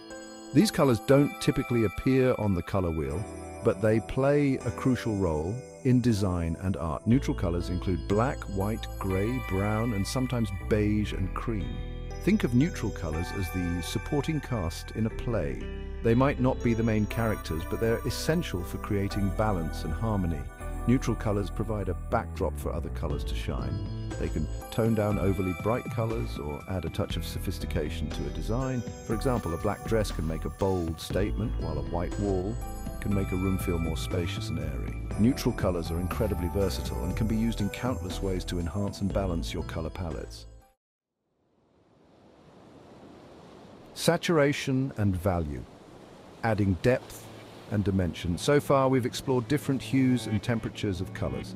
These colors don't typically appear on the color wheel, but they play a crucial role in design and art. Neutral colors include black, white, gray, brown, and sometimes beige and cream. Think of neutral colors as the supporting cast in a play. They might not be the main characters, but they're essential for creating balance and harmony. Neutral colors provide a backdrop for other colors to shine. They can tone down overly bright colors or add a touch of sophistication to a design. For example, a black dress can make a bold statement, while a white wall can make a room feel more spacious and airy. Neutral colors are incredibly versatile and can be used in countless ways to enhance and balance your color palettes. Saturation and value, adding depth and dimension. So far, we've explored different hues and temperatures of colors.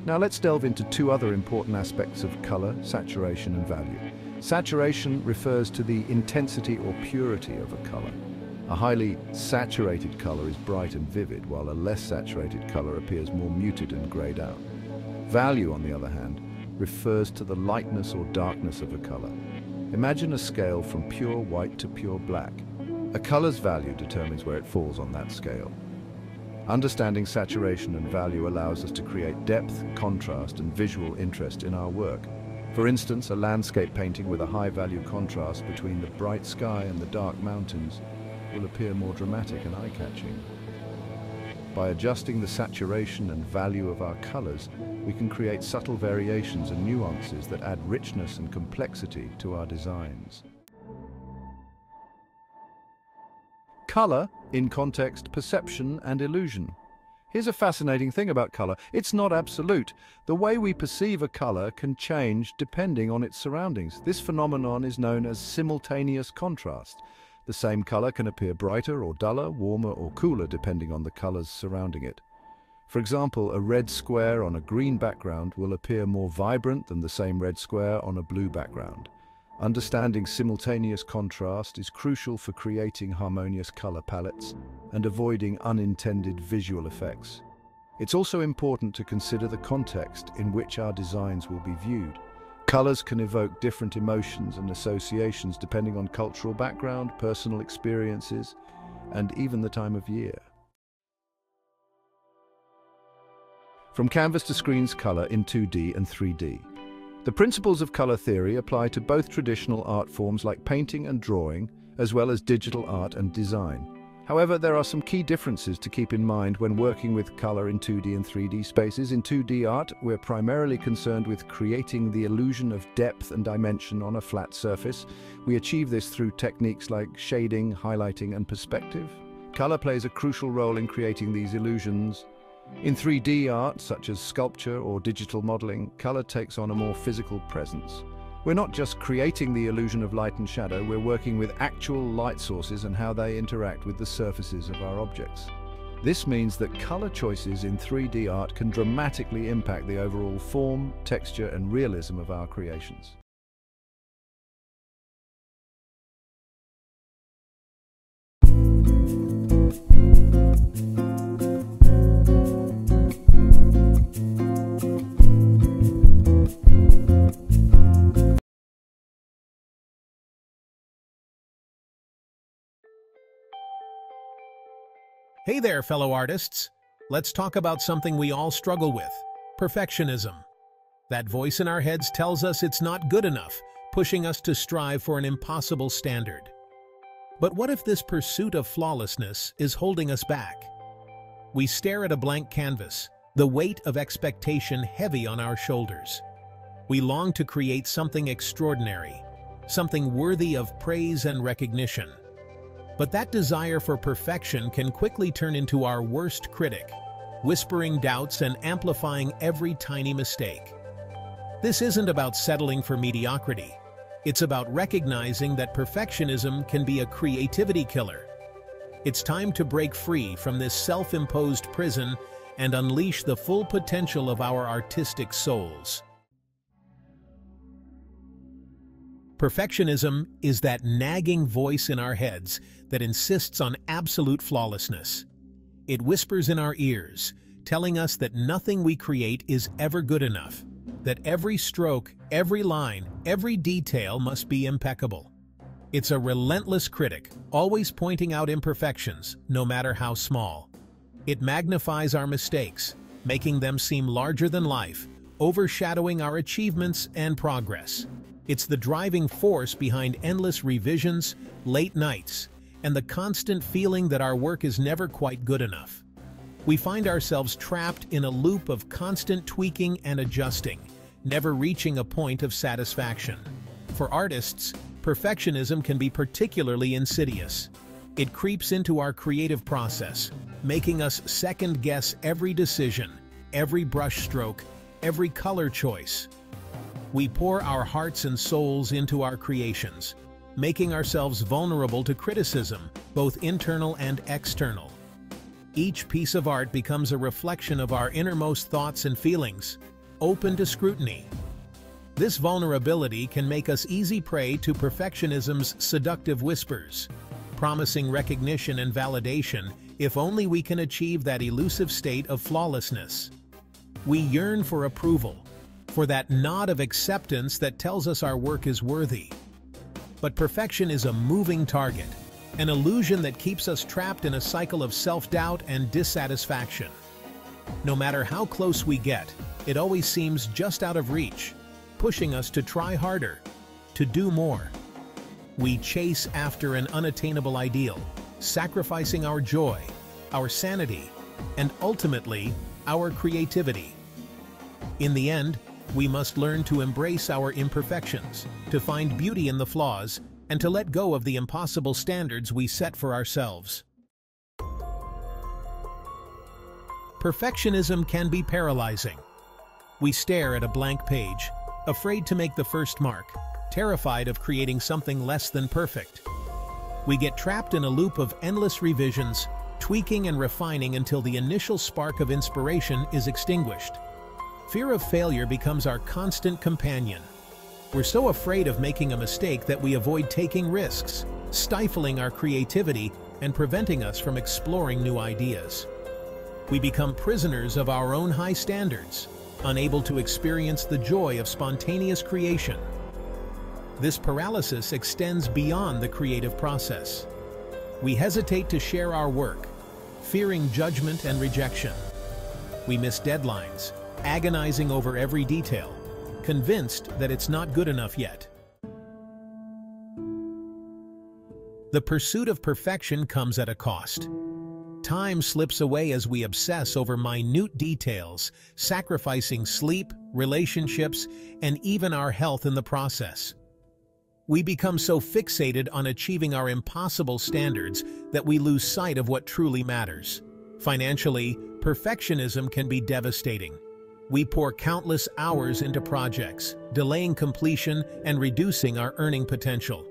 Now let's delve into two other important aspects of color, saturation and value. Saturation refers to the intensity or purity of a color. A highly saturated color is bright and vivid, while a less saturated color appears more muted and grayed out. Value, on the other hand, refers to the lightness or darkness of a color. Imagine a scale from pure white to pure black. A color's value determines where it falls on that scale. Understanding saturation and value allows us to create depth, contrast, and visual interest in our work. For instance, a landscape painting with a high-value contrast between the bright sky and the dark mountains will appear more dramatic and eye-catching. By adjusting the saturation and value of our colors, we can create subtle variations and nuances that add richness and complexity to our designs. Color in context, perception, and illusion. Here's a fascinating thing about color. It's not absolute. The way we perceive a color can change depending on its surroundings. This phenomenon is known as simultaneous contrast. The same color can appear brighter or duller, warmer or cooler depending on the colors surrounding it. For example, a red square on a green background will appear more vibrant than the same red square on a blue background. Understanding simultaneous contrast is crucial for creating harmonious color palettes and avoiding unintended visual effects. It's also important to consider the context in which our designs will be viewed. Colors can evoke different emotions and associations depending on cultural background, personal experiences, and even the time of year. From canvas to screens, color in 2D and 3D. The principles of color theory apply to both traditional art forms like painting and drawing, as well as digital art and design. However, there are some key differences to keep in mind when working with color in 2D and 3D spaces. In 2D art, we're primarily concerned with creating the illusion of depth and dimension on a flat surface. We achieve this through techniques like shading, highlighting, and perspective. Color plays a crucial role in creating these illusions. In 3D art, such as sculpture or digital modeling, color takes on a more physical presence. We're not just creating the illusion of light and shadow, we're working with actual light sources and how they interact with the surfaces of our objects. This means that color choices in 3D art can dramatically impact the overall form, texture, and realism of our creations. Hey there, fellow artists. Let's talk about something we all struggle with: perfectionism. That voice in our heads tells us it's not good enough, pushing us to strive for an impossible standard. But what if this pursuit of flawlessness is holding us back? We stare at a blank canvas, the weight of expectation heavy on our shoulders. We long to create something extraordinary, something worthy of praise and recognition. But that desire for perfection can quickly turn into our worst critic, whispering doubts and amplifying every tiny mistake. This isn't about settling for mediocrity. It's about recognizing that perfectionism can be a creativity killer. It's time to break free from this self-imposed prison and unleash the full potential of our artistic souls. Perfectionism is that nagging voice in our heads that insists on absolute flawlessness. It whispers in our ears, telling us that nothing we create is ever good enough, that every stroke, every line, every detail must be impeccable. It's a relentless critic, always pointing out imperfections, no matter how small. It magnifies our mistakes, making them seem larger than life, overshadowing our achievements and progress. It's the driving force behind endless revisions, late nights, and the constant feeling that our work is never quite good enough. We find ourselves trapped in a loop of constant tweaking and adjusting, never reaching a point of satisfaction. For artists, perfectionism can be particularly insidious. It creeps into our creative process, making us second-guess every decision, every brushstroke, every color choice. We pour our hearts and souls into our creations, making ourselves vulnerable to criticism, both internal and external. Each piece of art becomes a reflection of our innermost thoughts and feelings, open to scrutiny. This vulnerability can make us easy prey to perfectionism's seductive whispers, promising recognition and validation if only we can achieve that elusive state of flawlessness. We yearn for approval, for that nod of acceptance that tells us our work is worthy. But perfection is a moving target, an illusion that keeps us trapped in a cycle of self-doubt and dissatisfaction. No matter how close we get, it always seems just out of reach, pushing us to try harder, to do more. We chase after an unattainable ideal, sacrificing our joy, our sanity, and ultimately, our creativity. In the end, we must learn to embrace our imperfections, to find beauty in the flaws, and to let go of the impossible standards we set for ourselves. Perfectionism can be paralyzing. We stare at a blank page, afraid to make the first mark, terrified of creating something less than perfect. We get trapped in a loop of endless revisions, tweaking and refining until the initial spark of inspiration is extinguished. Fear of failure becomes our constant companion. We're so afraid of making a mistake that we avoid taking risks, stifling our creativity and preventing us from exploring new ideas. We become prisoners of our own high standards, unable to experience the joy of spontaneous creation. This paralysis extends beyond the creative process. We hesitate to share our work, fearing judgment and rejection. We miss deadlines, agonizing over every detail, convinced that it's not good enough yet. The pursuit of perfection comes at a cost. Time slips away as we obsess over minute details, sacrificing sleep, relationships, and even our health in the process. We become so fixated on achieving our impossible standards that we lose sight of what truly matters. Financially, perfectionism can be devastating. We pour countless hours into projects, delaying completion and reducing our earning potential.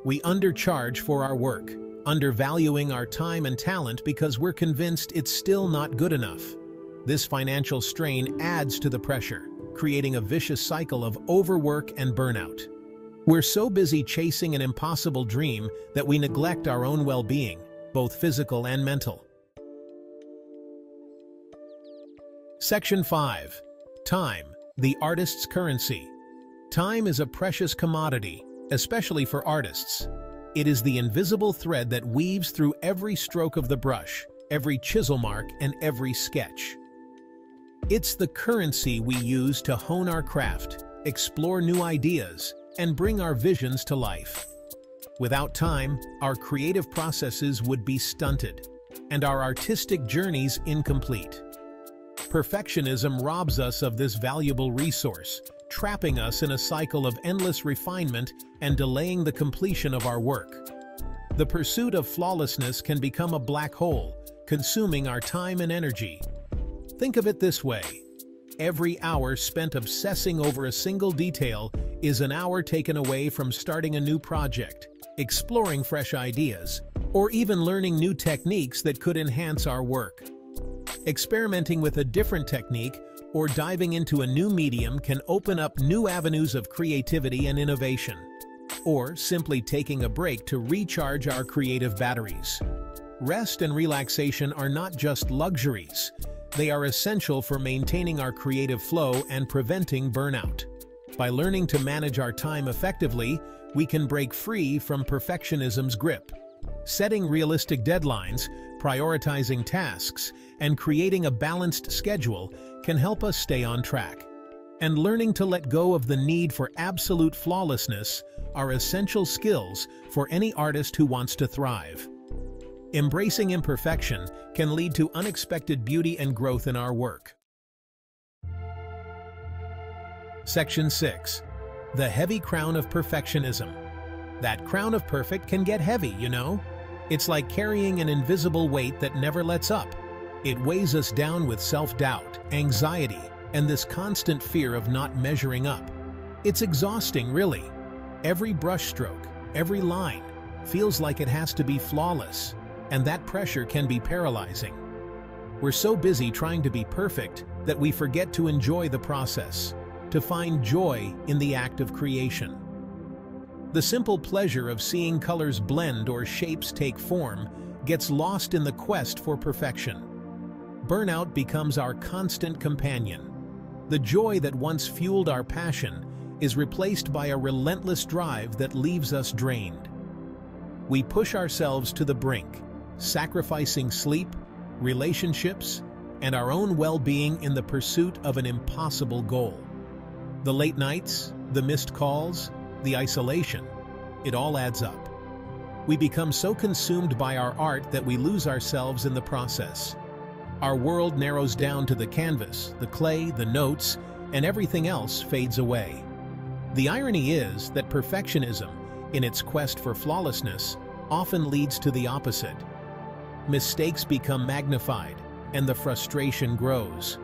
We undercharge for our work, undervaluing our time and talent because we're convinced it's still not good enough. This financial strain adds to the pressure, creating a vicious cycle of overwork and burnout. We're so busy chasing an impossible dream that we neglect our own well-being, both physical and mental. Section 5. Time, the artist's currency. Time is a precious commodity, especially for artists. It is the invisible thread that weaves through every stroke of the brush, every chisel mark, and every sketch. It's the currency we use to hone our craft, explore new ideas, and bring our visions to life. Without time, our creative processes would be stunted, and our artistic journeys incomplete. Perfectionism robs us of this valuable resource, trapping us in a cycle of endless refinement and delaying the completion of our work. The pursuit of flawlessness can become a black hole, consuming our time and energy. Think of it this way. Every hour spent obsessing over a single detail is an hour taken away from starting a new project, exploring fresh ideas, or even learning new techniques that could enhance our work. Experimenting with a different technique or diving into a new medium can open up new avenues of creativity and innovation. Or simply taking a break to recharge our creative batteries. Rest and relaxation are not just luxuries. They are essential for maintaining our creative flow and preventing burnout. By learning to manage our time effectively, we can break free from perfectionism's grip. Setting realistic deadlines, prioritizing tasks, and creating a balanced schedule can help us stay on track. And learning to let go of the need for absolute flawlessness are essential skills for any artist who wants to thrive. Embracing imperfection can lead to unexpected beauty and growth in our work. Section 6. The heavy crown of perfectionism. That crown of perfect can get heavy, you know? It's like carrying an invisible weight that never lets up. It weighs us down with self-doubt, anxiety, and this constant fear of not measuring up. It's exhausting, really. Every brushstroke, every line, feels like it has to be flawless, and that pressure can be paralyzing. We're so busy trying to be perfect that we forget to enjoy the process, to find joy in the act of creation. The simple pleasure of seeing colors blend or shapes take form gets lost in the quest for perfection. Burnout becomes our constant companion. The joy that once fueled our passion is replaced by a relentless drive that leaves us drained. We push ourselves to the brink, sacrificing sleep, relationships, and our own well-being in the pursuit of an impossible goal. The late nights, the missed calls, the isolation, it all adds up. We become so consumed by our art that we lose ourselves in the process. Our world narrows down to the canvas, the clay, the notes, and everything else fades away. The irony is that perfectionism, in its quest for flawlessness, often leads to the opposite. Mistakes become magnified, and the frustration grows.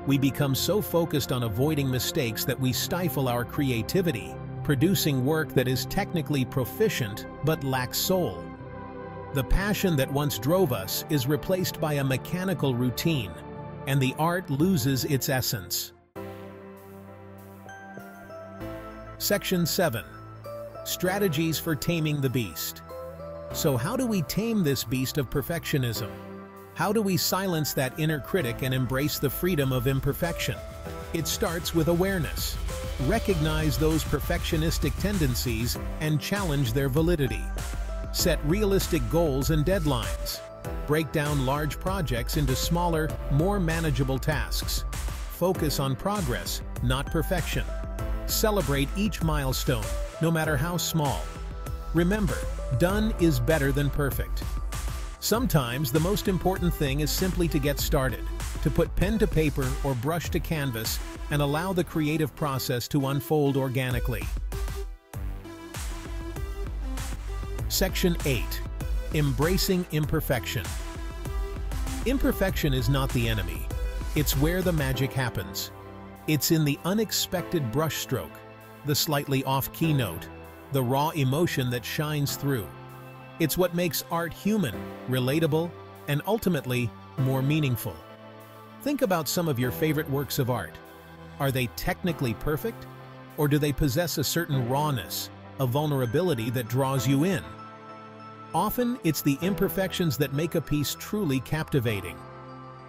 We become so focused on avoiding mistakes that we stifle our creativity, producing work that is technically proficient but lacks soul. The passion that once drove us is replaced by a mechanical routine, and the art loses its essence. Section 7. Strategies for taming the beast. So how do we tame this beast of perfectionism? How do we silence that inner critic and embrace the freedom of imperfection? It starts with awareness. Recognize those perfectionistic tendencies and challenge their validity. Set realistic goals and deadlines. Break down large projects into smaller, more manageable tasks. Focus on progress, not perfection. Celebrate each milestone, no matter how small. Remember, done is better than perfect. Sometimes the most important thing is simply to get started, to put pen to paper or brush to canvas and allow the creative process to unfold organically. Section 8. Embracing imperfection. Imperfection is not the enemy. It's where the magic happens. It's in the unexpected brushstroke, the slightly off-key note, the raw emotion that shines through. It's what makes art human, relatable, and ultimately more meaningful. Think about some of your favorite works of art. Are they technically perfect? Or do they possess a certain rawness, a vulnerability that draws you in? Often, it's the imperfections that make a piece truly captivating.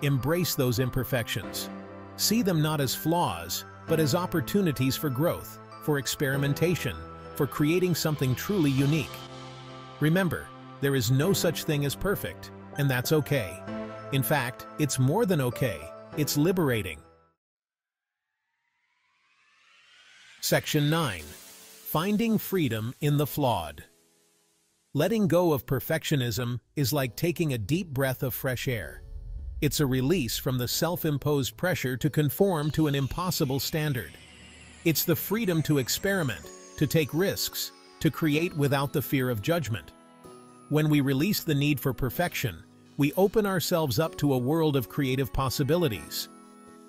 Embrace those imperfections. See them not as flaws, but as opportunities for growth, for experimentation, for creating something truly unique. Remember, there is no such thing as perfect, and that's okay. In fact, it's more than okay. It's liberating. Section 9. Finding freedom in the flawed. Letting go of perfectionism is like taking a deep breath of fresh air. It's a release from the self-imposed pressure to conform to an impossible standard. It's the freedom to experiment, to take risks, to create without the fear of judgment. When we release the need for perfection, we open ourselves up to a world of creative possibilities.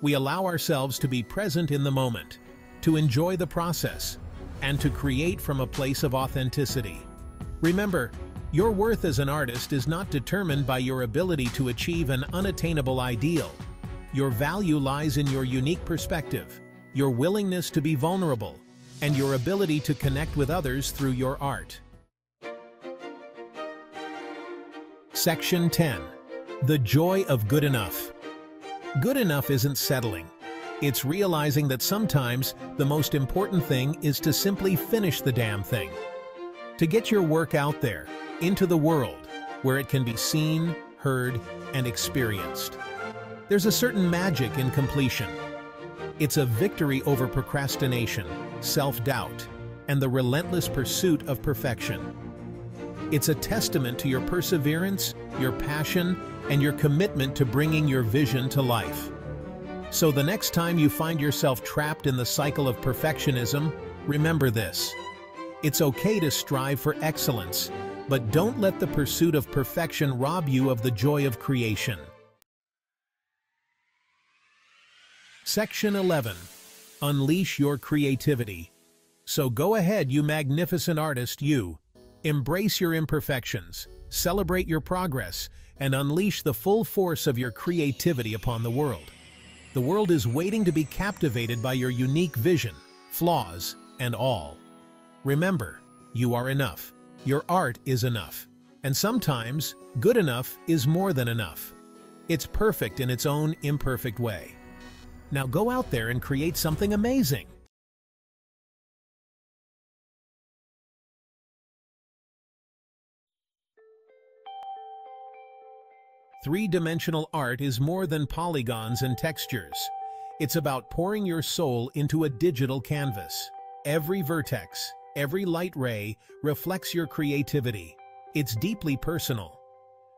We allow ourselves to be present in the moment, to enjoy the process, and to create from a place of authenticity. Remember, your worth as an artist is not determined by your ability to achieve an unattainable ideal. Your value lies in your unique perspective, your willingness to be vulnerable, and your ability to connect with others through your art. Section 10. The joy of good enough. Good enough isn't settling. It's realizing that sometimes the most important thing is to simply finish the damn thing. To get your work out there, into the world, where it can be seen, heard, and experienced. There's a certain magic in completion. It's a victory over procrastination, self-doubt, and the relentless pursuit of perfection. It's a testament to your perseverance, your passion, and your commitment to bringing your vision to life. So the next time you find yourself trapped in the cycle of perfectionism, remember this. It's okay to strive for excellence, but don't let the pursuit of perfection rob you of the joy of creation. Section 11. Unleash your creativity. So go ahead, you magnificent artist, you. Embrace your imperfections, celebrate your progress, and unleash the full force of your creativity upon the world. The world is waiting to be captivated by your unique vision, flaws, and all. Remember, you are enough. Your art is enough. And sometimes, good enough is more than enough. It's perfect in its own imperfect way. Now go out there and create something amazing. Three-dimensional art is more than polygons and textures. It's about pouring your soul into a digital canvas. Every vertex, every light ray reflects your creativity. It's deeply personal.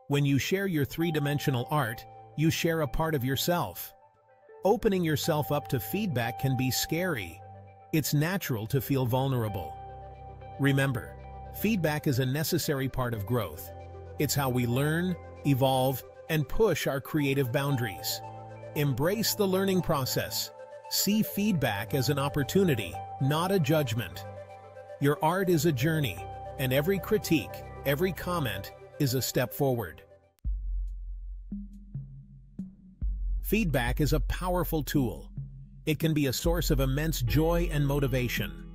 When you share your three-dimensional art, you share a part of yourself. Opening yourself up to feedback can be scary. It's natural to feel vulnerable. Remember, feedback is a necessary part of growth. It's how we learn, evolve, and push our creative boundaries. Embrace the learning process. See feedback as an opportunity, not a judgment. Your art is a journey, and every critique, every comment is a step forward. Feedback is a powerful tool. It can be a source of immense joy and motivation.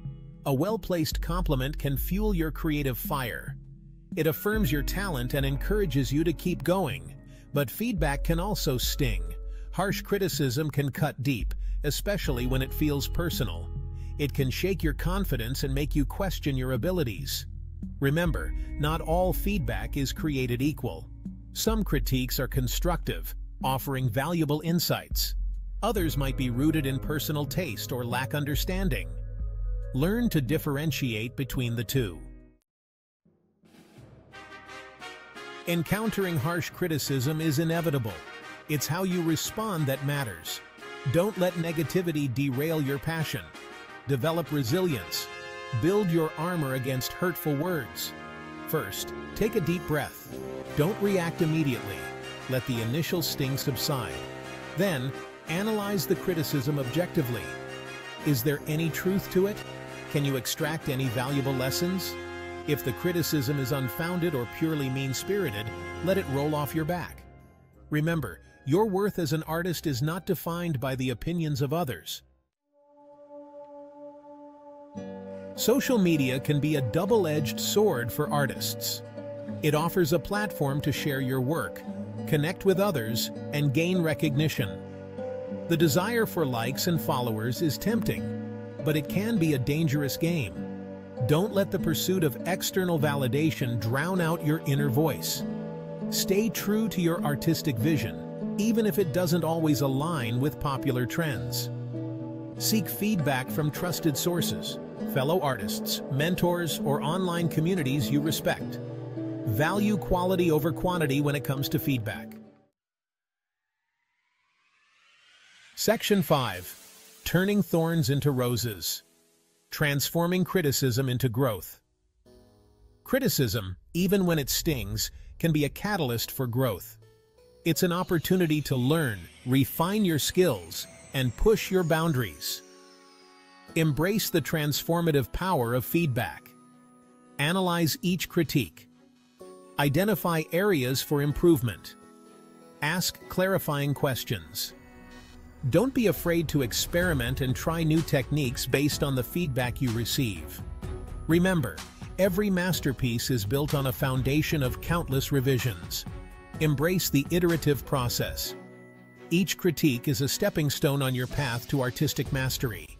A well-placed compliment can fuel your creative fire. It affirms your talent and encourages you to keep going. But feedback can also sting. Harsh criticism can cut deep, especially when it feels personal. It can shake your confidence and make you question your abilities. Remember, not all feedback is created equal. Some critiques are constructive, offering valuable insights. Others might be rooted in personal taste or lack understanding. Learn to differentiate between the two. Encountering harsh criticism is inevitable. It's how you respond that matters. Don't let negativity derail your passion. Develop resilience. Build your armor against hurtful words. First, take a deep breath. Don't react immediately. Let the initial sting subside. Then, analyze the criticism objectively. Is there any truth to it? Can you extract any valuable lessons? If the criticism is unfounded or purely mean-spirited, let it roll off your back. Remember, your worth as an artist is not defined by the opinions of others. Social media can be a double-edged sword for artists. It offers a platform to share your work, connect with others, and gain recognition. The desire for likes and followers is tempting, but it can be a dangerous game. Don't let the pursuit of external validation drown out your inner voice. Stay true to your artistic vision, even if it doesn't always align with popular trends. Seek feedback from trusted sources, fellow artists, mentors, or online communities you respect. Value quality over quantity when it comes to feedback. Section 5. Turning thorns into roses. Transforming criticism into growth. Criticism, even when it stings, can be a catalyst for growth. It's an opportunity to learn, refine your skills, and push your boundaries. Embrace the transformative power of feedback. Analyze each critique. Identify areas for improvement. Ask clarifying questions. Don't be afraid to experiment and try new techniques based on the feedback you receive. Remember, every masterpiece is built on a foundation of countless revisions. Embrace the iterative process. Each critique is a stepping stone on your path to artistic mastery.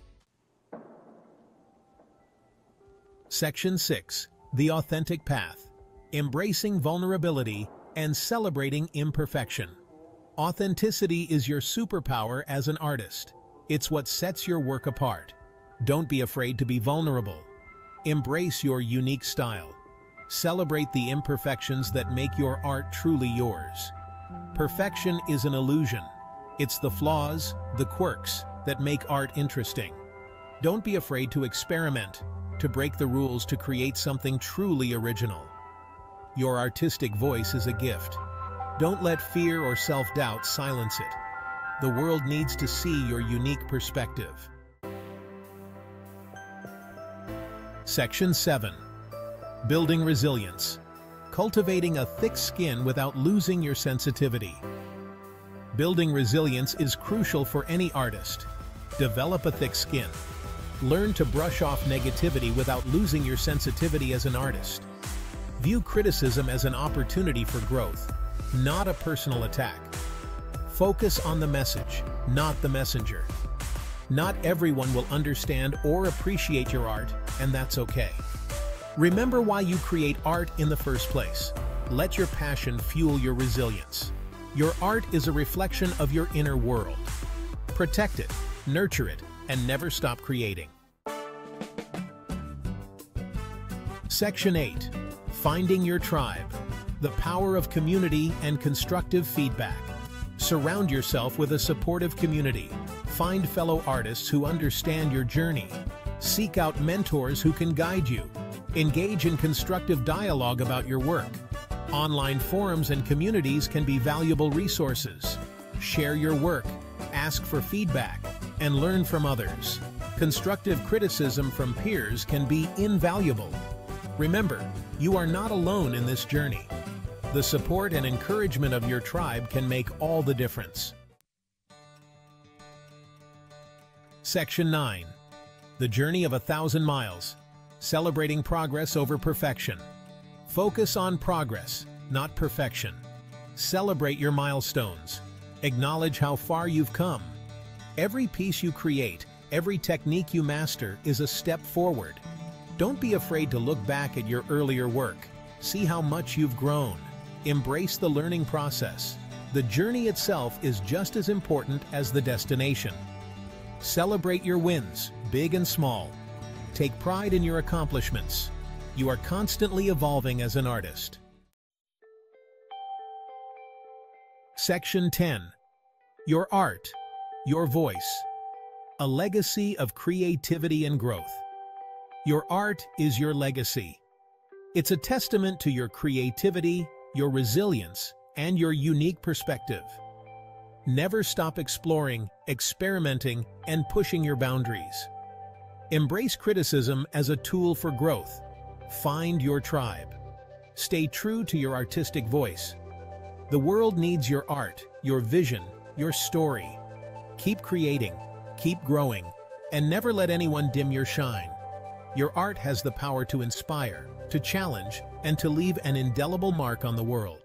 Section 6. The Authentic Path. Embracing vulnerability and celebrating imperfection. Authenticity is your superpower as an artist. It's what sets your work apart. Don't be afraid to be vulnerable. Embrace your unique style. Celebrate the imperfections that make your art truly yours. Perfection is an illusion. It's the flaws, the quirks, that make art interesting. Don't be afraid to experiment, to break the rules, to create something truly original. Your artistic voice is a gift. Don't let fear or self-doubt silence it. The world needs to see your unique perspective. Section 7. Building resilience. Cultivating a thick skin without losing your sensitivity. Building resilience is crucial for any artist. Develop a thick skin. Learn to brush off negativity without losing your sensitivity as an artist. View criticism as an opportunity for growth, not a personal attack. Focus on the message, not the messenger. Not everyone will understand or appreciate your art, and that's okay. Remember why you create art in the first place. Let your passion fuel your resilience. Your art is a reflection of your inner world. Protect it, nurture it, and never stop creating. Section 8. Finding your tribe. The power of community and constructive feedback. Surround yourself with a supportive community. Find fellow artists who understand your journey. Seek out mentors who can guide you. Engage in constructive dialogue about your work. Online forums and communities can be valuable resources. Share your work, ask for feedback, and learn from others. Constructive criticism from peers can be invaluable. Remember, you are not alone in this journey. The support and encouragement of your tribe can make all the difference. Section 9. The journey of 1,000 miles. Celebrating progress over perfection. Focus on progress, not perfection. Celebrate your milestones. Acknowledge how far you've come. Every piece you create, every technique you master is a step forward. Don't be afraid to look back at your earlier work. See how much you've grown. Embrace the learning process. The journey itself is just as important as the destination. Celebrate your wins, big and small. Take pride in your accomplishments. You are constantly evolving as an artist. Section 10. Your art, your voice. A legacy of creativity and growth. Your art is your legacy. It's a testament to your creativity, your resilience, and your unique perspective. Never stop exploring, experimenting, and pushing your boundaries. Embrace criticism as a tool for growth. Find your tribe. Stay true to your artistic voice. The world needs your art, your vision, your story. Keep creating, keep growing, and never let anyone dim your shine. Your art has the power to inspire, to challenge, and to leave an indelible mark on the world.